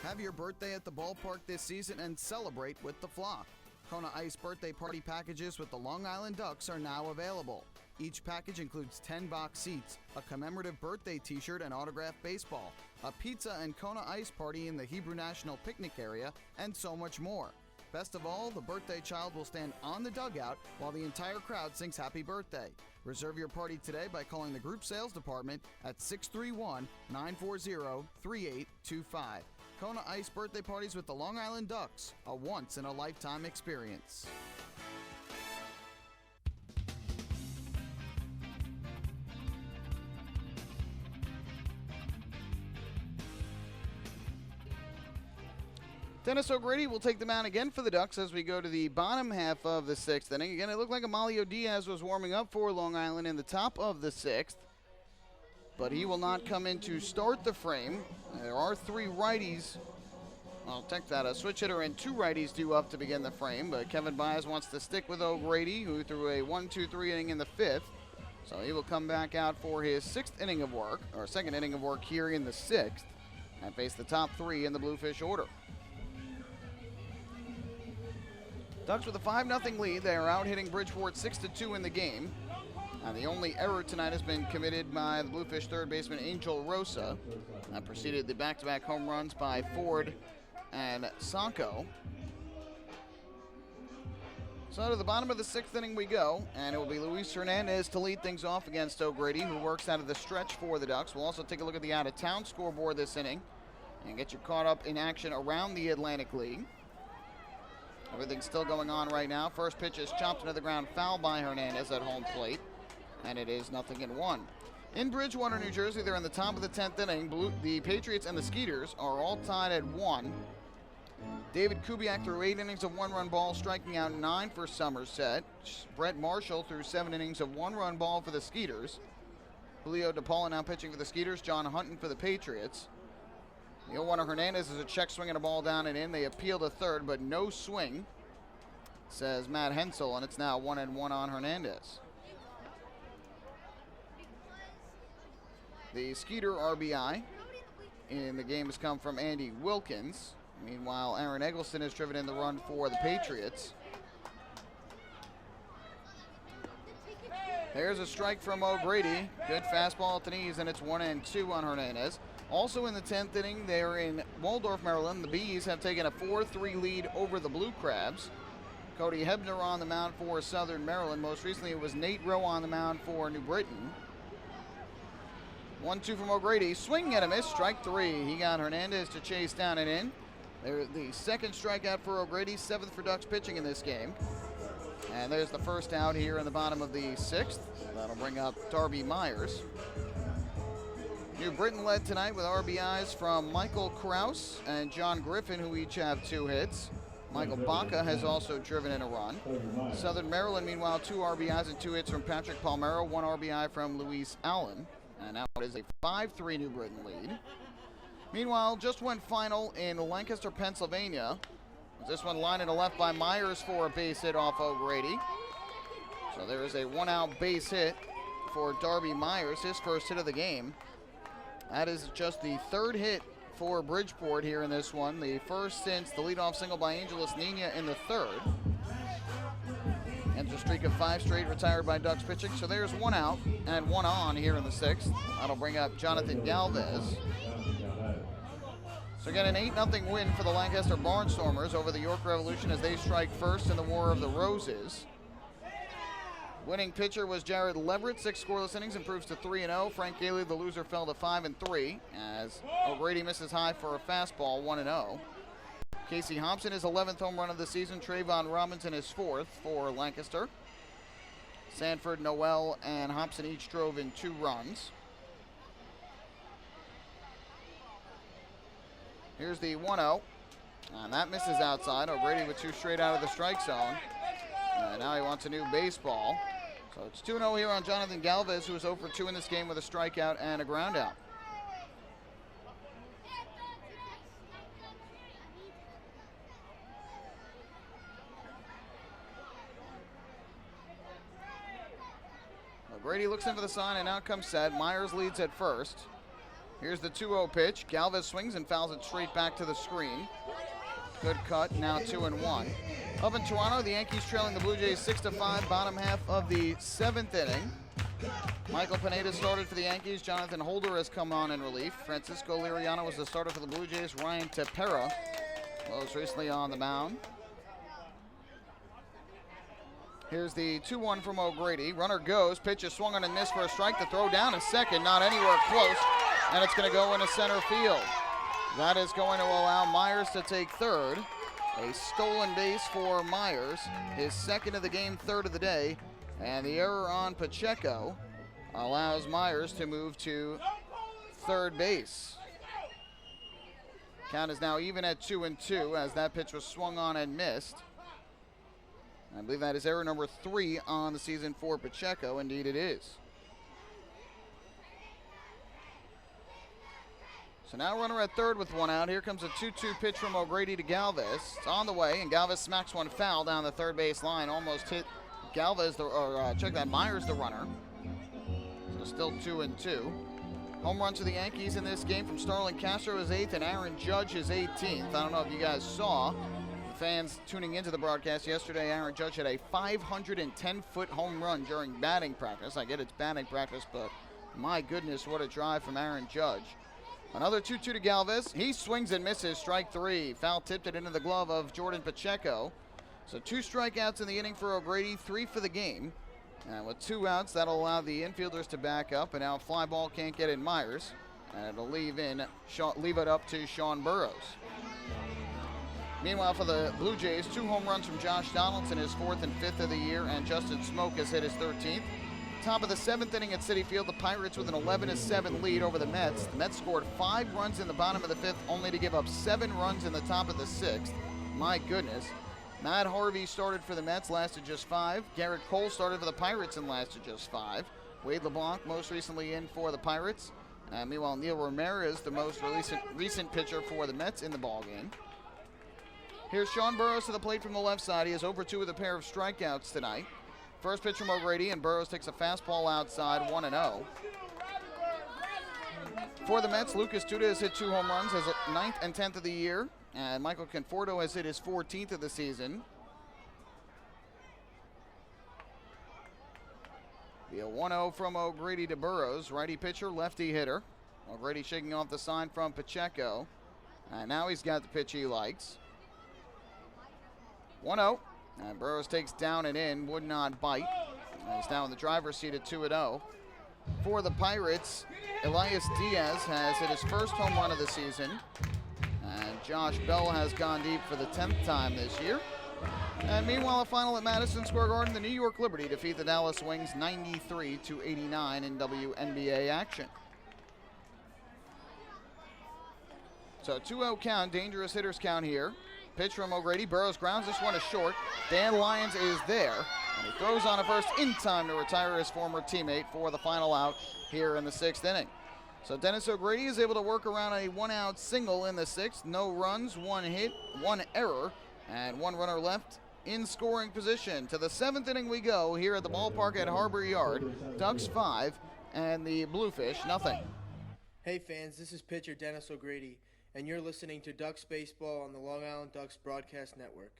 Have your birthday at the ballpark this season and celebrate with the flock. Kona Ice birthday party packages with the Long Island Ducks are now available. Each package includes 10 box seats, a commemorative birthday t-shirt and autographed baseball, a pizza and Kona Ice party in the Hebrew National Picnic area, and so much more. Best of all, the birthday child will stand on the dugout while the entire crowd sings happy birthday. Reserve your party today by calling the group sales department at 631-940-3825. Kona Ice birthday parties with the Long Island Ducks, a once-in-a-lifetime experience. Dennis O'Grady will take the mound again for the Ducks as we go to the bottom half of the 6th inning. Again, it looked like Amalio Diaz was warming up for Long Island in the top of the 6th, but he will not come in to start the frame. There are 3 righties. I'll take that. A switch hitter and 2 righties due up to begin the frame, but Kevin Baez wants to stick with O'Grady, who threw a 1-2-3 inning in the 5th. So he will come back out for his 6th inning of work, or 2nd inning of work here in the 6th, and face the top 3 in the Bluefish order. Ducks with a 5-0 lead. They are out hitting Bridgeport 6-2 in the game. And the only error tonight has been committed by the Bluefish third baseman Angel Rosa. That preceded the back-to-back home runs by Ford and Sanko. So to the bottom of the 6th inning we go, and it will be Luis Hernandez to lead things off against O'Grady, who works out of the stretch for the Ducks. We'll also take a look at the out-of-town scoreboard this inning and get you caught up in action around the Atlantic League. Everything's still going on right now. First pitch is chopped into the ground, foul by Hernandez at home plate, and it is 0-1. In Bridgewater, New Jersey, they're in the top of the 10th inning. The Patriots and the Skeeters are all tied at 1. David Kubiak threw 8 innings of 1-run ball, striking out 9 for Somerset. Brett Marshall threw 7 innings of 1-run ball for the Skeeters. Julio DePaula now pitching for the Skeeters. John Hunton for the Patriots. The 0-1 Hernandez is a check swinging a ball down and in. They appeal to third, but no swing, says Matt Hensel, and it's now 1-1 on Hernandez. The Skeeter RBI in the game has come from Andy Wilkins. Meanwhile, Aaron Eggleston has driven in the run for the Patriots. There's a strike from O'Grady. Good fastball at the knees, and it's 1-2 on Hernandez. Also in the 10th inning, they're in Waldorf, Maryland. The Bees have taken a 4-3 lead over the Blue Crabs. Cody Hebner on the mound for Southern Maryland. Most recently, it was Nate Rowe on the mound for New Britain. 1-2 from O'Grady. Swing and a miss, strike 3. He got Hernandez to chase down and in. There's the 2nd strikeout for O'Grady, 7th for Ducks pitching in this game. And there's the first out here in the bottom of the 6th. That'll bring up Darby Myers. New Britain led tonight with RBIs from Michael Kraus and John Griffin, who each have 2 hits. Michael Baca has also driven in a run. Southern Maryland, meanwhile, 2 RBIs and 2 hits from Patrick Palmero, 1 RBI from Luis Allen. And now it is a 5-3 New Britain lead. Meanwhile, just went final in Lancaster, Pennsylvania. This one lined to left by Myers for a base hit off O'Grady. So there is a 1-out base hit for Darby Myers, his first hit of the game. That is just the 3rd hit for Bridgeport here in this one. The first since the leadoff single by Angelos Nina in the 3rd. Ends a streak of 5 straight retired by Ducks pitching. So there's 1 out and 1 on here in the 6th. That'll bring up Jonathan Galvez. So again, an 8-0 win for the Lancaster Barnstormers over the York Revolution as they strike first in the War of the Roses. Winning pitcher was Jared Leverett, 6 scoreless innings, improves to 3-0. Frank Gailey, the loser, fell to 5-3 as O'Grady misses high for a fastball, 1-0. Casey Hobson, his 11th home run of the season. Trayvon Robinson, his 4th for Lancaster. Sanford, Noel, and Hobson each drove in 2 runs. Here's the 1-0, and that misses outside. O'Grady with 2 straight out of the strike zone. And now he wants a new baseball. So it's 2-0 here on Jonathan Galvez, who was 0 for 2 in this game with a strikeout and a ground out. O'Grady looks in for the sign, and out comes Set. Myers leads at first. Here's the 2-0 pitch. Galvez swings and fouls it straight back to the screen. Good cut, now 2-1. Up in Toronto, the Yankees trailing the Blue Jays 6-5, bottom half of the 7th inning. Michael Pineda started for the Yankees. Jonathan Holder has come on in relief. Francisco Liriano was the starter for the Blue Jays. Ryan Tepera was recently on the mound. Here's the 2-1 from O'Grady. Runner goes, pitch is swung on and missed for a strike. The throw down a second, not anywhere close, and it's going to go into center field. That is going to allow Myers to take 3rd. A stolen base for Myers, his 2nd of the game, 3rd of the day, and the error on Pacheco allows Myers to move to 3rd base. Count is now even at 2-2 as that pitch was swung on and missed. I believe that is error number 3 on the season for Pacheco. Indeed it is. So now runner at third with one out. Here comes a 2-2 pitch from O'Grady to Galvez. It's on the way, and Galvez smacks one foul down the third base line. Almost hit Galvez, Myers the runner. So still 2-2. Home runs for the Yankees in this game from Starlin Castro his 8th and Aaron Judge his 18th. I don't know if you guys saw, the fans tuning into the broadcast yesterday, Aaron Judge had a 510-foot home run during batting practice. I get it's batting practice, but my goodness, what a drive from Aaron Judge. Another 2-2 to Galvez. He swings and misses, strike 3. Foul tipped it into the glove of Jordan Pacheco. So 2 strikeouts in the inning for O'Grady, 3 for the game. And with 2 outs, that'll allow the infielders to back up, and now fly ball can't get in Myers. And it'll leave it up to Sean Burrows. Meanwhile, for the Blue Jays, 2 home runs from Josh Donaldson, his 4th and 5th of the year, and Justin Smoke has hit his 13th. Top of the 7th inning at Citi Field, the Pirates with an 11-7 lead over the Mets. The Mets scored 5 runs in the bottom of the 5th, only to give up 7 runs in the top of the 6th. My goodness. Matt Harvey started for the Mets, lasted just 5. Garrett Cole started for the Pirates and lasted just 5. Wade LeBlanc most recently in for the Pirates. Meanwhile, Neil Ramirez, the most recent pitcher for the Mets in the ballgame. Here's Sean Burrows to the plate from the left side. He is over 2 with a pair of strikeouts tonight. First pitch from O'Grady, and Burrows takes a fastball outside, 1-0. For the Mets, Lucas Duda has hit 2 home runs, his 9th and 10th of the year, and Michael Conforto has hit his 14th of the season. The 1-0 from O'Grady to Burrows, righty pitcher, lefty hitter. O'Grady shaking off the sign from Pacheco, and now he's got the pitch he likes. 1-0. And Burrows takes down and in, would not bite. And he's now in the driver's seat at 2-0. For the Pirates, Elias Diaz has hit his first home run of the season. And Josh Bell has gone deep for the 10th time this year. And meanwhile, a final at Madison Square Garden, the New York Liberty defeat the Dallas Wings 93-89 in WNBA action. So 2-0 count, dangerous hitters count here. Pitch from O'Grady. Burrows grounds this one is short. Dan Lyons is there, and he throws on a first in time to retire his former teammate for the final out here in the 6th inning. So Dennis O'Grady is able to work around a 1-out single in the 6th. No runs, 1 hit, 1 error, and 1 runner left in scoring position. To the 7th inning we go here at the ballpark at Harbor Yard. Ducks 5 and the Bluefish nothing. Hey fans, this is pitcher Dennis O'Grady, and you're listening to Ducks Baseball on the Long Island Ducks Broadcast Network.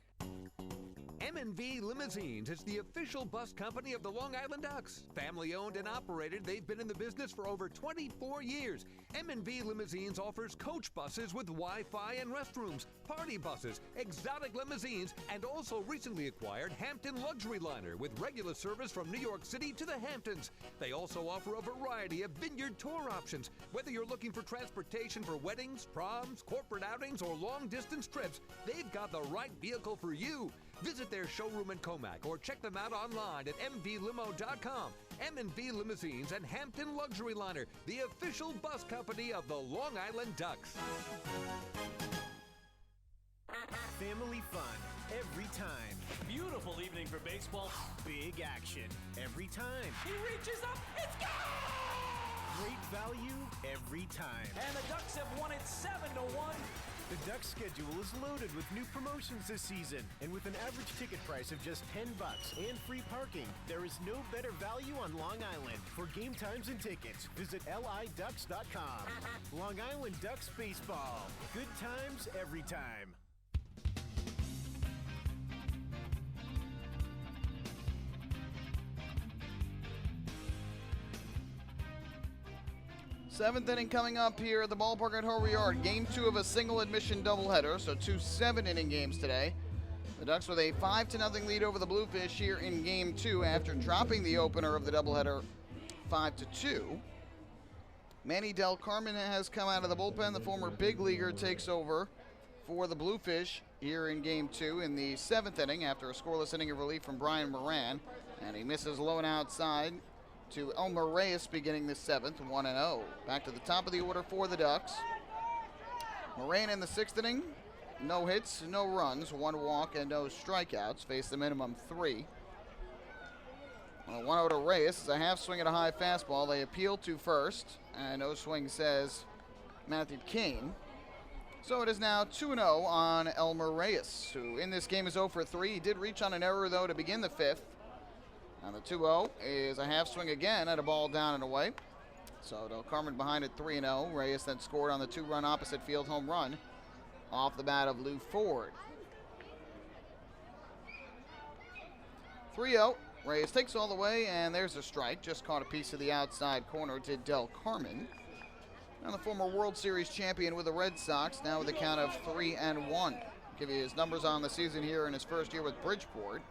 M&V Limousines is the official bus company of the Long Island Ducks. Family owned and operated, they've been in the business for over 24 years. M&V Limousines offers coach buses with Wi-Fi and restrooms, party buses, exotic limousines, and also recently acquired Hampton Luxury Liner with regular service from New York City to the Hamptons. They also offer a variety of vineyard tour options. Whether you're looking for transportation for weddings, proms, corporate outings, or long-distance trips, they've got the right vehicle for you. Visit their showroom in Comac or check them out online at mvlimo.com. M&V Limousines and Hampton Luxury Liner, the official bus company of the Long Island Ducks. Family fun every time. Beautiful evening for baseball. Big action every time. He reaches up, it's gone! Great value every time. And the Ducks have won it 7-1. The Ducks schedule is loaded with new promotions this season, and with an average ticket price of just $10 and free parking, there is no better value on Long Island. For game times and tickets, visit liducks.com. Long Island Ducks Baseball. Good times every time. Seventh inning coming up here at the ballpark at Harbor Yard. Game 2 of a single admission doubleheader, so 2 7-inning games today. The Ducks with a 5-0 lead over the Bluefish here in Game 2 after dropping the opener of the doubleheader 5-2. Manny Del Carmen has come out of the bullpen. The former big leaguer takes over for the Bluefish here in Game 2 in the 7th inning after a scoreless inning of relief from Brian Moran. And he misses low and outside to Elmer Reyes beginning the 7th, 1-0. Back to the top of the order for the Ducks. Moraine in the 6th inning, no hits, no runs, 1 walk, and no strikeouts. Faced the minimum 3. 1-0 to Reyes is a half swing at a high fastball. They appeal to first, and no swing says Matthew Kane. So it is now 2-0 on Elmer Reyes, who in this game is 0 for 3. He did reach on an error, though, to begin the 5th. And the 2-0 is a half swing again at a ball down and away. So Del Carmen behind at 3-0. Reyes then scored on the 2-run opposite field home run off the bat of Lou Ford. 3-0. Reyes takes all the way, and there's a strike. Just caught a piece of the outside corner to Del Carmen. And the former World Series champion with the Red Sox, now with a count of 3-1. Give you his numbers on the season here in his first year with Bridgeport.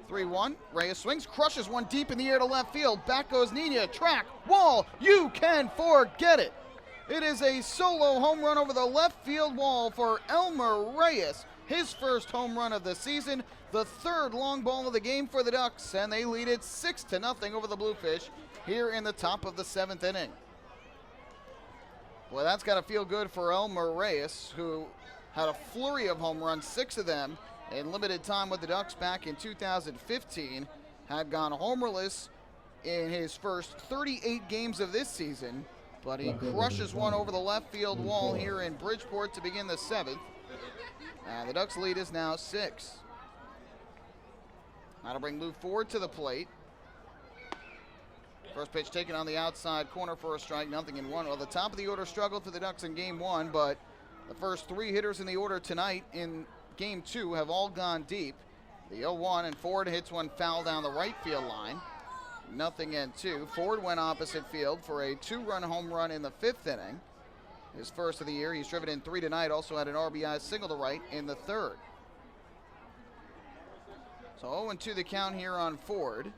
3-1. Reyes swings, crushes one deep in the air to left field. Back goes Nina. Track, wall, you can forget it. It is a solo home run over the left field wall for Elmer Reyes. His first home run of the season, the 3rd long ball of the game for the Ducks, and they lead it 6-0 over the Bluefish here in the top of the 7th inning. Well, that's got to feel good for Elmer Reyes, who had a flurry of home runs, 6 of them in limited time with the Ducks back in 2015, had gone homerless in his first 38 games of this season, but he crushes one over the left field wall here in Bridgeport to begin the 7th. And the Ducks lead is now 6. That'll bring Lou Ford to the plate. First pitch taken on the outside corner for a strike, 0-1. Well, the top of the order struggled for the Ducks in game 1, but the first 3 hitters in the order tonight in game 2 have all gone deep. The 0-1, and Ford hits one foul down the right field line. 0-2. Ford went opposite field for a 2-run home run in the 5th inning. His first of the year. He's driven in 3 tonight. Also had an RBI single to right in the 3rd. So 0-2 the count here on Ford.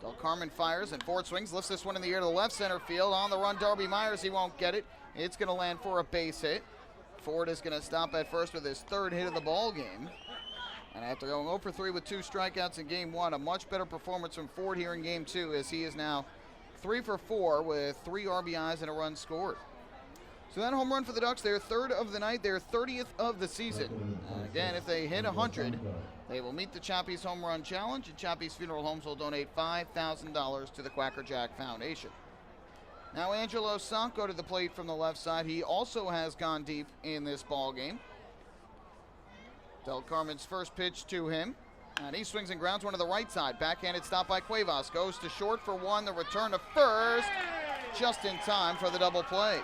Del Carmen fires, and Ford swings, lifts this one in the air to the left center field. On the run, Darby Myers. He won't get it. It's going to land for a base hit. Ford is going to stop at first with his 3rd hit of the ball game. And after going 0 for 3 with 2 strikeouts in game 1, a much better performance from Ford here in game 2, as he is now 3 for 4 with 3 RBIs and a run scored. So that home run for the Ducks, their 3rd of the night, their 30th of the season. And again, if they hit 100, they will meet the Chappies Home Run Challenge, and Chappies Funeral Homes will donate $5,000 to the Quacker Jack Foundation. Now Angelo Sanco to the plate from the left side. He also has gone deep in this ball game. Del Carmen's first pitch to him, and he swings and grounds one to the right side. Backhanded stop by Cuevas. Goes to short for 1. The return to first, just in time for the double play.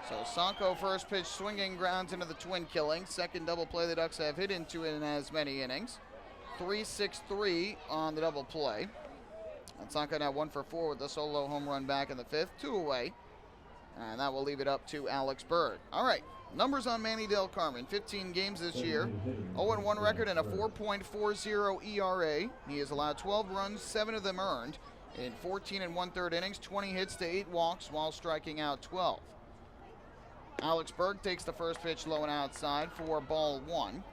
So Sanco first pitch swinging grounds into the twin killing. Second double play the Ducks have hit into in as many innings. 3-6-3 on the double play. And Sanco now 1 for 4 with the solo home run back in the 5th. 2 away. And that will leave it up to Alex Berg. All right, numbers on Manny Del Carmen. 15 games this year. 0-1 record and a 4.40 ERA. He has allowed 12 runs, 7 of them earned in 14 1/3 innings. 20 hits to 8 walks while striking out 12. Alex Berg takes the first pitch low and outside for ball 1.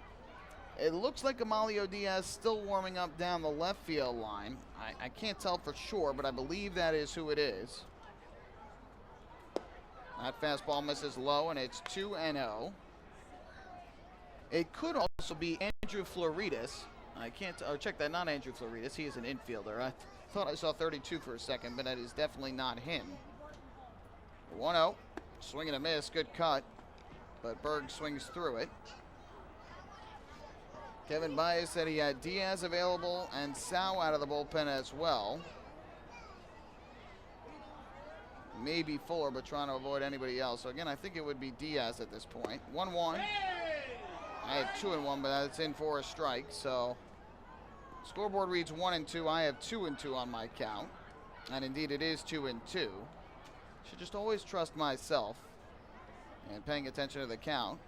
It looks like Amalio Diaz still warming up down the left field line. I can't tell for sure, but I believe that is who it is. That fastball misses low, and it's 2-0. It could also be Andrew Floridas. I can't check that, not Andrew Floridas. He is an infielder. I thought I saw 32 for a second, but that is definitely not him. 1-0. Swing and a miss, good cut, but Berg swings through it. Kevin Baez said he had Diaz available and Sau out of the bullpen as well. Maybe Fuller, but trying to avoid anybody else. So again, I think it would be Diaz at this point. 1-1. I had 2-1, but that's in for a strike. So scoreboard reads 1-2. I have 2-2 on my count, and indeed it is 2-2. Should just always trust myself and paying attention to the count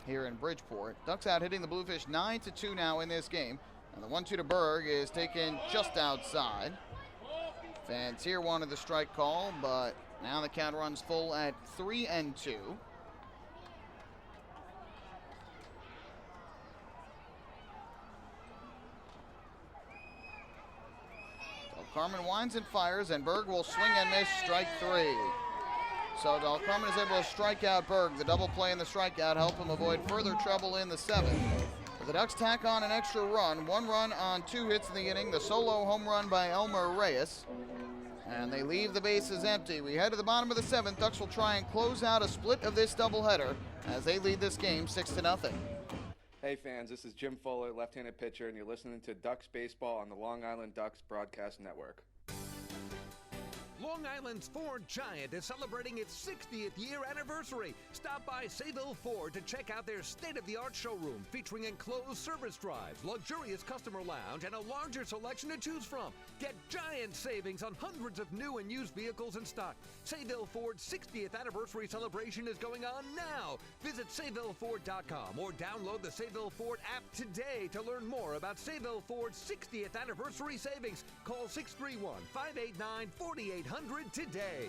here in Bridgeport. Ducks out hitting the Bluefish 9-2 now in this game. And the 1-2 to Berg is taken just outside. Fans here wanted the strike call, but now the count runs full at 3-2. Carmen winds and fires, and Berg will swing and miss, strike 3. So Dahlcarmen is able to strike out Berg. The double play and the strikeout help him avoid further trouble in the 7th. But the Ducks tack on an extra run. 1 run on 2 hits in the inning. The solo home run by Elmer Reyes. And they leave the bases empty. We head to the bottom of the 7th. Ducks will try and close out a split of this doubleheader as they lead this game 6-0. Hey fans, this is Jim Fuller, left-handed pitcher, and you're listening to Ducks Baseball on the Long Island Ducks Broadcast Network. Long Island's Ford Giant is celebrating its 60th year anniversary. Stop by Sayville Ford to check out their state-of-the-art showroom featuring enclosed service drives, luxurious customer lounge, and a larger selection to choose from. Get giant savings on hundreds of new and used vehicles in stock. Sayville Ford's 60th anniversary celebration is going on now. Visit SayvilleFord.com or download the Sayville Ford app today to learn more about Sayville Ford's 60th anniversary savings. Call 631-589-4800 today.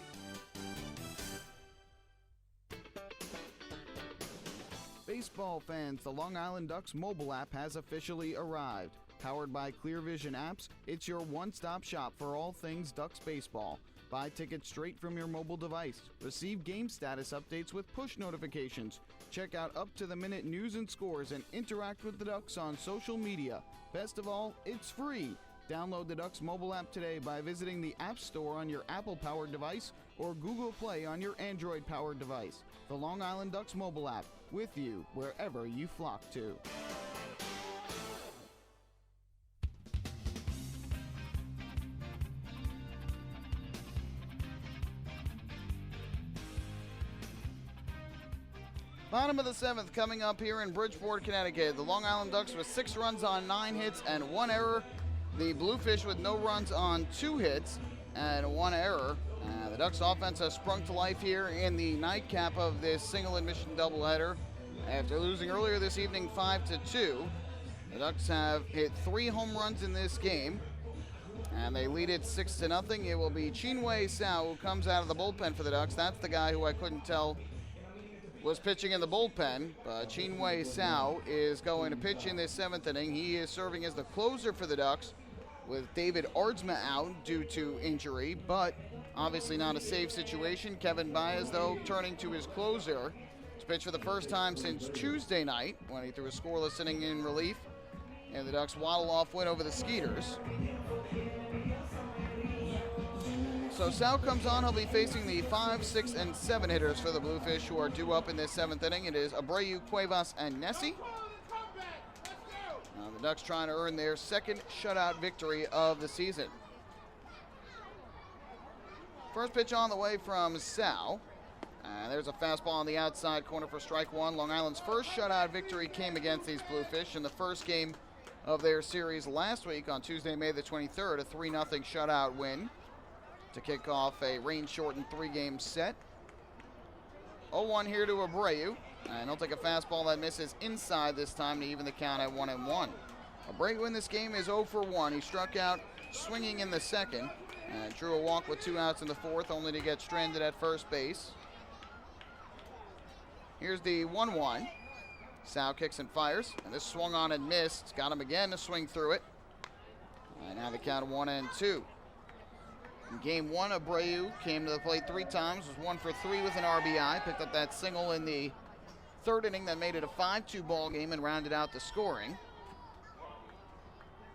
Baseball fans, the Long Island Ducks mobile app has officially arrived. Powered by Clear Vision Apps, it's your one-stop shop for all things Ducks baseball. Buy tickets straight from your mobile device. Receive game status updates with push notifications. Check out up-to-the-minute news and scores and interact with the Ducks on social media. Best of all, it's free. Download the Ducks mobile app today by visiting the App Store on your Apple-powered device or Google Play on your Android-powered device. The Long Island Ducks mobile app, with you wherever you flock to. Bottom of the 7th coming up here in Bridgeport, Connecticut. The Long Island Ducks with 6 runs on 9 hits and 1 error. The Bluefish with no runs on 2 hits and 1 error. The Ducks offense has sprung to life here in the nightcap of this single admission doubleheader. After losing earlier this evening 5-2, the Ducks have hit 3 home runs in this game, and they lead it 6-0. It will be Chinwe Sao who comes out of the bullpen for the Ducks. That's the guy who I couldn't tell was pitching in the bullpen, but Chinwe Sao is going to pitch in this 7th inning. He is serving as the closer for the Ducks with David Ardsma out due to injury, but obviously not a safe situation. Kevin Baez, though, turning to his closer to pitch for the first time since Tuesday night when he threw a scoreless inning in relief, and the Ducks waddle off win over the Skeeters. So Sal comes on. He'll be facing the 5, 6, and 7 hitters for the Bluefish who are due up in this 7th inning. It is Abreu, Cuevas, and Nessie. The Ducks trying to earn their 2nd shutout victory of the season. First pitch on the way from Sal. There's a fastball on the outside corner for strike 1. Long Island's first shutout victory came against these Bluefish in the first game of their series last week on Tuesday, May the 23rd, a 3-0 shutout win to kick off a rain-shortened 3-game set. 0-1 here to Abreu, and he'll take a fastball that misses inside this time to even the count at 1-1. Abreu in this game is 0 for 1. He struck out swinging in the 2nd and drew a walk with 2 outs in the 4th, only to get stranded at first base. Here's the 1-1. Sal kicks and fires, and this swung on and missed. Got him again to swing through it. And now the count 1-2. In game 1, Abreu came to the plate 3 times, was 1 for 3 with an RBI, picked up that single in the 3rd inning that made it a 5-2 ball game and rounded out the scoring.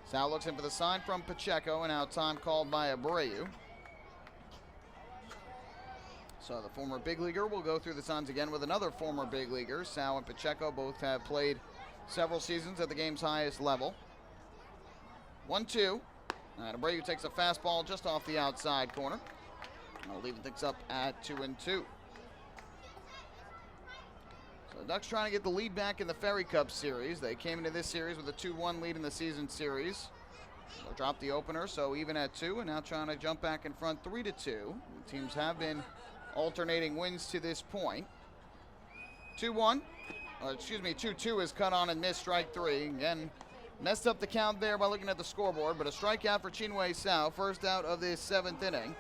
Sal looks in for the sign from Pacheco, and now time called by Abreu. So the former big leaguer will go through the signs again with another former big leaguer. Sal and Pacheco both have played several seasons at the game's highest level. 1-2. And Abreu takes a fastball just off the outside corner. I'll leave things up at 2-2. So the Ducks trying to get the lead back in the Ferry Cup series. They came into this series with a 2-1 lead in the season series. They'll drop the opener, so even at 2, and now trying to jump back in front 3-2. The teams have been alternating wins to this point. 2-2 is cut on and missed, strike 3. Again, messed up the count there by looking at the scoreboard, but a strikeout for Chinwe Sao, first out of this 7th inning.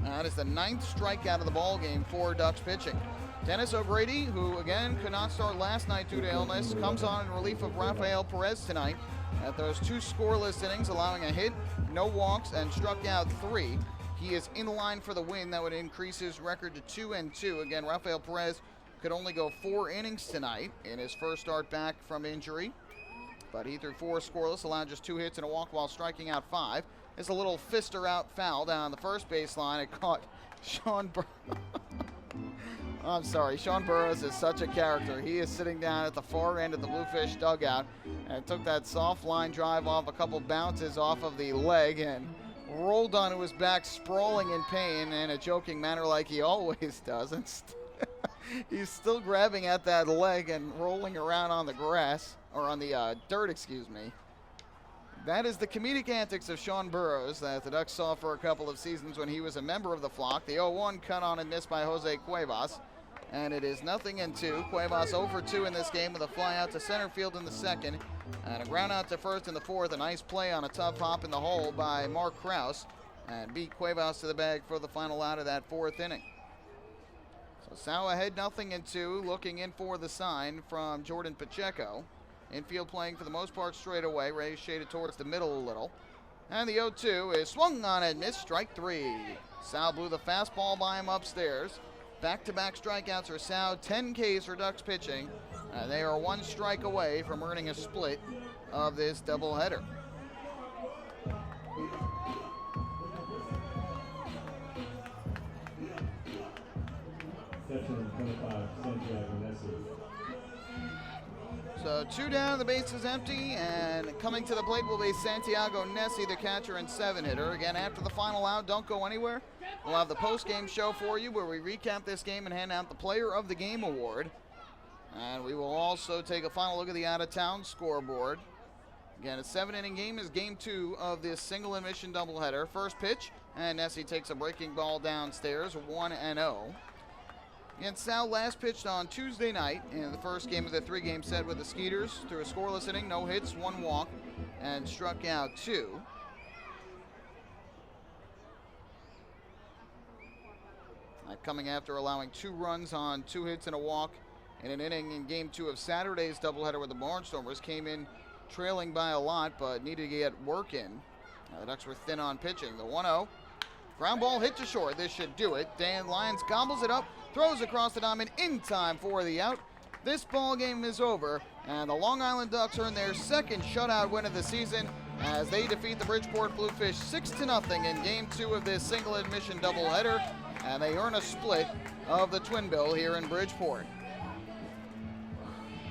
That is the 9th strikeout of the ball game for Ducks pitching. Dennis O'Grady, who again could not start last night due to illness, comes on in relief of Rafael Perez tonight at those 2 scoreless innings, allowing a hit, no walks, and struck out 3. he is in line for the win. That would increase his record to 2-2. Again, Rafael Perez could only go 4 innings tonight in his first start back from injury. But he threw 4 scoreless, allowed just 2 hits and a walk while striking out 5. It's a little fister out foul down the first baseline. It caught Sean Burrows. I'm sorry, Sean Burrows is such a character. He is sitting down at the far end of the Bluefish dugout and took that soft line drive off a couple bounces off of the leg and rolled onto his back, sprawling in pain in a joking manner like he always does. And he's still grabbing at that leg and rolling around on the grass, or on the dirt, excuse me. That is the comedic antics of Sean Burrows that the Ducks saw for a couple of seasons when he was a member of the flock. The 0-1 cut on and missed by Jose Cuevas. And it is 0-2. Cuevas 0-2 in this game with a fly out to center field in the second. And a ground out to first in the fourth. A nice play on a tough hop in the hole by Mark Krause. And beat Cuevas to the bag for the final out of that 4th inning. So Sal ahead 0-2. Looking in for the sign from Jordan Pacheco. Infield playing for the most part straight away. Ray shaded towards the middle a little. And the 0-2 is swung on and missed. Strike 3. Sal blew the fastball by him upstairs. Back-to-back strikeouts for Sal. 10 Ks for Ducks pitching. They are 1 strike away from earning a split of this doubleheader. So 2 down, the base is empty, and coming to the plate will be Santiago Nessie, the catcher and 7-hitter. Again, after the final out, don't go anywhere. We'll have the post-game show for you where we recap this game and hand out the Player of the Game award. And we will also take a final look at the out-of-town scoreboard. Again, a 7-inning game is game 2 of this single admission doubleheader. First pitch, and Nessie takes a breaking ball downstairs, 1-0. Again, Sal last pitched on Tuesday night in the first game of the 3-game set with the Skeeters. Through a scoreless inning, no hits, 1 walk, and struck out 2. Coming after allowing 2 runs on 2 hits and a walk in an inning in game 2 of Saturday's doubleheader with the Barnstormers. Came in trailing by a lot, but needed to get work in. The Ducks were thin on pitching. The 1-0. Ground ball hit to short. This should do it. Dan Lyons gobbles it up, throws across the diamond in time for the out. This ball game is over, and the Long Island Ducks earn their 2nd shutout win of the season as they defeat the Bridgeport Bluefish 6-0 in game 2 of this single admission doubleheader, and they earn a split of the twin bill here in Bridgeport.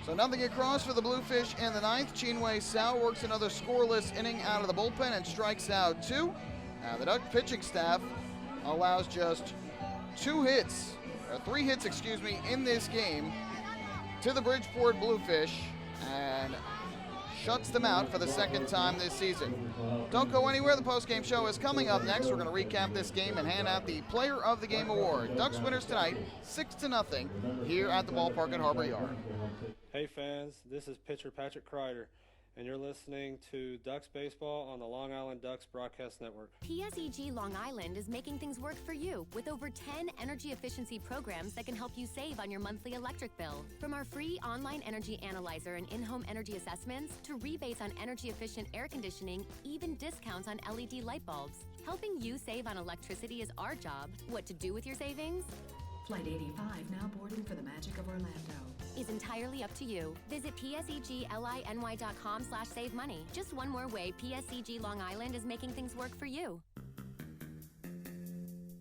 So nothing across for the Bluefish in the 9th. Chinwe Sao works another scoreless inning out of the bullpen and strikes out 2. Now the Duck pitching staff allows just 3 hits, in this game to the Bridgeport Bluefish and shuts them out for the 2nd time this season. Don't go anywhere. The post-game show is coming up next. We're going to recap this game and hand out the Player of the Game award. Ducks winners tonight, 6-0 here at the Ballpark at Harbor Yard. Hey fans, this is pitcher Patrick Kreider, and you're listening to Ducks Baseball on the Long Island Ducks Broadcast Network. PSEG Long Island is making things work for you with over 10 energy efficiency programs that can help you save on your monthly electric bill. From our free online energy analyzer and in-home energy assessments to rebates on energy-efficient air conditioning, even discounts on LED light bulbs. Helping you save on electricity is our job. What to do with your savings? Flight 85 now boarding for the magic of Orlando. Is entirely up to you. Visit psegLINY.com/save money. Just one more way PSEG Long Island is making things work for you.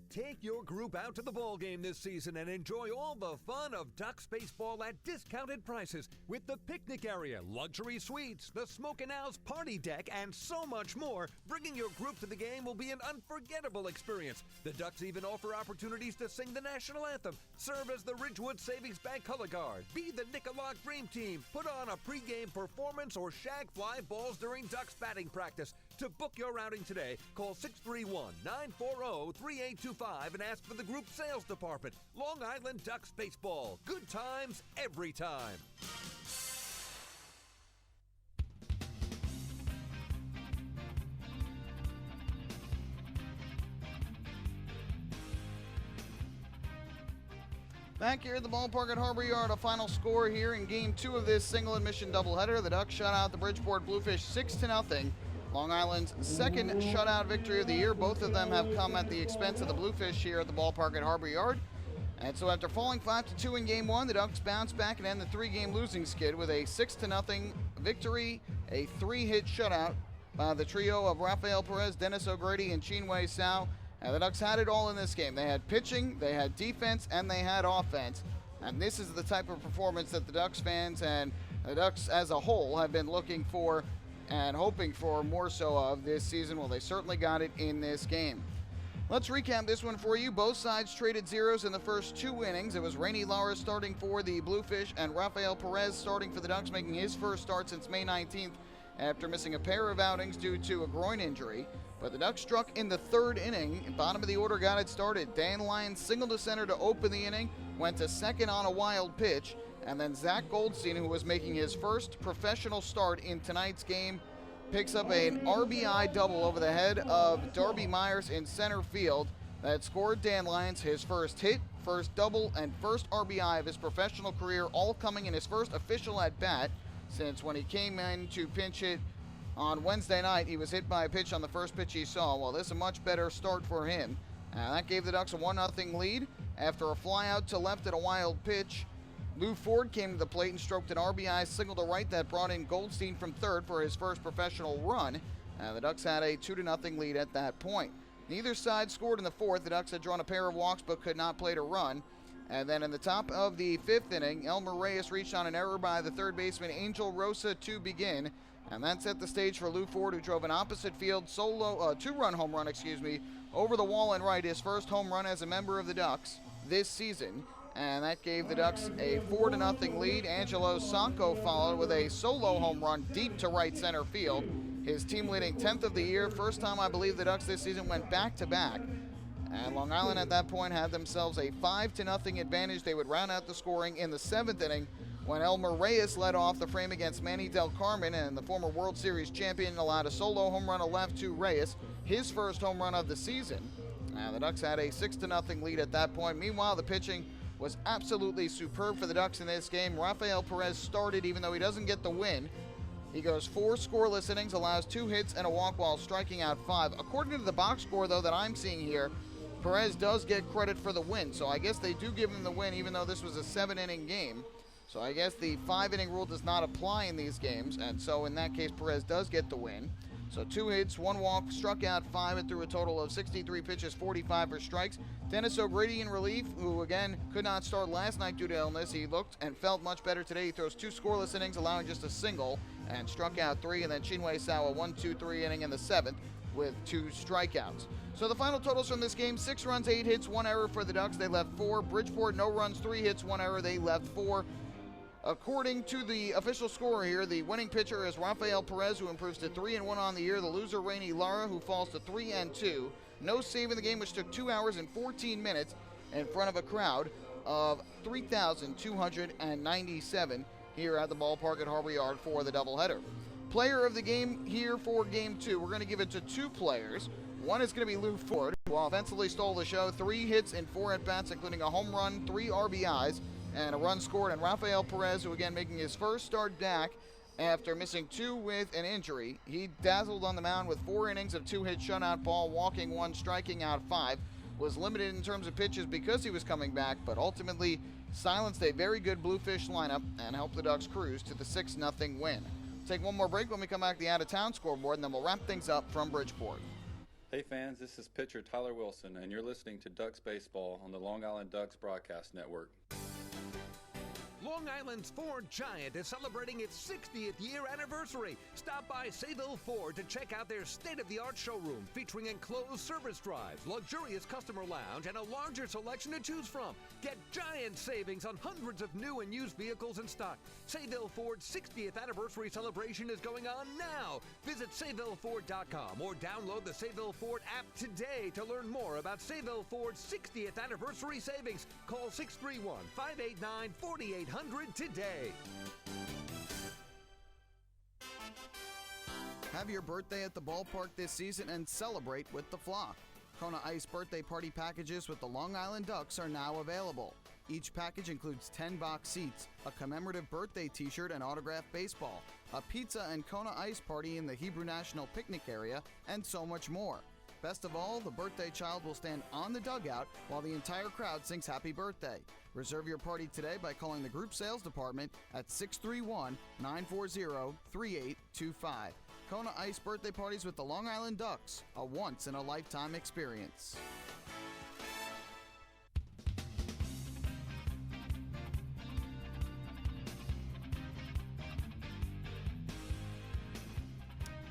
Take your group out to the ball game this season and enjoy all the fun of Ducks baseball at discounted prices with the picnic area, luxury suites, the Smokin' Owls party deck, and so much more. Bringing your group to the game will be an unforgettable experience. The Ducks even offer opportunities to sing the national anthem, serve as the Ridgewood Savings Bank color guard, be the Nicolak Dream Team, put on a pregame performance, or shag fly balls during Ducks batting practice. To book your outing today, call 631-940-3825 and ask for the group sales department. Long Island Ducks Baseball. Good times every time. Back here at the Ballpark at Harbor Yard, a final score here in Game 2 of this single admission doubleheader. The Ducks shut out the Bridgeport Bluefish 6-0 Long Island's second shutout victory of the year. Both of them have come at the expense of the Bluefish here at the ballpark at Harbor Yard. And so after falling 5-2 in Game 1, the Ducks bounce back and end the 3-game losing skid with a 6-0 victory, a 3-hit shutout by the trio of Rafael Perez, Dennis O'Grady, and Chinwe Sao. And the Ducks had it all in this game. They had pitching, they had defense, and they had offense. And this is the type of performance that the Ducks fans and the Ducks as a whole have been looking for and hoping for more so of this season. Well, they certainly got it in this game. Let's recap this one for you. Both sides traded zeros in the first 2 innings. It was Rainy Lara starting for the Bluefish and Rafael Perez starting for the Ducks, making his first start since May 19th after missing a pair of outings due to a groin injury. But the Ducks struck in the 3rd inning. Bottom of the order got it started. Dan Lyons singled to center to open the inning, went to second on a wild pitch, and then Zack Goldstein, who was making his first professional start in tonight's game, picks up an RBI double over the head of Darby Myers in center field that scored Dan Lyons his first hit, first double, and first RBI of his professional career, all coming in his first official at-bat since when he came in to pinch hit on Wednesday night. He was hit by a pitch on the first pitch he saw. Well, this is a much better start for him. That gave the Ducks a 1-0 lead. After a fly out to left at a wild pitch, Lou Ford came to the plate and stroked an RBI single to right that brought in Goldstein from third for his first professional run. The Ducks had a 2-0 lead at that point. Neither side scored in the 4th. The Ducks had drawn a pair of walks but could not plate a run. And then in the top of the 5th inning, Elmer Reyes reached on an error by the third baseman Angel Rosa to begin. And that set the stage for Lou Ford, who drove an opposite field two-run home run, over the wall and right, his first home run as a member of the Ducks this season. And that gave the Ducks a 4-0 lead. Angelo Sanko followed with a solo home run deep to right center field. His team-leading 10th of the year. First time, I believe, the Ducks this season went back-to-back. And Long Island at that point had themselves a 5-0 advantage. They would round out the scoring in the 7th inning when Elmer Reyes led off the frame against Manny Del Carmen, and the former World Series champion allowed a solo home run to left to Reyes, his first home run of the season. The Ducks had a 6-0 lead at that point. Meanwhile, the pitching was absolutely superb for the Ducks in this game. Rafael Perez started even though he doesn't get the win. He goes 4 scoreless innings, allows 2 hits and a walk while striking out 5. According to the box score, though, that I'm seeing here, Perez does get credit for the win. So I guess they do give him the win even though this was a 7-inning game. So I guess the 5-inning rule does not apply in these games. And so in that case, Perez does get the win. So 2 hits, 1 walk, struck out 5 and threw a total of 63 pitches, 45 for strikes. Dennis O'Grady in relief, who again could not start last night due to illness. He looked and felt much better today. He throws 2 scoreless innings, allowing just a single, and struck out 3. And then Chinwe Sao, a 1-2-3 inning in the 7th with 2 strikeouts. So the final totals from this game: 6 runs, 8 hits, 1 error for the Ducks. They left 4. Bridgeport, no runs, 3 hits, 1 error. They left 4. According to the official score here, the winning pitcher is Rafael Perez, who improves to 3-1 on the year. The loser, Rainy Lara, who falls to 3-2. No save in the game, which took 2 hours and 14 minutes in front of a crowd of 3,297 here at the ballpark at Harbor Yard for the doubleheader. Player of the game here for Game 2. We're going to give it to 2 players. One is going to be Lou Ford, who offensively stole the show. 3 hits and 4 at-bats, including a home run, 3 RBIs, and a run scored. And Rafael Perez, who again making his first start back after missing 2 with an injury. He dazzled on the mound with 4 innings of 2-hit shutout ball, walking 1, striking out 5. Was limited in terms of pitches because he was coming back, but ultimately silenced a very good Bluefish lineup and helped the Ducks cruise to the 6-0 win. Take one more break. When we come back to the out-of-town scoreboard, and then we'll wrap things up from Bridgeport. Hey fans, this is pitcher Tyler Wilson, and you're listening to Ducks Baseball on the Long Island Ducks Broadcast Network. Long Island's Ford Giant is celebrating its 60th year anniversary. Stop by Sayville Ford to check out their state-of-the-art showroom featuring enclosed service drives, luxurious customer lounge, and a larger selection to choose from. Get giant savings on hundreds of new and used vehicles in stock. Sayville Ford's 60th anniversary celebration is going on now. Visit SayvilleFord.com or download the Sayville Ford app today to learn more about Sayville Ford's 60th anniversary savings. Call 631-589-4800 today. Have your birthday at the ballpark this season and celebrate with the flock. Kona Ice birthday party packages with the Long Island Ducks are now available. Each package includes 10 box seats, a commemorative birthday t-shirt and autographed baseball, a pizza and Kona ice party in the Hebrew National Picnic area, and so much more. Best of all, the birthday child will stand on the dugout while the entire crowd sings happy birthday. Reserve your party today by calling the group sales department at 631-940-3825. Kona Ice birthday parties with the Long Island Ducks, a once-in-a-lifetime experience.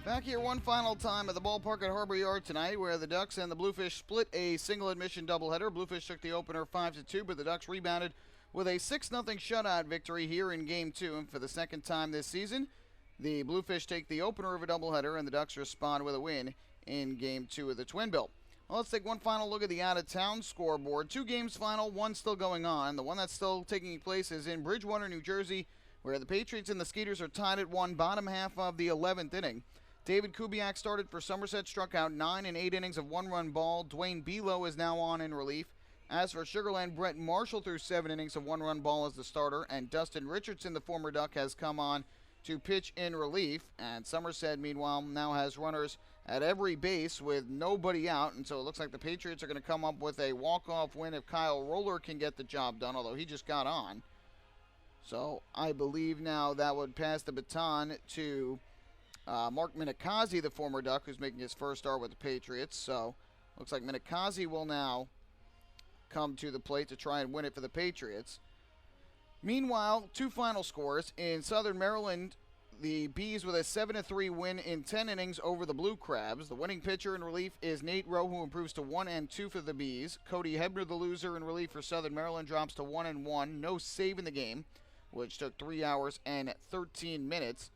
Back here one final time at the ballpark at Harbor Yard tonight, where the Ducks and the Bluefish split a single-admission doubleheader. Bluefish took the opener 5-2, but the Ducks rebounded with a 6-0 shutout victory here in Game 2. And for the second time this season, the Bluefish take the opener of a doubleheader, and the Ducks respond with a win in Game 2 of the Twin Bill. Well, let's take one final look at the out-of-town scoreboard. 2 games final, one still going on. The one that's still taking place is in Bridgewater, New Jersey, where the Patriots and the Skeeters are tied at 1, bottom half of the 11th inning. David Kubiak started for Somerset, struck out 9 in 8 innings of 1-run ball. Dwayne Belo is now on in relief. As for Sugarland, Brett Marshall threw 7 innings of 1-run ball as the starter, and Dustin Richardson, the former Duck, has come on to pitch in relief. And Somerset, meanwhile, now has runners at every base with nobody out, and so it looks like the Patriots are going to come up with a walk-off win if Kyle Roller can get the job done, although he just got on. So I believe now that would pass the baton to Mark Minikazi, the former Duck, who's making his first start with the Patriots. So looks like Minikazi will now come to the plate to try and win it for the Patriots. Meanwhile, 2 final scores. In Southern Maryland, the Bees with a 7-3 win in 10 innings over the Blue Crabs. The winning pitcher in relief is Nate Rowe, who improves to 1-2 for the Bees. Cody Hebner, the loser in relief for Southern Maryland, drops to 1-1. No save in the game, which took 3 hours and 13 minutes.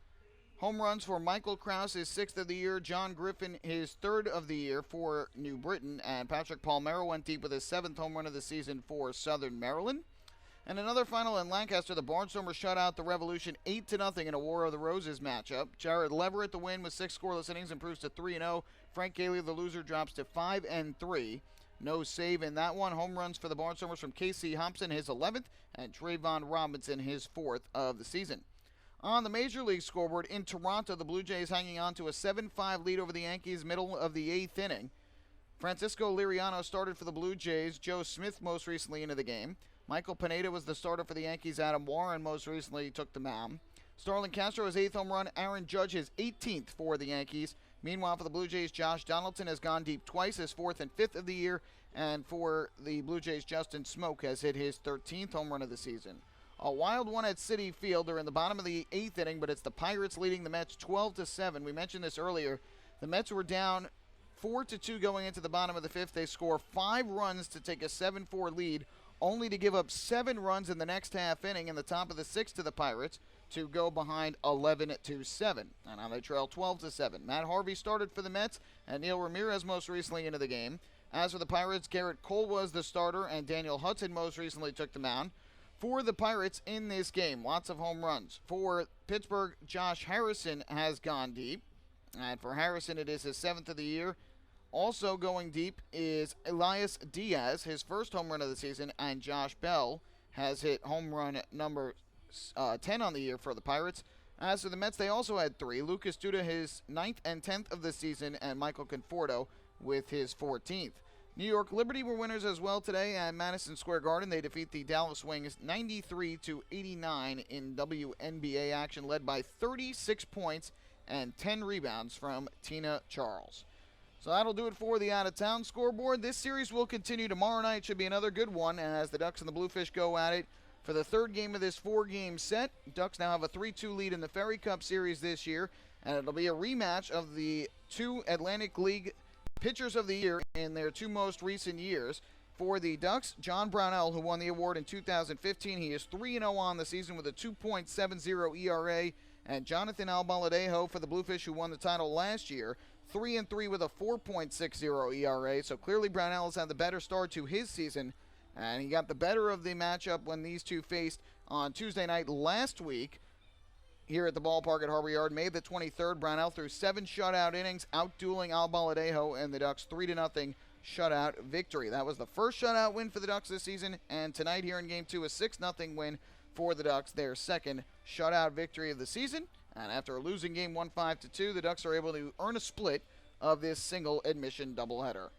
Home runs for Michael Krause, his 6th of the year. John Griffin, his 3rd of the year for New Britain. And Patrick Palmero went deep with his 7th home run of the season for Southern Maryland. And another final in Lancaster, the Barnstormers shut out the Revolution 8-0 in a War of the Roses matchup. Jared Leverett, the win with 6 scoreless innings, improves to 3-0. Frank Gailey, the loser, drops to 5-3. No save in that one. Home runs for the Barnstormers from Casey Hobson, his 11th, and Trayvon Robinson, his 4th of the season. On the Major League scoreboard in Toronto, the Blue Jays hanging on to a 7-5 lead over the Yankees, middle of the 8th inning. Francisco Liriano started for the Blue Jays. Joe Smith most recently into the game. Michael Pineda was the starter for the Yankees. Adam Warren most recently took the mound. Starlin Castro, his 8th home run. Aaron Judge, his 18th for the Yankees. Meanwhile, for the Blue Jays, Josh Donaldson has gone deep twice, his 4th and 5th of the year. And for the Blue Jays, Justin Smoke has hit his 13th home run of the season. A wild one at Citi Field. They're in the bottom of the 8th inning, but it's the Pirates leading the Mets 12-7. We mentioned this earlier. The Mets were down 4-2 going into the bottom of the 5th. They score 5 runs to take a 7-4 lead, only to give up 7 runs in the next half inning in the top of the 6th to the Pirates to go behind 11-7. And now they trail 12-7. Matt Harvey started for the Mets, and Neil Ramirez most recently into the game. As for the Pirates, Garrett Cole was the starter, and Daniel Hudson most recently took the mound. For the Pirates in this game, lots of home runs. For Pittsburgh, Josh Harrison has gone deep. And for Harrison, it is his 7th of the year. Also going deep is Elias Diaz, his 1st home run of the season. And Josh Bell has hit home run number 10 on the year for the Pirates. As for the Mets, they also had 3. Lucas Duda, his 9th and 10th of the season. And Michael Conforto with his 14th. New York Liberty were winners as well today at Madison Square Garden. They defeat the Dallas Wings 93-89 in WNBA action, led by 36 points and 10 rebounds from Tina Charles. So that'll do it for the out-of-town scoreboard. This series will continue tomorrow night. Should be another good one as the Ducks and the Bluefish go at it for the 3rd game of this 4-game set. Ducks now have a 3-2 lead in the Ferry Cup Series this year, and it'll be a rematch of the 2 Atlantic League Pitchers of the Year in their 2 most recent years. For the Ducks, John Brownell, who won the award in 2015, he is 3-0 on the season with a 2.70 ERA. And Jonathan Albaladejo for the Bluefish, who won the title last year, 3-3 with a 4.60 ERA. So clearly Brownell has had the better start to his season, and he got the better of the matchup when these two faced on Tuesday night last week. Here at the ballpark at Harbor Yard, May the 23rd, Brownell threw 7 shutout innings, outdueling Albaladejo and the Ducks 3-0 shutout victory. That was the first shutout win for the Ducks this season, and tonight here in Game 2, a 6-0 win for the Ducks, their 2nd shutout victory of the season. And after losing game 1 5-2, the Ducks are able to earn a split of this single admission doubleheader.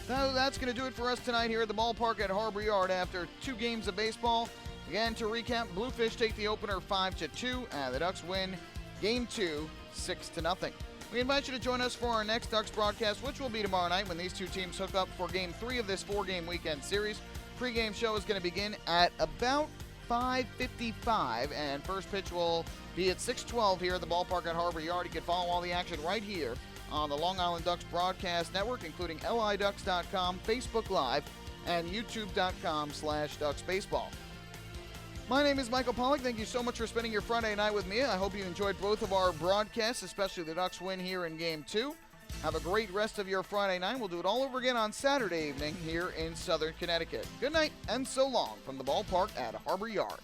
So that's going to do it for us tonight here at the ballpark at Harbor Yard after 2 games of baseball. Again, to recap, Bluefish take the opener 5-2, and the Ducks win game 2 6-0. We invite you to join us for our next Ducks broadcast, which will be tomorrow night when these two teams hook up for game 3 of this 4-game weekend series. Pre-game show is going to begin at about 5:55, and first pitch will be at 6:12 here at the ballpark at Harbor Yard. You can follow all the action right here on the Long Island Ducks Broadcast Network, including liducks.com, Facebook Live, and youtube.com/DucksBaseball. My name is Michael Pollock. Thank you so much for spending your Friday night with me. I hope you enjoyed both of our broadcasts, especially the Ducks win here in Game 2. Have a great rest of your Friday night. We'll do it all over again on Saturday evening here in Southern Connecticut. Good night and so long from the ballpark at Harbor Yard.